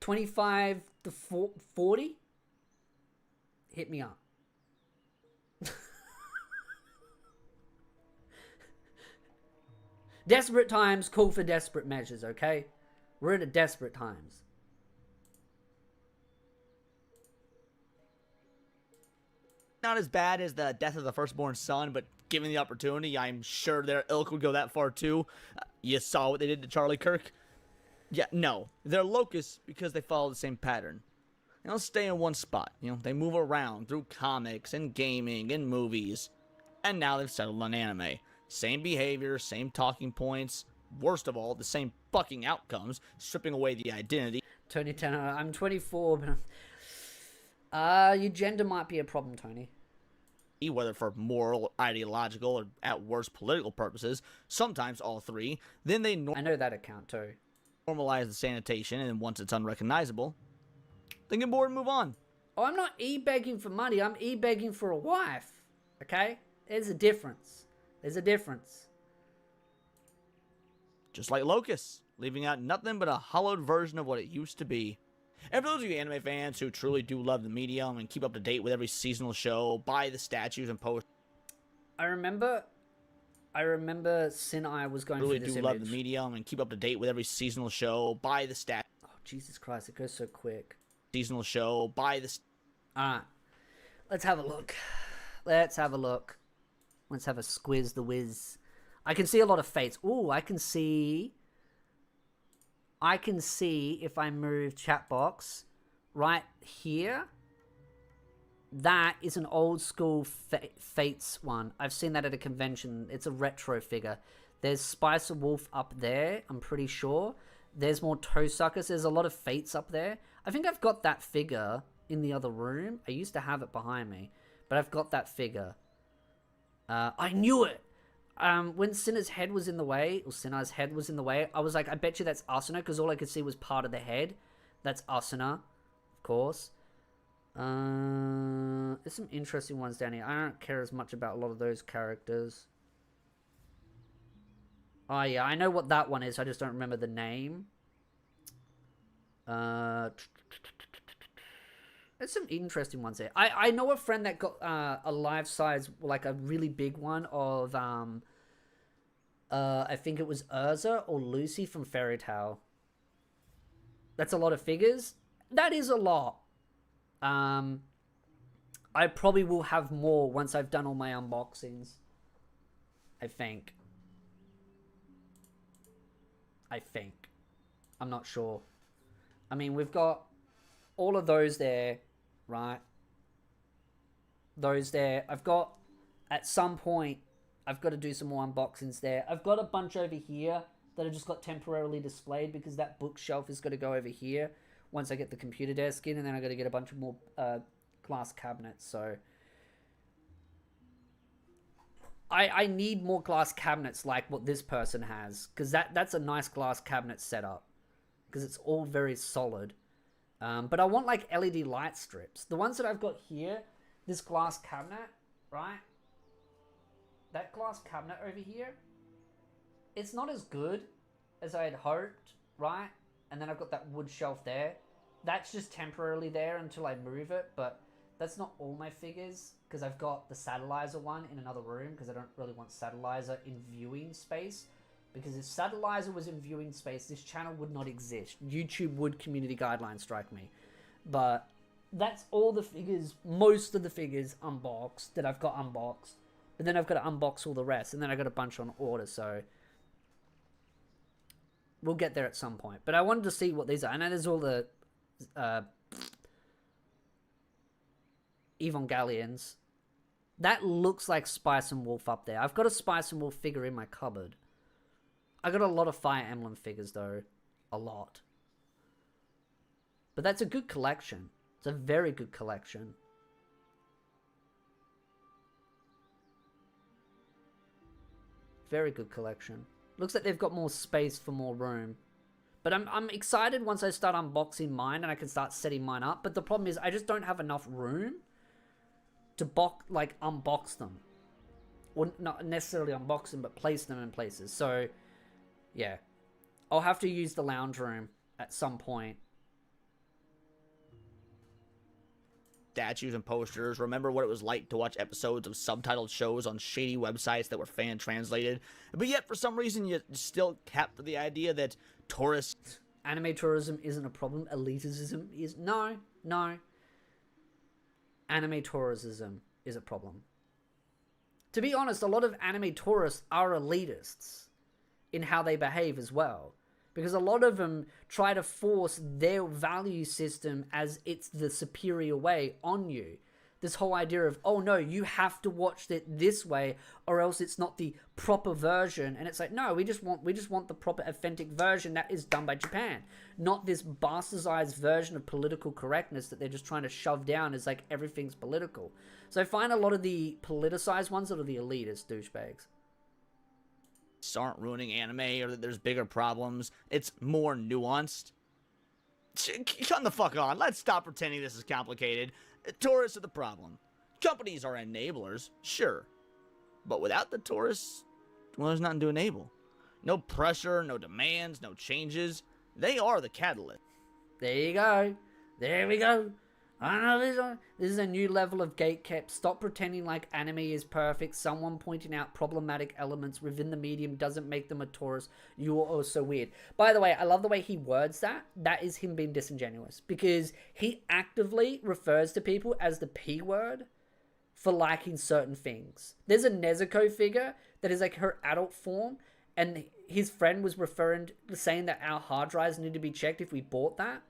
25 to 40, hit me up. Desperate times call for desperate measures, okay? We're in a desperate times. Not as bad as the death of the firstborn son, but given the opportunity, I'm sure their ilk would go that far too. You saw what they did to Charlie Kirk? Yeah, no. They're locusts because they follow the same pattern. They don't stay in one spot. They move around through comics and gaming and movies. And now they've settled on anime. Same behavior, same talking points. Worst of all, the same fucking outcomes, stripping away the identity. Tony Tanner, I'm 24, but your gender might be a problem, Tony. Whether for moral, ideological, or at worst political purposes, sometimes all three. Then they I know that account too. Normalize the sanitation, and once it's unrecognizable, they get bored and move on. Oh, I'm not e-begging for money. I'm e-begging for a wife. Okay? There's a difference. There's a difference. Just like locusts, leaving out nothing but a hollowed version of what it used to be. And for those of you anime fans who truly do love the medium and keep up to date with every seasonal show, buy the statues and post. I remember Sinai was going Really through this do image. love the medium and keep up to date with every seasonal show, buy the stat. Oh, Jesus Christ, it goes so quick. Seasonal show, buy the. Alright, let's have a look. Let's have a look. Let's have a squiz the whiz. I can see a lot of fates. Ooh, I can see if I move chat box right here. That is an old school Fates one. I've seen that at a convention. It's a retro figure. There's Spicer Wolf up there, I'm pretty sure. There's more Toe Suckers. There's a lot of Fates up there. I think I've got that figure in the other room. I used to have it behind me, but I've got that figure. I knew it! When Sinner's head was in the way, or Sinner's head was in the way, I was like, I bet you that's Asuna, because all I could see was part of the head. That's Asuna, of course. There's some interesting ones down here. I don't care as much about a lot of those characters. Oh yeah, I know what that one is, I just don't remember the name. There's some interesting ones there. I know a friend that got a life-size, like a really big one of, I think it was Urza or Lucy from Fairy Tail. That's a lot of figures. That is a lot. I probably will have more once I've done all my unboxings. I think. I'm not sure. I mean, we've got all of those there, right? Those there. I've got, at some point, I've got to do some more unboxings there. I've got a bunch over here that I just got temporarily displayed because that bookshelf is going to go over here once I get the computer desk in, and then I got to get a bunch of more glass cabinets. So I need more glass cabinets like what this person has, because that's a nice glass cabinet setup. because it's all very solid. But I want like LED light strips. The ones that I've got here, this glass cabinet, right? That glass cabinet over here, it's not as good as I had hoped, right? And then I've got that wood shelf there. That's just temporarily there until I move it, but that's not all my figures, because I've got the Satellizer one in another room, because I don't really want Satellizer in viewing space. Because if Satellizer was in viewing space, this channel would not exist. YouTube would community guidelines strike me. But that's all the figures, most of the figures unboxed, that I've got unboxed. But then I've got to unbox all the rest, and then I got a bunch on order, so we'll get there at some point. But I wanted to see what these are. I know there's all the Evangelions. That looks like Spice and Wolf up there. I've got a Spice and Wolf figure in my cupboard. I got a lot of Fire Emblem figures, though. A lot. But that's a good collection. It's a very good collection. Very good collection. Looks like they've got more space for more room. But I'm excited once I start unboxing mine and I can start setting mine up. But the problem is I just don't have enough room to unbox them. Or not necessarily unbox them, but place them in places. So, yeah. I'll have to use the lounge room at some point. Statues and posters. Remember what it was like to watch episodes of subtitled shows on shady websites that were fan translated, but yet for some reason you still kept the idea that tourists... Anime tourism isn't a problem. Elitism is. No. Anime tourism is a problem. To be honest, a lot of anime tourists are elitists in how they behave as well. Because a lot of them try to force their value system as it's the superior way on you. This whole idea of, oh no, you have to watch it this way or else it's not the proper version. And it's like, no, we just want the proper authentic version that is done by Japan. Not this bastardized version of political correctness that they're just trying to shove down as like everything's political. So I find a lot of the politicized ones that are the elitist douchebags. Aren't ruining anime or that there's bigger problems. It's more nuanced. Come the fuck on. Let's stop pretending this is complicated. Tourists are the problem. Companies are enablers, sure. But without the tourists, well, there's nothing to enable. No pressure, no demands, no changes. They are the catalyst. There you go. There we go. I don't know, this is a new level of gatekept. Stop pretending like anime is perfect. Someone pointing out problematic elements within the medium doesn't make them a tourist. You are also weird. By the way, I love the way he words that. That is him being disingenuous. Because he actively refers to people as the P word for liking certain things. There's a Nezuko figure that is like her adult form. And his friend was saying that our hard drives need to be checked if we bought that.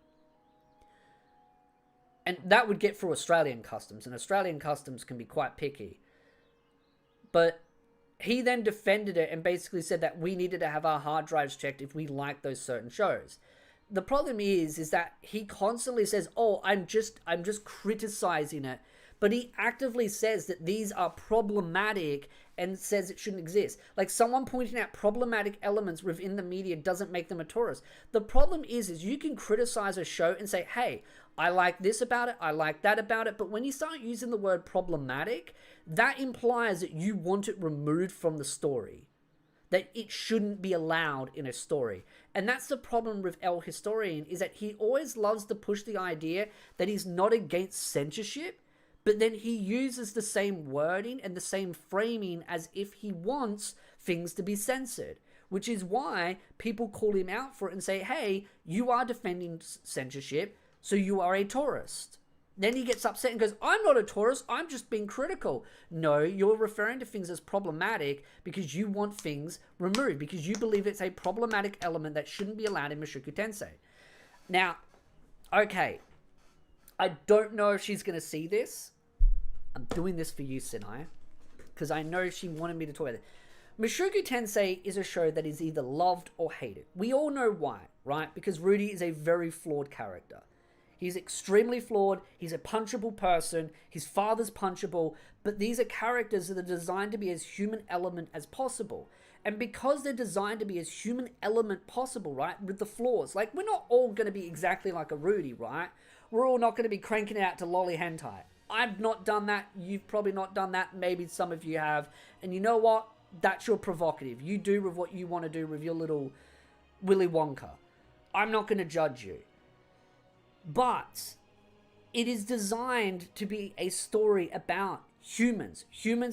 And that would get through Australian customs, and Australian customs can be quite picky. But he then defended it and basically said that we needed to have our hard drives checked if we liked those certain shows. The problem is that he constantly says, oh, I'm just criticizing it. But he actively says that these are problematic and says it shouldn't exist. Like someone pointing out problematic elements within the media doesn't make them a tourist. The problem is you can criticize a show and say, hey, I like this about it, I like that about it, but when you start using the word problematic, that implies that you want it removed from the story. That it shouldn't be allowed in a story. And that's the problem with El Historian, is that he always loves to push the idea that he's not against censorship, but then he uses the same wording and the same framing as if he wants things to be censored. Which is why people call him out for it and say, hey, you are defending censorship, so you are a tourist. Then he gets upset and goes, I'm not a tourist, I'm just being critical. No, you're referring to things as problematic because you want things removed, because you believe it's a problematic element that shouldn't be allowed in Mushoku Tensei. Now, okay, I don't know if she's going to see this. I'm doing this for you, Sinai, because I know she wanted me to talk about it. Mushoku Tensei is a show that is either loved or hated. We all know why, right? Because Rudy is a very flawed character. He's extremely flawed. He's a punchable person. His father's punchable. But these are characters that are designed to be as human element as possible. And because they're designed to be as human element possible, right, with the flaws, like, we're not all going to be exactly like a Rudy, right? We're all not going to be cranking it out to lolly hentai. I've not done that. You've probably not done that. Maybe some of you have. And you know what? That's your prerogative. You do with what you want to do with your little Willy Wonka. I'm not going to judge you. But it is designed to be a story about humans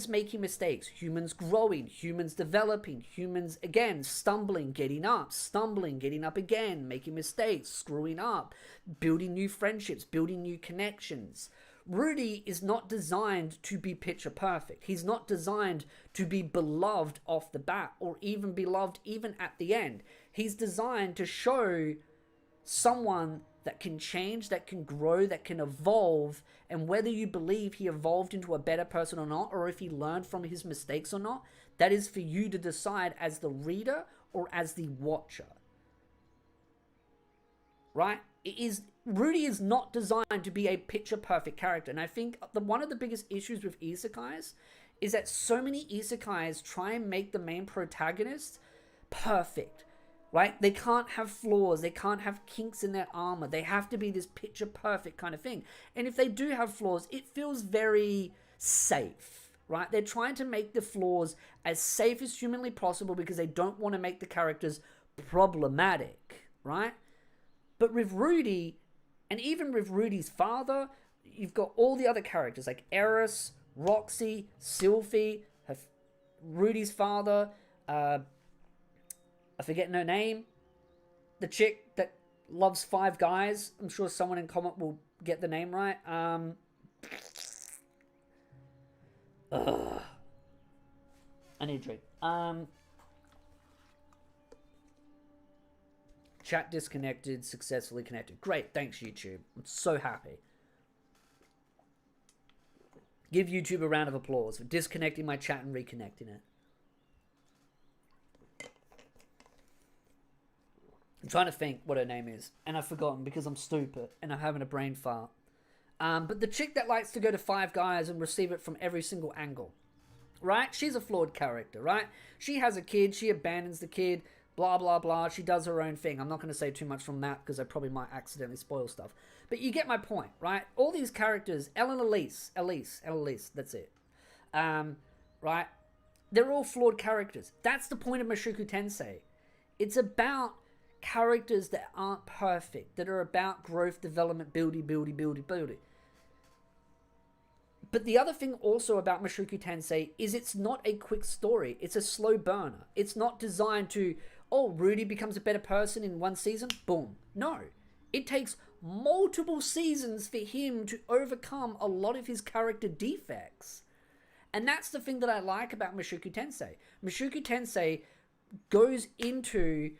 making mistakes, humans growing, humans developing, humans, again, stumbling, getting up again, making mistakes, screwing up, building new friendships, building new connections. Rudy is not designed to be picture perfect. He's not designed to be beloved off the bat or even beloved even at the end. He's designed to show someone that can change, that can grow, that can evolve, and whether you believe he evolved into a better person or not, or if he learned from his mistakes or not, that is for you to decide as the reader or as the watcher. Right? Rudy is not designed to be a picture-perfect character, and I think one of the biggest issues with isekais is that so many isekais try and make the main protagonist perfect. Right? They can't have flaws. They can't have kinks in their armor. They have to be this picture perfect kind of thing. And if they do have flaws, it feels very safe, right? They're trying to make the flaws as safe as humanly possible because they don't want to make the characters problematic, right? But with Rudy, and even with Rudy's father, you've got all the other characters like Eris, Roxy, Sylphie, Rudy's father, I forget her name. The chick that loves 5 guys. I'm sure someone in comment will get the name right. I need a drink. Chat disconnected, successfully connected. Great, thanks YouTube. I'm so happy. Give YouTube a round of applause for disconnecting my chat and reconnecting it. I'm trying to think what her name is, and I've forgotten because I'm stupid and I'm having a brain fart. But the chick that likes to go to 5 guys and receive it from every single angle, right? She's a flawed character, right? She has a kid, she abandons the kid, blah, blah, blah. She does her own thing. I'm not going to say too much from that because I probably might accidentally spoil stuff. But you get my point, right? All these characters, Elise, that's it. Right? They're all flawed characters. That's the point of Mushoku Tensei. It's about characters that aren't perfect, that are about growth, development, building. But the other thing also about Mushoku Tensei is it's not a quick story. It's a slow burner. It's not designed to, oh, Rudy becomes a better person in 1 season, boom. No. It takes multiple seasons for him to overcome a lot of his character defects. And that's the thing that I like about Mushoku Tensei. Mushoku Tensei goes into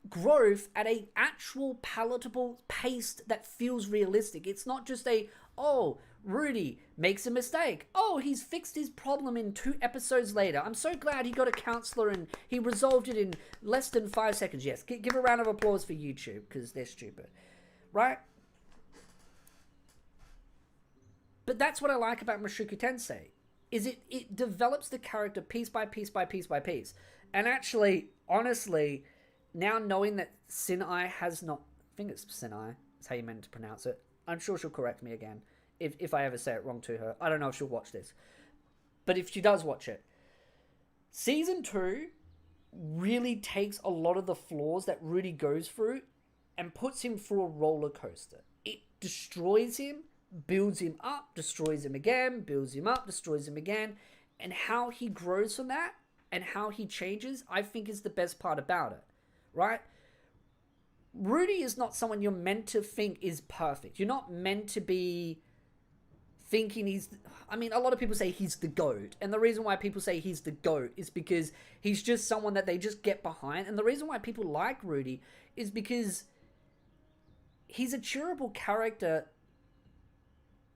growth at a actual palatable pace that feels realistic. It's not just a, oh, Rudy makes a mistake. Oh, he's fixed his problem in 2 episodes later. I'm so glad he got a counselor and he resolved it in less than 5 seconds. Yes, give a round of applause for YouTube because they're stupid, right? But that's what I like about Mushoku Tensei, is it develops the character piece by piece by piece by piece. And actually, honestly, now knowing that Sinai has not, I think it's Sinai, is how you meant to pronounce it. I'm sure she'll correct me again if I ever say it wrong to her. I don't know if she'll watch this. But if she does watch it, Season 2 really takes a lot of the flaws that Rudy goes through and puts him through a roller coaster. It destroys him, builds him up, destroys him again, builds him up, destroys him again. And how he grows from that and how he changes, I think is the best part about it. Right? Rudy is not someone you're meant to think is perfect. You're not meant to be thinking he's... I mean, a lot of people say he's the GOAT. And the reason why people say he's the GOAT is because he's just someone that they just get behind. And the reason why people like Rudy is because he's a cheerable character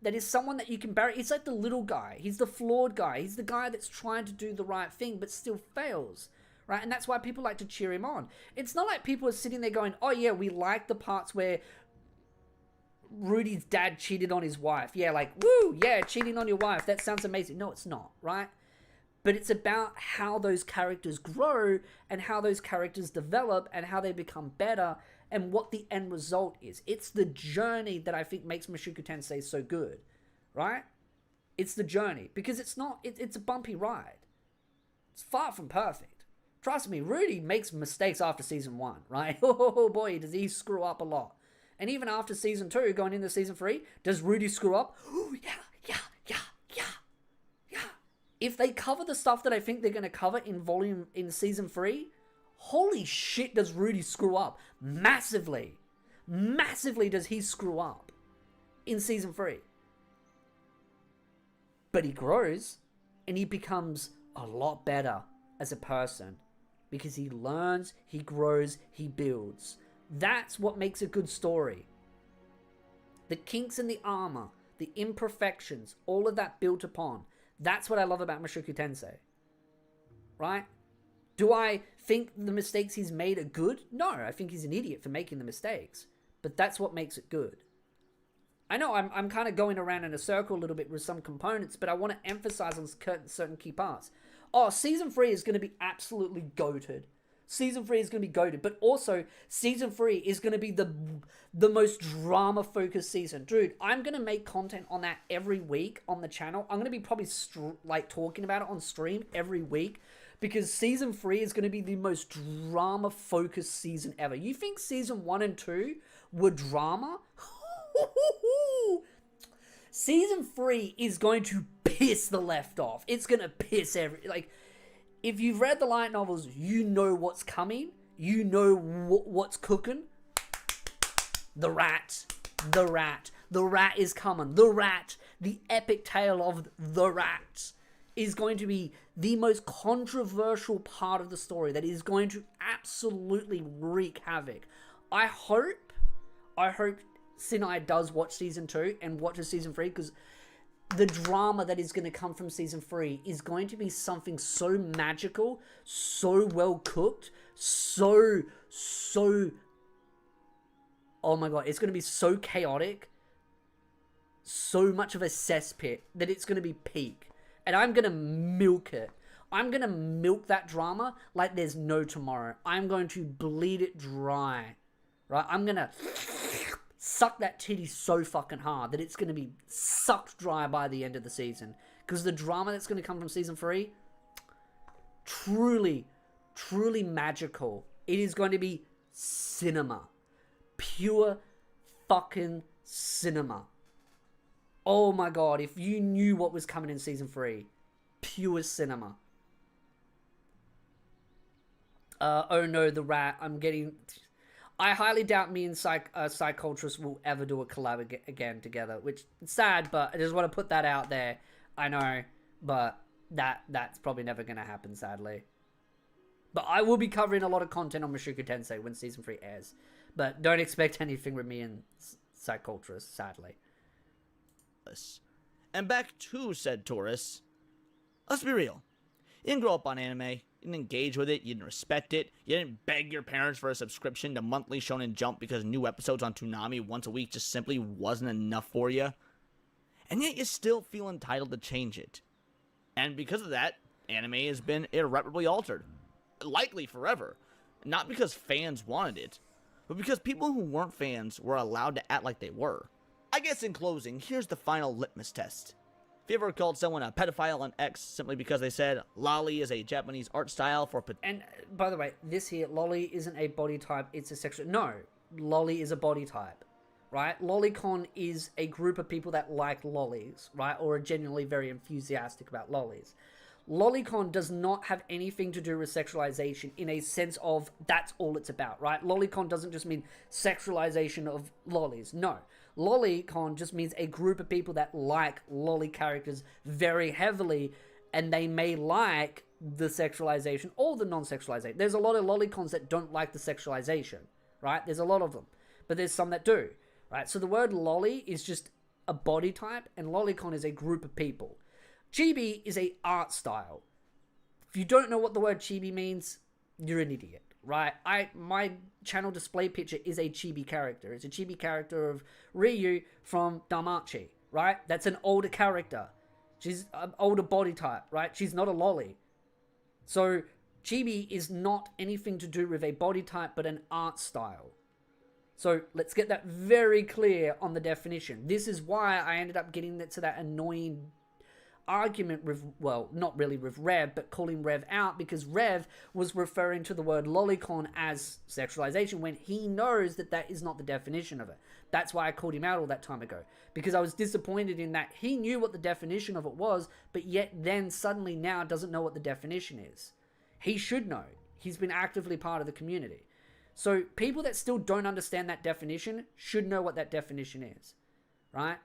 that is someone that you can bury. It's like the little guy. He's the flawed guy. He's the guy that's trying to do the right thing but still fails. Right? And that's why people like to cheer him on. It's not like people are sitting there going, oh yeah, we like the parts where Rudy's dad cheated on his wife. Yeah, like, woo, yeah, cheating on your wife. That sounds amazing. No, it's not, right? But it's about how those characters grow and how those characters develop and how they become better and what the end result is. It's the journey that I think makes Mushoku Tensei so good, right? It's the journey, because it's not, it's a bumpy ride. It's far from perfect. Trust me, Rudy makes mistakes after season 1, right? Oh boy, does he screw up a lot. And even after season 2, going into season 3, does Rudy screw up? Oh, yeah. If they cover the stuff that I think they're going to cover in season 3, holy shit, does Rudy screw up. Massively. Massively does he screw up in season 3. But he grows, and he becomes a lot better as a person. Because he learns, he grows, he builds. That's what makes a good story. The kinks in the armor, the imperfections, all of that built upon. That's what I love about Mushoku Tensei. Right? Do I think the mistakes he's made are good? No, I think he's an idiot for making the mistakes. But that's what makes it good. I know I'm kind of going around in a circle a little bit with some components, but I want to emphasize on certain key parts. Oh, season 3 is going to be absolutely goated. Season 3 is going to be goated, but also season 3 is going to be the most drama-focused season. Dude, I'm going to make content on that every week on the channel. I'm going to be probably talking about it on stream every week, because season 3 is going to be the most drama-focused season ever. You think season 1 and 2 were drama? Season 3 is going to piss the left off. It's going to piss if you've read the light novels, you know what's coming. You know what's cooking. The rat is coming. The epic tale of the rat is going to be the most controversial part of the story that is going to absolutely wreak havoc. I hope Sinai does watch season 2 and watches season 3, because the drama that is going to come from season 3 is going to be something so magical, so well cooked, so oh my god, it's going to be so chaotic, so much of a cesspit that it's going to be peak. And I'm going to milk it. I'm going to milk that drama like there's no tomorrow. I'm going to bleed it dry, right? I'm going to suck that titty so fucking hard that it's going to be sucked dry by the end of the season. Because the drama that's going to come from season 3, truly magical. It is going to be cinema. Pure fucking cinema. Oh my god, if you knew what was coming in season 3. Pure cinema. Oh no, the rat. I highly doubt me and Psychotrus will ever do a collab again together, which is sad, but I just want to put that out there. I know, but that's probably never going to happen, sadly. But I will be covering a lot of content on Mushoku Tensei when season 3 airs. But don't expect anything with me and Psychotrus, sadly. And back to said Taurus. Let's be real. You didn't grow up on anime. You didn't engage with it. You didn't respect it. You didn't beg your parents for a subscription to monthly Shonen Jump because new episodes on Toonami once a week just simply wasn't enough for you. And yet you still feel entitled to change it. And because of that, anime has been irreparably altered. Likely forever. Not because fans wanted it, but because people who weren't fans were allowed to act like they were. I guess in closing, here's the final litmus test. If you ever called someone a pedophile on X simply because they said lolly is a Japanese art style for... And, by the way, this here, lolly isn't a body type, it's a sexual... No, lolly is a body type, right? Lolicon is a group of people that like lollies, right? Or are genuinely very enthusiastic about lollies. Lolicon does not have anything to do with sexualization in a sense of that's all it's about, right? Lolicon doesn't just mean sexualization of lollies, no. Lolicon just means a group of people that like lolly characters very heavily, and they may like the sexualization or the non-sexualization. There's a lot of lolicons that don't like the sexualization, right? There's a lot of them, but there's some that do, right? So the word lolly is just a body type, and lolicon is a group of people. Chibi is a art style. If you don't know what the word chibi means, you're an idiot, right? My channel display picture is a chibi character. It's a chibi character of Ryu from Damachi, right? That's an older character. She's an older body type, right? She's not a lolly. So chibi is not anything to do with a body type, but an art style. So let's get that very clear on the definition. This is why I ended up getting to that annoying argument with, well, not really with Rev, but calling Rev out, because Rev was referring to the word lolicon as sexualization when he knows that that is not the definition of it. That's why I called him out all that time ago, because I was disappointed in that he knew what the definition of it was, but yet then suddenly now doesn't know what the definition is. He should know. He's been actively part of the community. So people that still don't understand that definition should know what that definition is, right?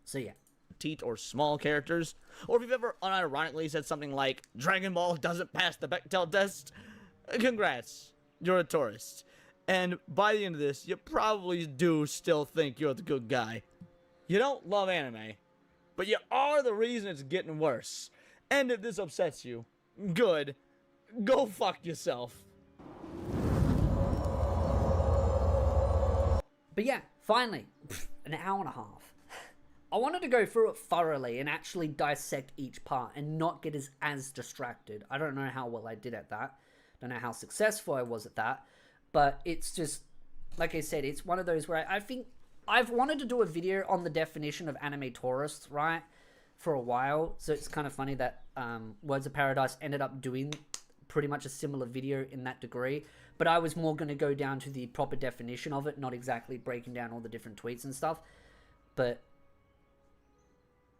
So yeah. Petite or small characters, or if you've ever unironically said something like Dragon Ball doesn't pass the Bechdel test, congrats, you're a tourist. And by the end of this, you probably do still think you're the good guy. You don't love anime, but you are the reason it's getting worse. And if this upsets you, good, go fuck yourself. But yeah, finally, an hour and a half. I wanted to go through it thoroughly and actually dissect each part and not get as distracted. I don't know how well I did at that. Don't know how successful I was at that. But it's just, like I said, it's one of those where I think I've wanted to do a video on the definition of anime tourists, right, for a while. So it's kind of funny that Words of Paradise ended up doing pretty much a similar video in that degree. But I was more going to go down to the proper definition of it, not exactly breaking down all the different tweets and stuff. But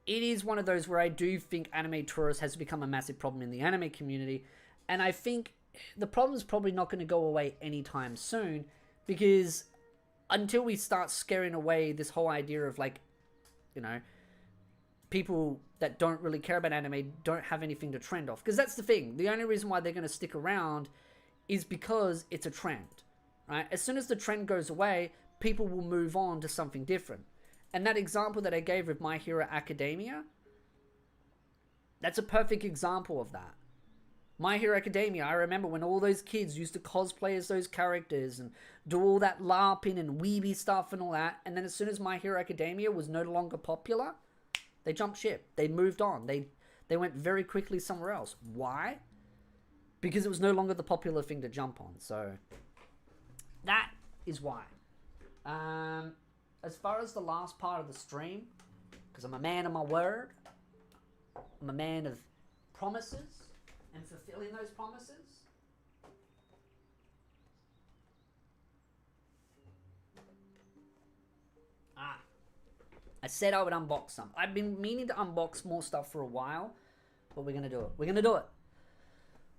it is one of those where I do think anime tourists has become a massive problem in the anime community. And I think the problem is probably not going to go away anytime soon, because until we start scaring away this whole idea of, like, you know, people that don't really care about anime don't have anything to trend off. Because that's the thing. The only reason why they're going to stick around is because it's a trend, right? As soon as the trend goes away, people will move on to something different. And that example that I gave with My Hero Academia, that's a perfect example of that. My Hero Academia, I remember when all those kids used to cosplay as those characters and do all that LARPing and weeby stuff and all that. And then as soon as My Hero Academia was no longer popular, they jumped ship. They moved on. They went very quickly somewhere else. Why? Because it was no longer the popular thing to jump on. So that is why. As far as the last part of the stream, because I'm a man of my word, I'm a man of promises and fulfilling those promises. I said I would unbox some. I've been meaning to unbox more stuff for a while, but we're going to do it. We're going to do it.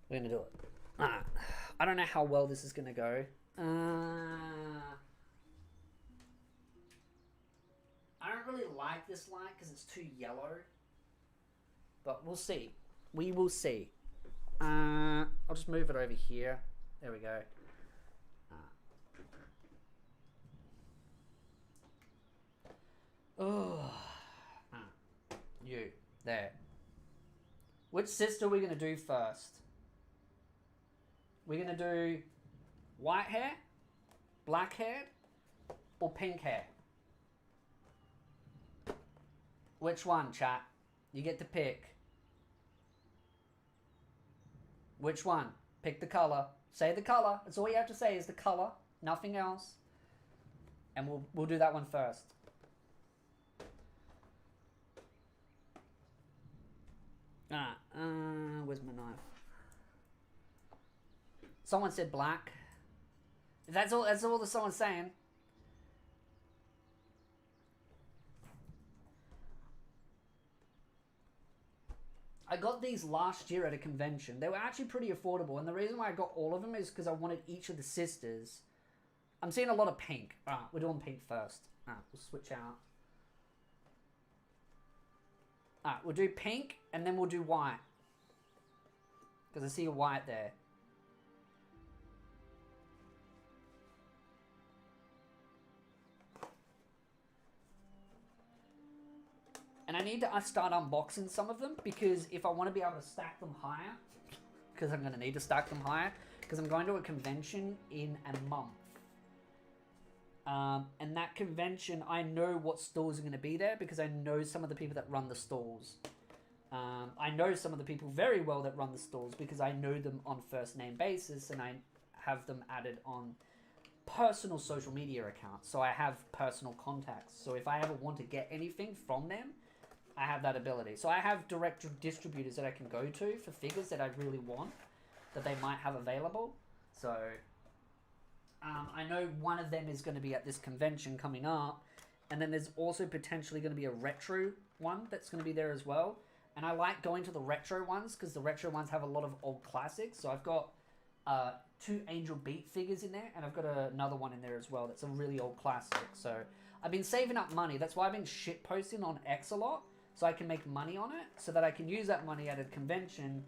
We're going to do it. I don't know how well this is going to go. I don't really like this light because it's too yellow. But we'll see. We will see. I'll just move it over here. There we go. You. There. Which sister are we going to do first? We're going to do white hair, black hair, or pink hair? Which one, chat? You get to pick. Which one? Pick the color. Say the color. That's all you have to say is the color. Nothing else. And we'll do that one first. Where's my knife? Someone said black. That's all that someone's saying. I got these last year at a convention. They were actually pretty affordable, and the reason why I got all of them is because I wanted each of the sisters. I'm seeing a lot of pink. Alright, we're doing pink first. Alright, we'll switch out. Alright, we'll do pink, and then we'll do white. Because I see a white there. And I need to start unboxing some of them, because if I want to be able to stack them higher, because I'm going to need to stack them higher, because I'm going to a convention in a month. And that convention, I know what stalls are going to be there because I know some of the people that run the stalls. I know some of the people very well that run the stalls because I know them on first name basis and I have them added on personal social media accounts. So I have personal contacts. So if I ever want to get anything from them, I have that ability. So I have direct distributors that I can go to for figures that I really want that they might have available. So I know one of them is going to be at this convention coming up. And then there's also potentially going to be a retro one that's going to be there as well. And I like going to the retro ones because the retro ones have a lot of old classics. So I've got 2 Angel Beat figures in there. And I've got another one in there as well that's a really old classic. So I've been saving up money. That's why I've been shit posting on X a lot. So I can make money on it. So that I can use that money at a convention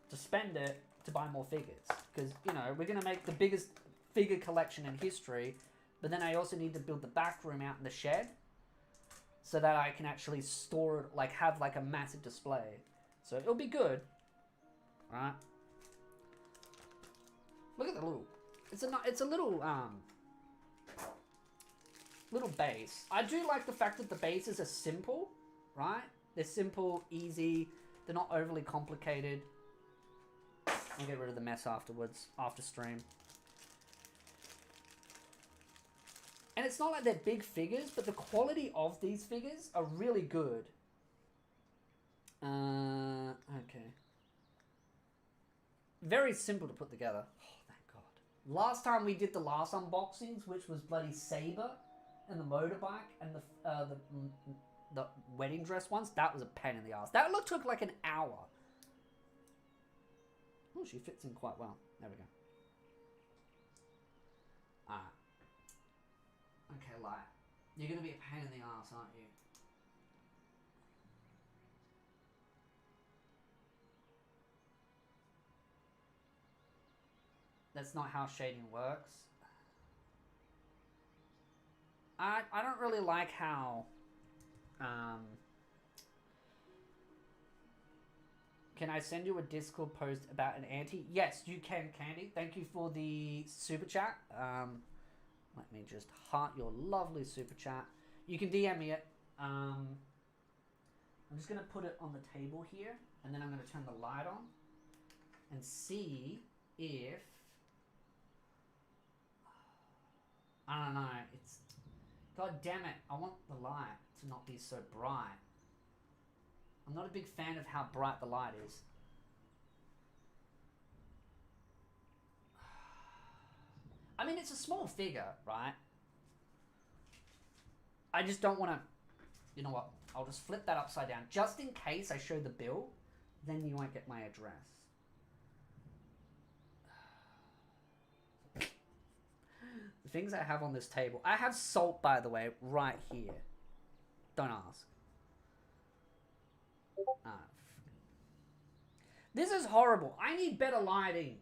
to spend it to buy more figures. Because, you know, we're going to make the biggest figure collection in history. But then I also need to build the back room out in the shed. So that I can actually store it, like have like a massive display. So it'll be good. Right? Look at the little, it's a little little base. I do like the fact that the bases are simple, right? They're simple, easy, they're not overly complicated. I'll get rid of the mess afterwards, after stream. And it's not like they're big figures, but the quality of these figures are really good. Okay. Very simple to put together. Oh, thank God. Last time we did the last unboxings, which was bloody Saber and the motorbike and the wedding dress ones, that was a pain in the ass. That took like an hour. Oh, she fits in quite well. There we go. Alright. Okay, Light. You're going to be a pain in the ass, aren't you? That's not how shading works. I don't really like how... Can I send you a Discord post about an anti? Yes, you can, Candy. Thank you for the super chat. Let me just heart your lovely super chat. You can DM me it. I'm just going to put it on the table here. And then I'm going to turn the light on. And see if... I don't know. It's... God damn it. I want the light to not be so bright. I'm not a big fan of how bright the light is. I mean, it's a small figure, right? I just don't want to... You know what? I'll just flip that upside down. Just in case I show the bill, then you won't get my address. The things I have on this table. I have salt, by the way, right here. Don't ask. This is horrible. I need better lighting.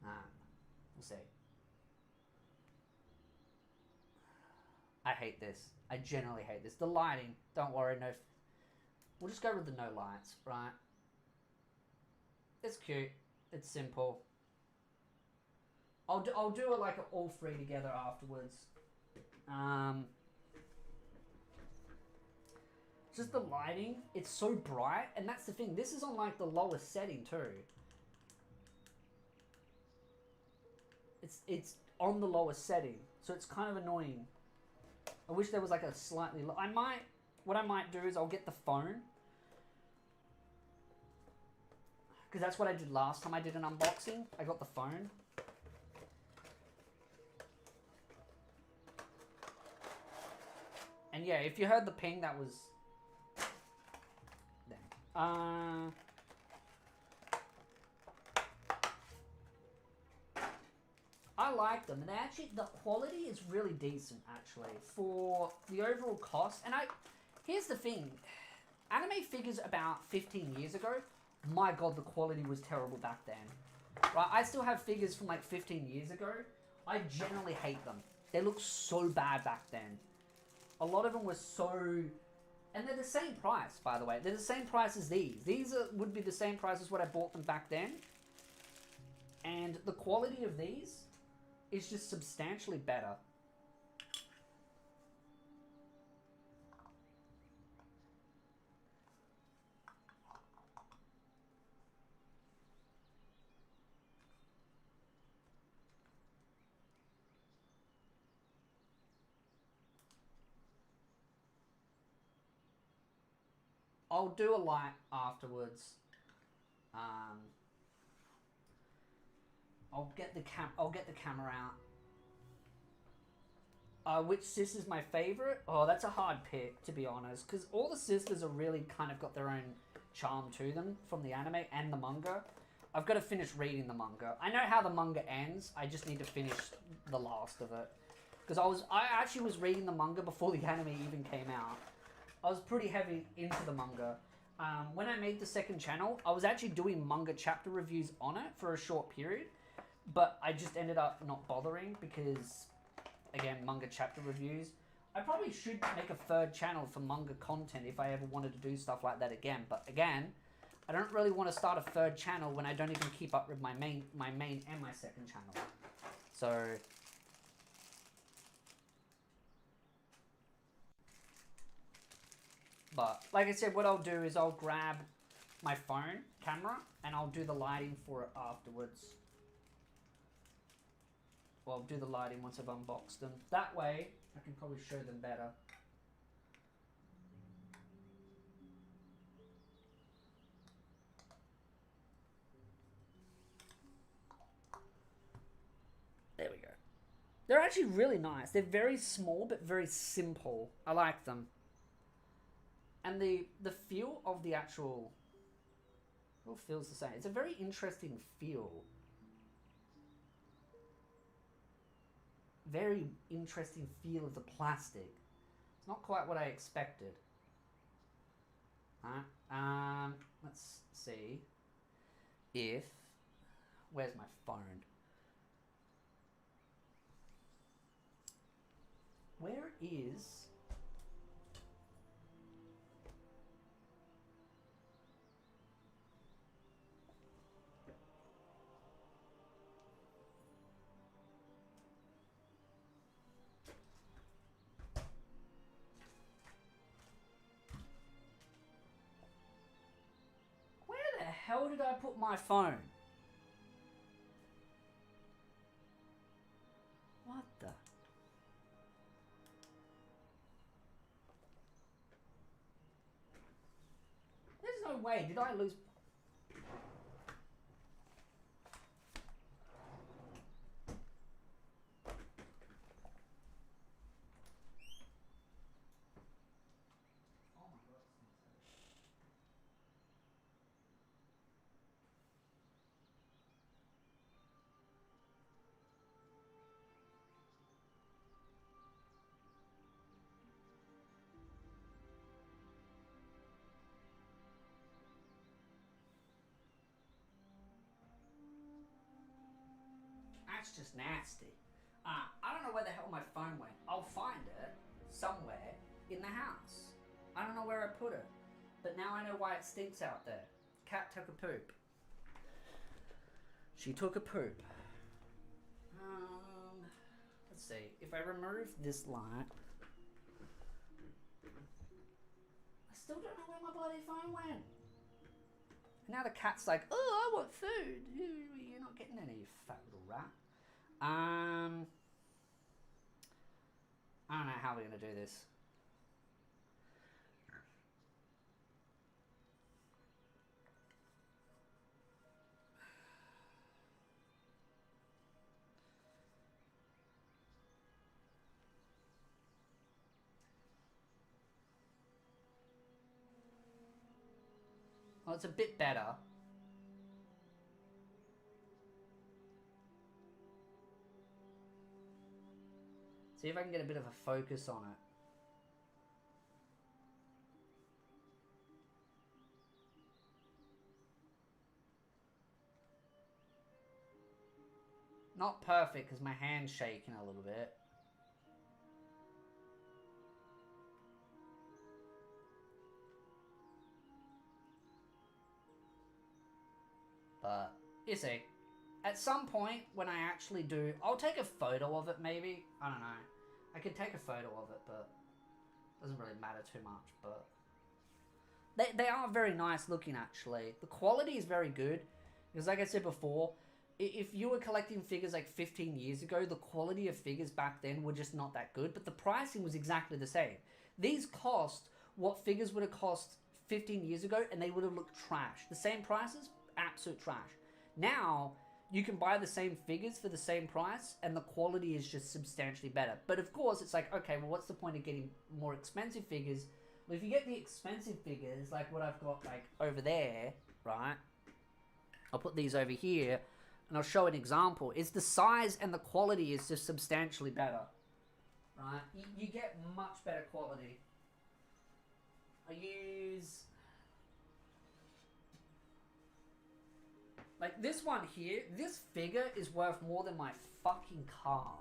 We'll see. I hate this. I generally hate this. The lighting, don't worry, no. We'll just go with the no lights, right? It's cute. It's simple. I'll do it like all 3 together afterwards. Just the lighting, it's so bright, and that's the thing. This is on like the lowest setting too. It's on the lowest setting, so it's kind of annoying. I wish there was like a slightly low... What I might do is I'll get the phone. Because that's what I did last time I did an unboxing. I got the phone. And yeah, if you heard the ping, that was... there. I like them, and actually the quality is really decent actually for the overall cost. And here's the thing, anime figures about 15 years ago, my god, the quality was terrible back then. Right, I still have figures from like 15 years ago. I generally hate them. They look so bad back then. A lot of them were so... And they're the same price, by the way. They're the same price as these. These would be the same price as what I bought them back then. And the quality of these is just substantially better. I'll do a light afterwards. I'll get the camera out. Which sis is my favorite? Oh, that's a hard pick, to be honest, because all the sisters are really kind of got their own charm to them from the anime and the manga. I've got to finish reading the manga. I know how the manga ends. I just need to finish the last of it, because I actually was reading the manga before the anime even came out. I was pretty heavy into the manga. When I made the second channel, I was actually doing manga chapter reviews on it for a short period, but I just ended up not bothering because, again, manga chapter reviews. I probably should make a third channel for manga content if I ever wanted to do stuff like that again, but again, I don't really want to start a third channel when I don't even keep up with my main and my second channel. So but, like I said, what I'll do is I'll grab my phone camera and I'll do the lighting for it afterwards. Well, I'll do the lighting once I've unboxed them. That way, I can probably show them better. There we go. They're actually really nice. They're very small, but very simple. I like them. And the feel of the actual... It all feels the same. It's a very interesting feel. Very interesting feel of the plastic. It's not quite what I expected. Let's see if... Where's my phone? Where is... Where the hell did I put my phone? What the... There's no way. Did I lose... Oh my god. That's just nasty. I don't know where the hell my phone went. I'll find it somewhere in the house. I don't know where I put it. But now I know why it stinks out there. Cat took a poop. She took a poop. Let's see. If I remove this light... I still don't know where my bloody phone went. Now the cat's like, oh, I want food. You're not getting any, you fat little rat. I don't know how we're going to do this. Well, it's a bit better. See if I can get a bit of a focus on it. Not perfect because my hand's shaking a little bit. But, you see. At some point, when I actually do, I'll take a photo of it maybe. I don't know. I could take a photo of it, but it doesn't really matter too much. But they are very nice looking, actually. The quality is very good. Because like I said before, if you were collecting figures like 15 years ago, the quality of figures back then were just not that good. But the pricing was exactly the same. These cost what figures would have cost 15 years ago, and they would have looked trash. The same prices, absolute trash. Now, you can buy the same figures for the same price, and the quality is just substantially better. But of course, it's like, okay, well, what's the point of getting more expensive figures? Well, if you get the expensive figures, like what I've got like over there, right? I'll put these over here, and I'll show an example. Is the size and the quality is just substantially better, right? You get much better quality. I use... like this one here, this figure is worth more than my fucking car.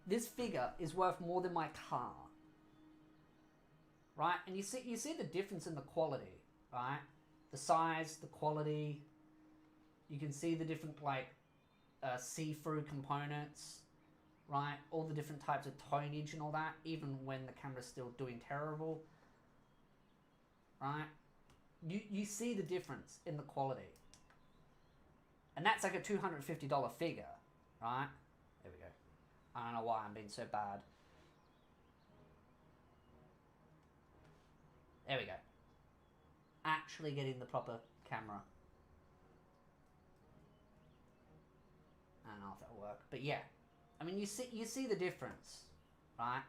This figure is worth more than my car. Right? And you see the difference in the quality, right? The size, the quality. You can see the different like see-through components, right? All the different types of tonage and all that, even when the camera's still doing terrible. Right? You see the difference in the quality. And that's like a $250 figure, right? There we go. I don't know why I'm being so bad. There we go. Actually getting the proper camera. I don't know if that'll work, but yeah. I mean, you see the difference, right?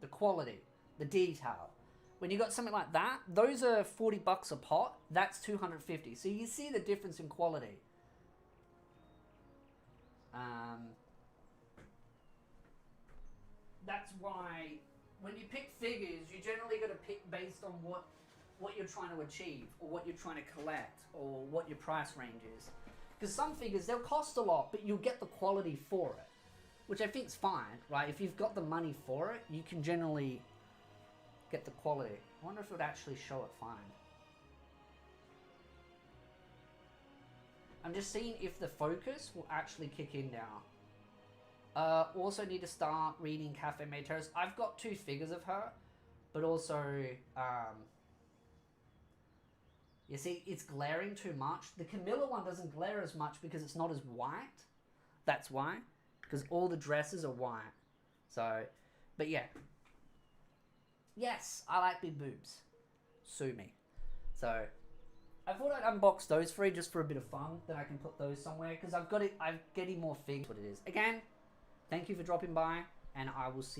The quality, the detail. When you got something like that, those are $40 a pop. That's $250. So you see the difference in quality. That's why when you pick figures, you generally got to pick based on what you're trying to achieve, or what you're trying to collect, or what your price range is. Because some figures, they'll cost a lot, but you'll get the quality for it, which I think is fine, right? If you've got the money for it, you can generally get the quality. I wonder if it would actually show it fine. I'm just seeing if the focus will actually kick in now. Also need to start reading Cafe Mateos. I've got 2 figures of her, but also, you see, it's glaring too much. The Camilla one doesn't glare as much because it's not as white. That's why. Because all the dresses are white. So, but yeah. Yes, I like big boobs. Sue me. So, I thought I'd unbox those 3 just for a bit of fun. Then I can put those somewhere. Because I'm getting more figures. What it is. Again, thank you for dropping by. And I will see you.